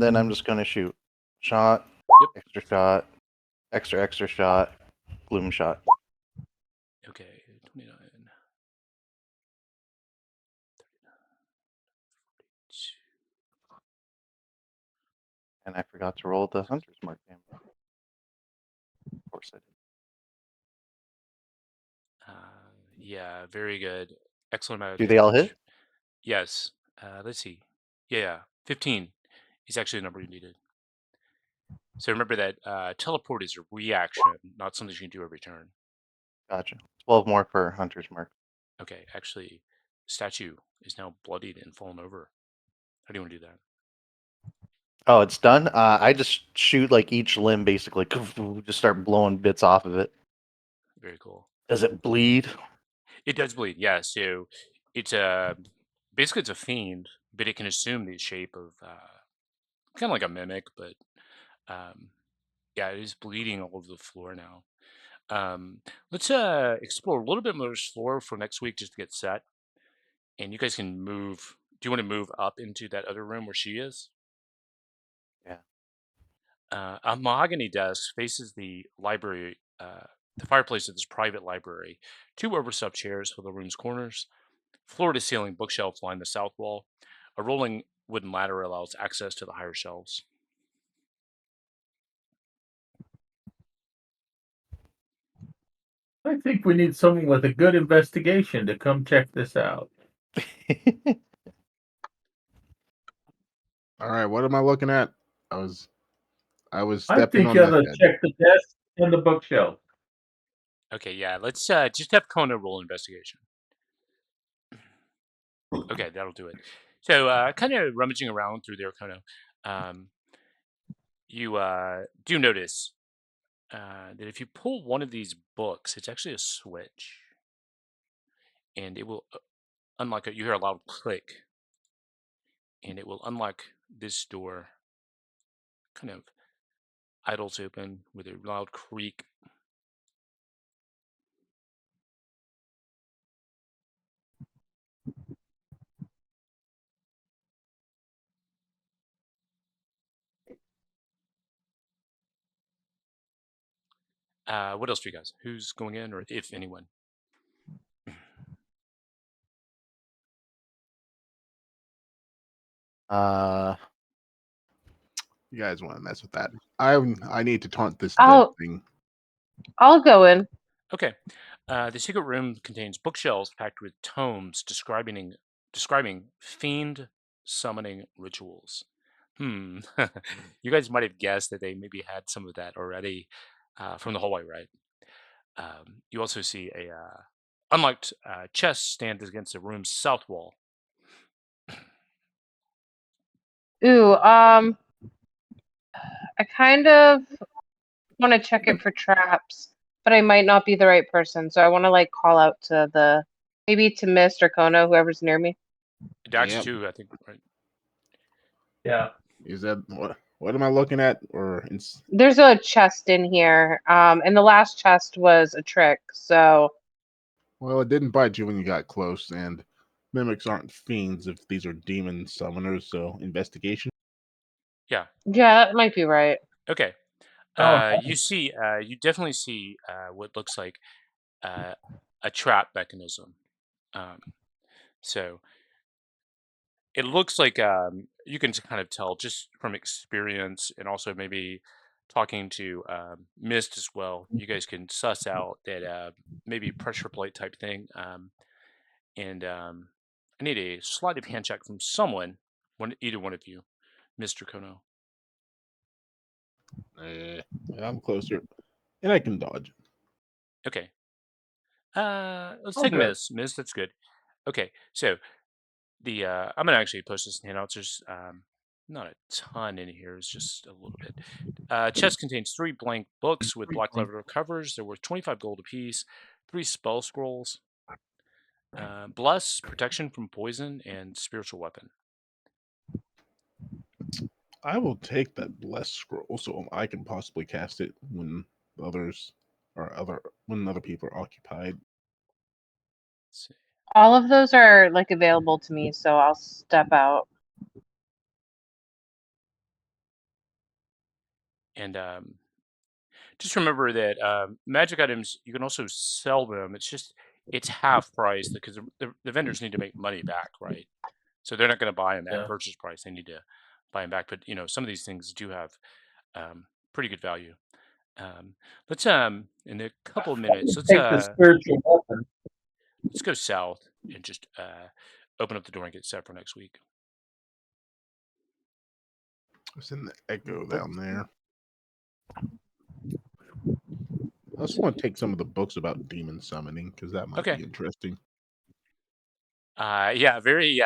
then I'm just going to shoot. Shot, Yep. extra shot, gloom shot. Okay. 29. 42. And I forgot to roll the hunter's mark damage. Of course I did. Yeah, very good. Excellent amount of Do they all damage. hit? Yes. Let's see. Yeah, 15 is actually the number you needed. So remember that teleport is a reaction, not something you can do every turn. Gotcha. 12 more for hunter's mark. Okay, actually, statue is now bloodied and fallen over. How do you want to do that? Oh, it's done? I just shoot like each limb basically. Just start blowing bits off of it. Very cool. Does it bleed? It does bleed, yeah. So it's basically it's a fiend, but it can assume the shape of kind of like a mimic, but yeah, it is bleeding all over the floor now. Let's explore a little bit more floor for next week just to get set. And you guys can move. Do you want to move up into that other room where she is? Yeah. A mahogany desk faces the library, the fireplace of this private library. 2 overstuffed chairs fill the room's corners. Floor to ceiling bookshelves line the south wall. A rolling wooden ladder allows access to the higher shelves. I think we need someone with a good investigation to come check this out. All right, what am I looking at? I was I stepping think on you the ought to head. check the desk and the bookshelf. Okay, yeah, let's just have Kona roll investigation. Okay, that'll do it. So, kind of rummaging around through there, Kona, you do notice that if you pull one of these books, it's actually a switch, and it will unlock it. You hear a loud click, and it will unlock this door. Kind of idles open with a loud creak. What else do you guys? Who's going in, or if anyone? You guys want to mess with that? I need to taunt this dead Oh, thing. I'll go in. Okay. The secret room contains bookshelves packed with tomes describing fiend summoning rituals. You guys might have guessed that they maybe had some of that already from the hallway, right? You also see a unlocked chest stand against the room's south wall. Ooh, I kind of want to check it for traps, but I might not be the right person, so I want to like call out to maybe to Mist or Kono, whoever's near me. Dax Yep. too, I think, right? Yeah. Is that what am I looking at? There's a chest in here, and the last chest was a trick, so Well, it didn't bite you when you got close, and mimics aren't fiends if these are demon summoners. So investigation. Yeah. yeah, that might be right. Okay. Oh, You definitely see what looks like a trap mechanism. So it looks like you can kind of tell just from experience, and also maybe talking to Mist as well. You guys can suss out that maybe pressure plate type thing. And I need a sleight of hand check from someone, either one of you, Mr. Kono. I'm closer, and I can dodge. Okay. Let's Oh, take good. Miss. That's good. Okay, so the I'm gonna actually post this in handouts. There's not a ton in here. It's just a little bit. Chest contains 3 blank books with black leather covers. They're worth 25 gold apiece. 3 spell scrolls. Bless, protection from poison, and spiritual weapon. I will take that blessed scroll so I can possibly cast it when when other people are occupied. Let's see. All of those are like available to me, so I'll step out. And just remember that magic items, you can also sell them. It's half price because the vendors need to make money back, right? So they're not going to buy them at Yeah. purchase price. They need to buy them back. But some of these things do have pretty good value. Let's in a couple of minutes, Take the spiritual weapon. let's go south and just open up the door and get set for next week. It's in the echo down there. I just want to take some of the books about demon summoning because that might Okay. be interesting. Yeah, very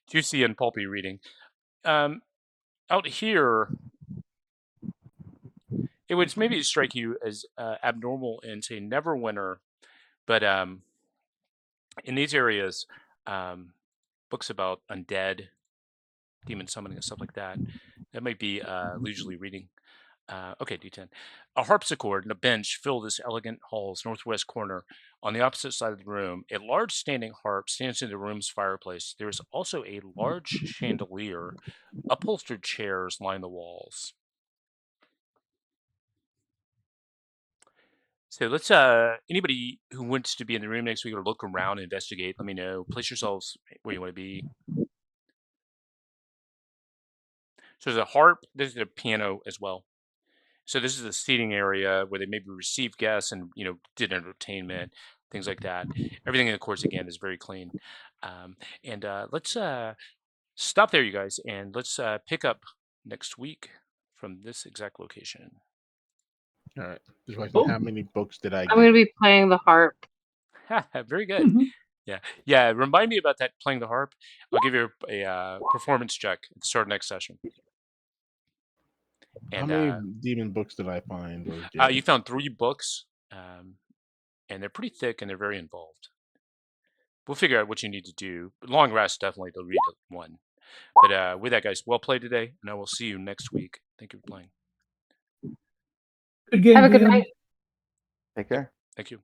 juicy and pulpy reading. Out here, it would maybe strike you as abnormal in, say, Neverwinter, but in these areas, books about undead, demon summoning, and stuff like that, that might be leisurely reading. Okay, D10. A harpsichord and a bench fill this elegant hall's northwest corner. On the opposite side of the room, a large standing harp stands in the room's fireplace. There is also a large chandelier. Upholstered chairs line the walls. So let's anybody who wants to be in the room next week or look around and investigate, let me know. Place yourselves where you want to be. So there's a harp, there's a piano as well. So this is a seating area where they maybe receive guests and did entertainment, things like that. Everything, of course, again is very clean. And let's stop there, you guys, and let's pick up next week from this exact location. All right. Just question, how many books did I I'm get? going to be playing the harp. Very good. Mhm. Yeah. Remind me about that playing the harp. I'll give you a performance check at the start of next session. How And many demon books did I find or get? you found 3 books, and they're pretty thick and they're very involved. We'll figure out what you need to do. Long rest, definitely, to read one. But with that, guys, well played today, and I will see you next week. Thank you for playing. Good game, Have a good Dan. night. Take care. Thank you.